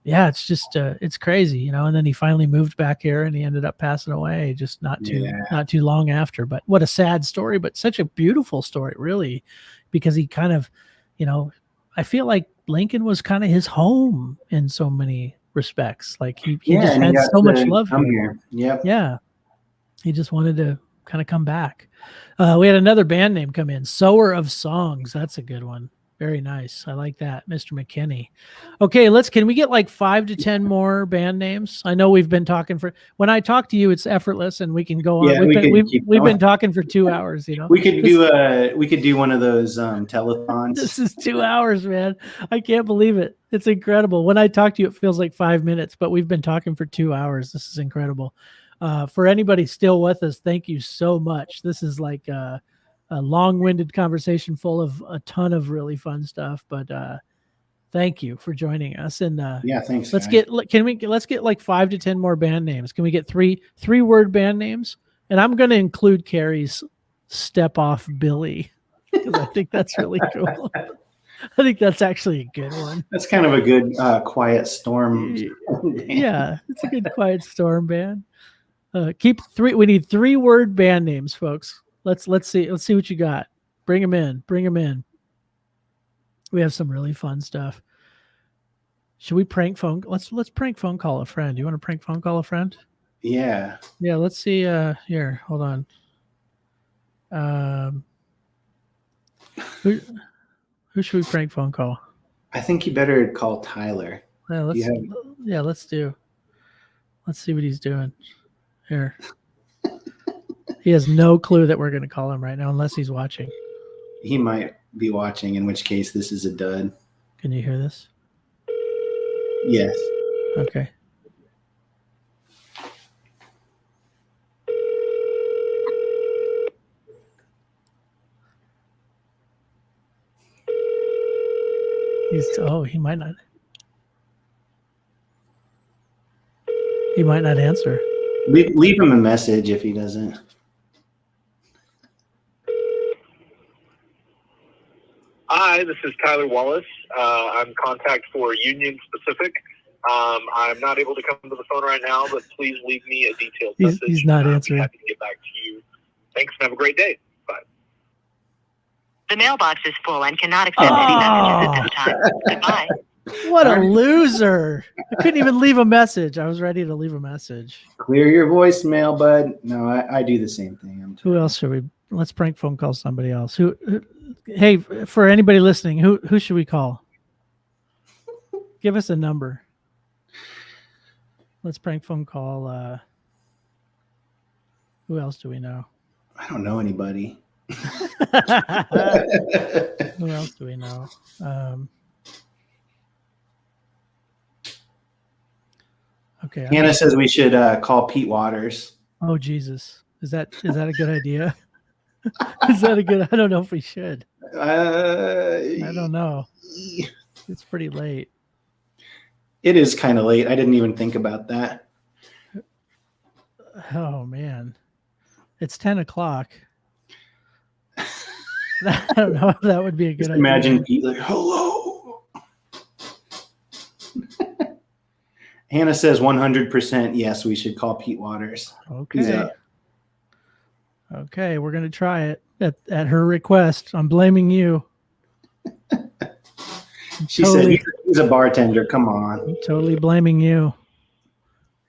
yeah, it's just, it's crazy, and then he finally moved back here and he ended up passing away just not too long after. But what a sad story, but such a beautiful story, really, because he kind of, I feel like Lincoln was kind of his home in so many respects. Like he just had so much love here. Yep. Yeah. He just wanted to kind of come back. We had another band name come in, Sower of Songs. That's a good one. Very nice. I like that, Mr. McKinney. Okay, can we get like 5 to 10 more band names? I know we've been talking when I talk to you, it's effortless and we can go on. Yeah, we've been talking for 2 hours, We could do one of those telethons. This is 2 hours, man. I can't believe it. It's incredible. When I talk to you, it feels like 5 minutes, but we've been talking for 2 hours. This is incredible. For anybody still with us, thank you so much. This is like a long-winded conversation full of a ton of really fun stuff, but thank you for joining us. And yeah, thanks. Let's get like 5 to 10 more band names. Can we get three-word band names? And I'm going to include Carrie's Step Off Billy, because I think that's really cool. I think that's actually a good one. That's kind of a good Quiet Storm. Yeah, it's a good Quiet Storm band. We need 3-word band names, folks. Let's see what you got. Bring them in. We have some really fun stuff. Should we prank phone? Let's prank phone call a friend. You want to prank phone call a friend? Yeah. Yeah. Let's see. Here, hold on. Who should we prank phone call? I think you better call Tyler. Yeah, let's do. Let's see what he's doing. Here. He has no clue that we're going to call him right now unless he's watching. He might be watching, in which case this is a dud. Can you hear this? Yes. Okay. He might not. He might not answer. Leave him a message if he doesn't. Hi, this is Tyler Wallace. I'm contact for Union Pacific. I'm not able to come to the phone right now, but please leave me a detailed message. He's not answering. I'll be happy to get back to you. Thanks and have a great day. Bye. The mailbox is full and cannot accept any messages at this time. Goodbye. What a loser. I couldn't even leave a message. I was ready to leave a message. Clear your voicemail, bud. No, I do the same thing. Who else should we? Let's prank phone call somebody else. Hey, for anybody listening, who should we call? Give us a number. Let's prank phone call. Who else do we know? I don't know anybody. Who else do we know? Okay. Hannah says we should call Pete Waters. Oh Jesus, is that a good idea? Is that a good? I don't know if we should. I don't know. It's pretty late. It is kind of late. I didn't even think about that. Oh man, it's 10 o'clock. I don't know if that would be a good idea. Imagine Pete like, hello. Hannah says 100% yes, we should call Pete Waters. Okay. Okay, we're going to try it at her request. I'm blaming you. She said he's a bartender. Come on. I'm totally blaming you.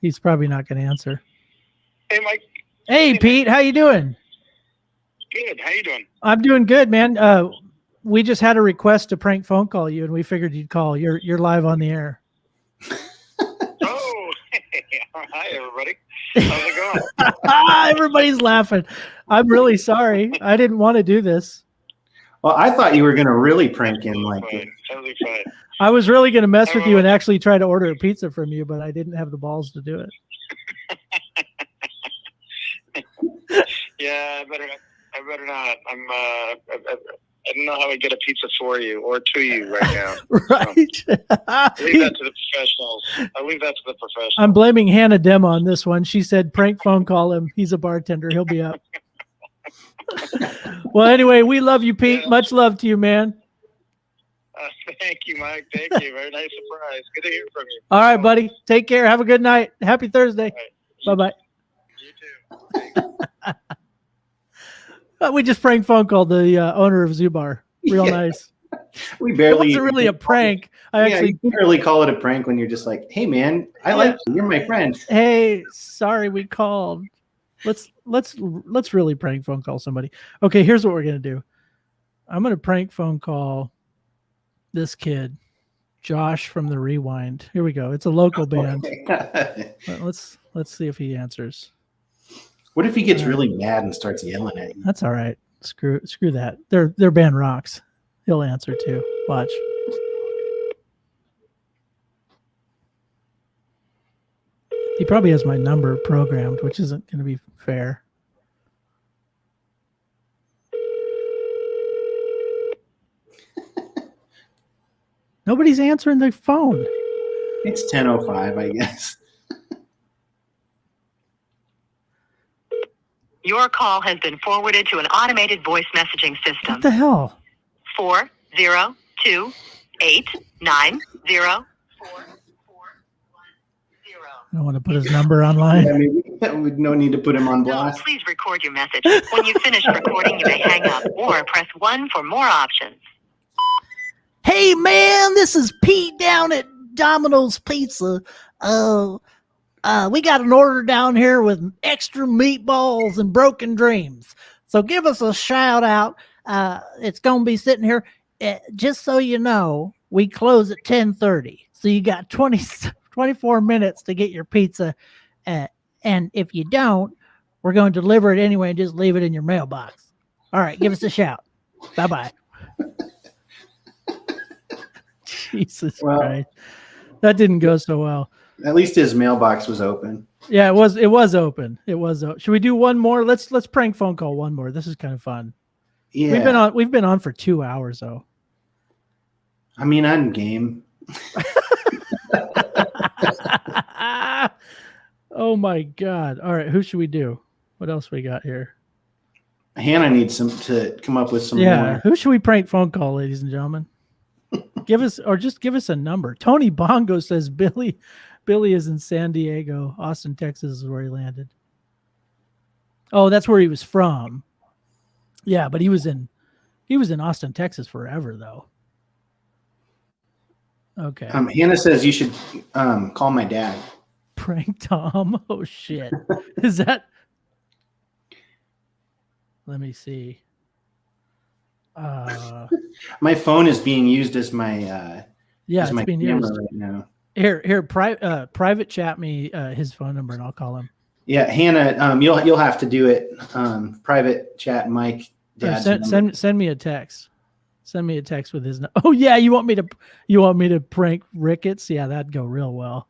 He's probably not going to answer. Hey, Mike. Hey, Pete. How you doing? Good. How you doing? I'm doing good, man. We just had a request to prank phone call you, and we figured you'd call. You're live on the air. Oh, hi, everybody. How's it going? Everybody's laughing. I'm really sorry. I didn't want to do this. Well, I thought you were going to really prank him like this. Totally fine. I was really going to mess with you and actually try to order a pizza from you, but I didn't have the balls to do it. Yeah, I better not. I don't know how I get a pizza for you or to you right now. Right. So, leave that to the professionals. I'm blaming Hannah Dem on this one. She said, prank phone call him. He's a bartender. He'll be up. Well, anyway, we love you, Pete. Yeah. Much love to you, man. Thank you, Mike. Thank you. Very nice surprise. Good to hear from you. All right, buddy. Take care. Have a good night. Happy Thursday. Right. Bye-bye. You too. We just prank phone called the owner of Zubar. Real nice. We barely. It wasn't really a prank. You can barely call it a prank when you're just like, "Hey, man, I like you. You're my friend." Hey, sorry we called. Let's really prank phone call somebody. Okay, here's what we're gonna do. I'm gonna prank phone call this kid, Josh from the Rewind. Here we go. It's a local band. Let's see if he answers. What if he gets really mad and starts yelling at you? That's all right. Screw that. Their band rocks. He'll answer too. Watch. He probably has my number programmed, which isn't going to be fair. Nobody's answering their phone. It's 10:05, I guess. Your call has been forwarded to an automated voice messaging system. What the hell? 402-890-4410. I don't want to put his number online. Yeah, no need to put him on blast. Please record your message. When you finish recording, you may hang up or press 1 for more options. Hey, man, this is Pete down at Domino's Pizza. We got an order down here with extra meatballs and broken dreams. So give us a shout out. It's going to be sitting here. Just so you know, we close at 10:30. So you got 24 minutes to get your pizza. And if you don't, we're going to deliver it anyway and just leave it in your mailbox. All right, give us a shout. Bye-bye. Jesus Christ. That didn't go so well. At least his mailbox was open. Yeah, it was open. Should we do one more? Let's prank phone call one more. This is kind of fun. Yeah. We've been on for 2 hours though. I mean, I'm game. Oh my God. All right, who should we do? What else we got here? Hannah needs to come up with some more. Who should we prank phone call, ladies and gentlemen? Give us a number. Tony Bongo says Billy is in San Diego. Austin, Texas is where he landed. Oh, that's where he was from. Yeah, but he was in Austin, Texas forever though. Okay. Hannah says you should call my dad. Prank Tom. Oh shit. Is that? Let me see. My phone is being used as my it's my being camera used right now. Here, private chat me his phone number and I'll call him. Yeah, Hannah, you'll have to do it. Private chat Mike. Send me a text. Send me a text with his. Oh yeah, you want me to prank Ricketts? Yeah, that'd go real well.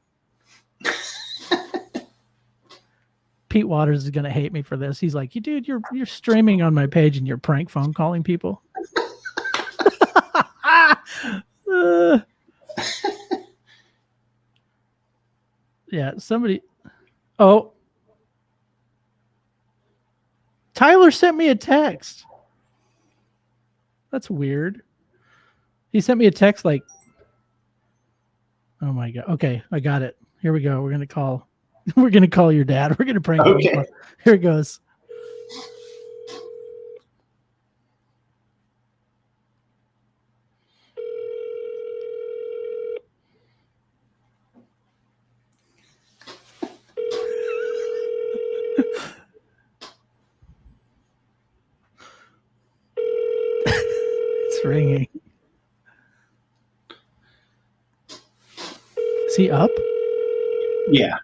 Pete Waters is gonna hate me for this. He's like, dude, you're streaming on my page and you're prank phone calling people. Yeah, somebody. Oh, Tyler sent me a text. That's weird. He sent me a text like, oh my God. Okay, I got it. Here we go. We're gonna call your dad. We're gonna prank him. Okay. Here it goes. It's ringing. Is he up? Yeah.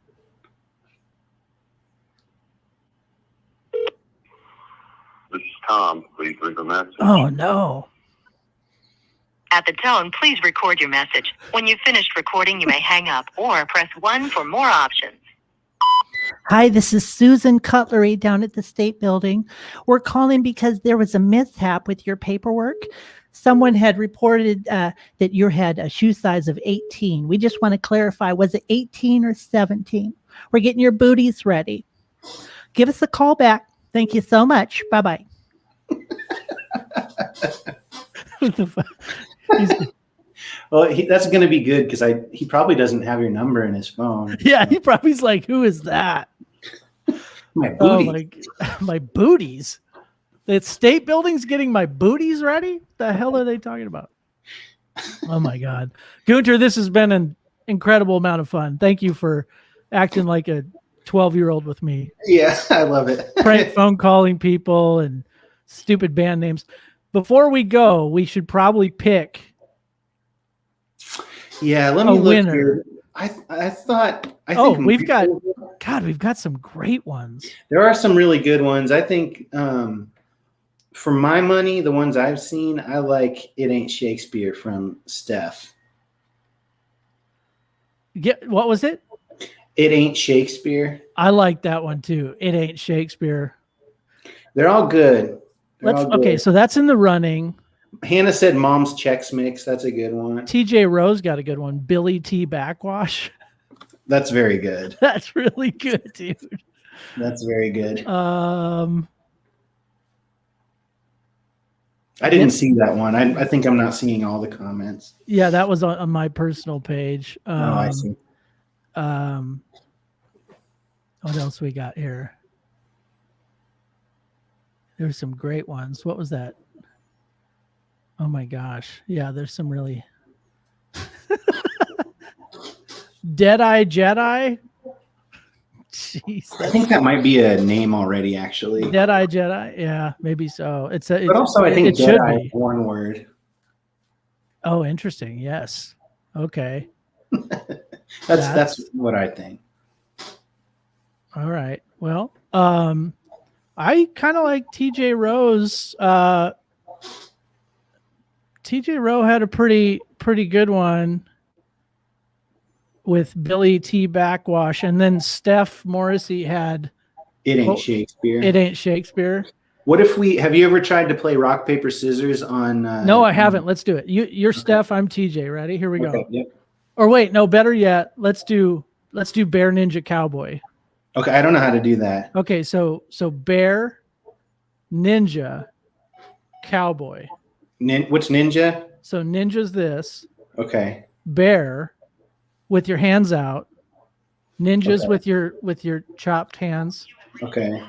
This is Tom. Please leave a message. Oh no. At the tone, please record your message. When you've finished recording, you may hang up or press 1 for more options. Hi, this is Susan Cutlery down at the State Building. We're calling because there was a mishap with your paperwork. Someone had reported that you had a shoe size of 18. We just want to clarify, was it 18 or 17? We're getting your booties ready. Give us a call back. Thank you so much. Bye-bye. Well, that's going to be good because he probably doesn't have your number in his phone. Yeah, he probably's like, who is that? My booty. Oh, my booties. The State Building's getting my booties ready? The hell are they talking about? Oh my God. Gunter, this has been an incredible amount of fun. Thank you for acting like a 12-year-old with me. Yeah, I love it. Prank phone calling people and stupid band names. Before we go, we should probably pick let me look winner. here. I think we've got some great ones. There are some really good ones. I think for my money, the ones I've seen, I like It Ain't Shakespeare from Steph. What was it? It Ain't Shakespeare. I like that one too. It Ain't Shakespeare. They're all good. Okay, so that's in the running. Hannah said Mom's Chex Mix. That's a good one. TJ Rose got a good one. Billy T Backwash. That's very good. That's really good, dude. That's very good. I didn't see that one. I think I'm not seeing all the comments. Yeah, that was on my personal page. I see. What else we got here? There's some great ones. What was that? Oh my gosh. Yeah, there's some really Deadeye Jedi. Jeez, I think that might be a name already, actually. Deadeye Jedi. Yeah, maybe so. But also, I think Jedi is one word. Oh, interesting. Yes. Okay. That's what I think. All right. Well, I kind of like TJ Rose. TJ Rowe had a pretty good one with Billy T Backwash, and then Steph Morrissey had It Ain't Shakespeare. It Ain't Shakespeare. What if have you ever tried to play rock, paper, scissors on No, I haven't. Let's do it. You're Steph, I'm TJ. Ready? Here we go. Okay, yep. Or wait, no, better yet, let's do Bear Ninja Cowboy. Okay, I don't know how to do that. Okay, so Bear Ninja Cowboy. What's ninja? So ninja's this. Okay. Bear with your hands out. Ninjas with your chopped hands. Okay.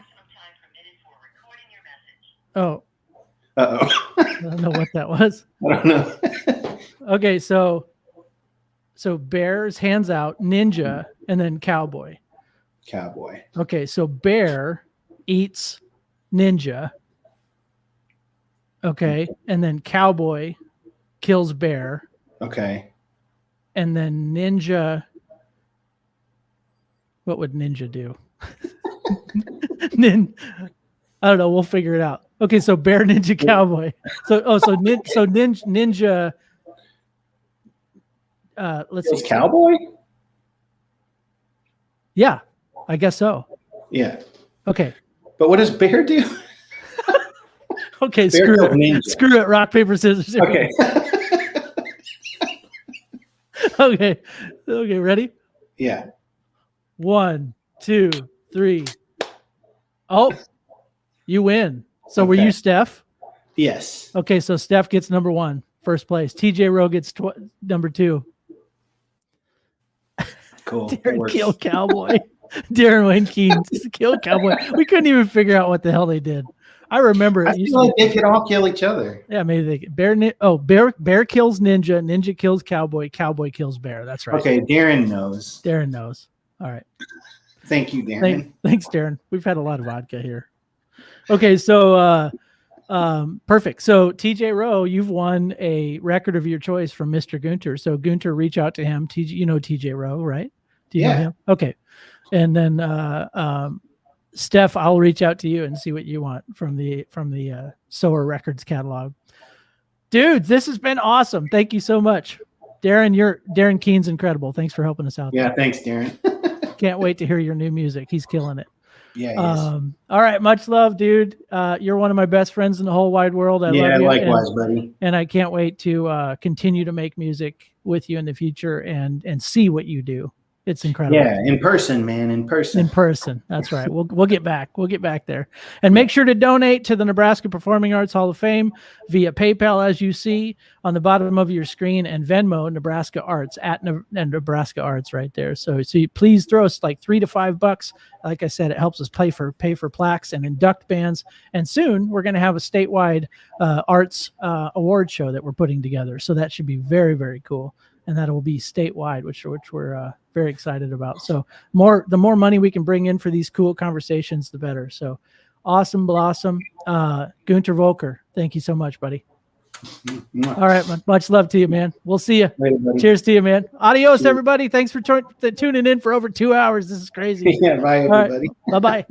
Oh. Uh-oh. I don't know what that was. I don't know. Okay, so bear's hands out, ninja, and then cowboy. Cowboy. Okay, so bear eats ninja. Okay, and then cowboy kills bear. Okay. And then ninja. What would ninja do? I don't know. We'll figure it out. Okay, so bear, ninja, cowboy. Ninja. Let's see. Cowboy. Yeah, I guess so. Yeah. Okay. But what does bear do? Okay, screw it. Screw it. Rock, paper, scissors. Okay. Okay. Okay, ready? Yeah. 1, 2, 3. Oh, you win. So were you Steph? Yes. Okay, so Steph gets number 1, first place. TJ Rowe gets number 2. Cool. Darren kill Cowboy. Darren Wayne Keene kill Cowboy. We couldn't even figure out what the hell they did. I remember. I feel like they could all kill each other. Yeah, maybe they could. Bear kills ninja. Ninja kills cowboy. Cowboy kills bear. That's right. Okay, Darren knows. Darren knows. All right. Thank you, Darren. Thanks, Darren. We've had a lot of vodka here. Okay, so perfect. So TJ Rowe, you've won a record of your choice from Mr. Gunter. So Gunter, reach out to him. You know TJ Rowe, right? Do you know him? Okay. And then Steph, I'll reach out to you and see what you want from the Sower Records catalog. Dude, this has been awesome. Thank you so much. Darren Keen's incredible. Thanks for helping us out. Yeah, thanks, Darren. Can't wait to hear your new music. He's killing it. Yeah, all right, much love, dude. You're one of my best friends in the whole wide world. I love you. Likewise, buddy. And I can't wait to continue to make music with you in the future and see what you do. It's incredible. Yeah, in person, man, in person. In person. That's right. We'll get back. We'll get back there. And make sure to donate to the Nebraska Performing Arts Hall of Fame via PayPal, as you see on the bottom of your screen, and Venmo, Nebraska Arts, at Nebraska Arts right there. So please throw us like $3 to $5. Like I said, it helps us pay for plaques and induct bands. And soon we're going to have a statewide arts award show that we're putting together. So that should be very, very cool. And that will be statewide, which we're very excited about. So the more money we can bring in for these cool conversations, the better. So awesome blossom. Günter Voelker, thank you so much, buddy. All right, man. Much love to you, man. We'll see you. Later, cheers to you, man. Adios, everybody. Thanks for tuning in for over 2 hours. This is crazy. Yeah, bye, everybody. Right. Bye-bye.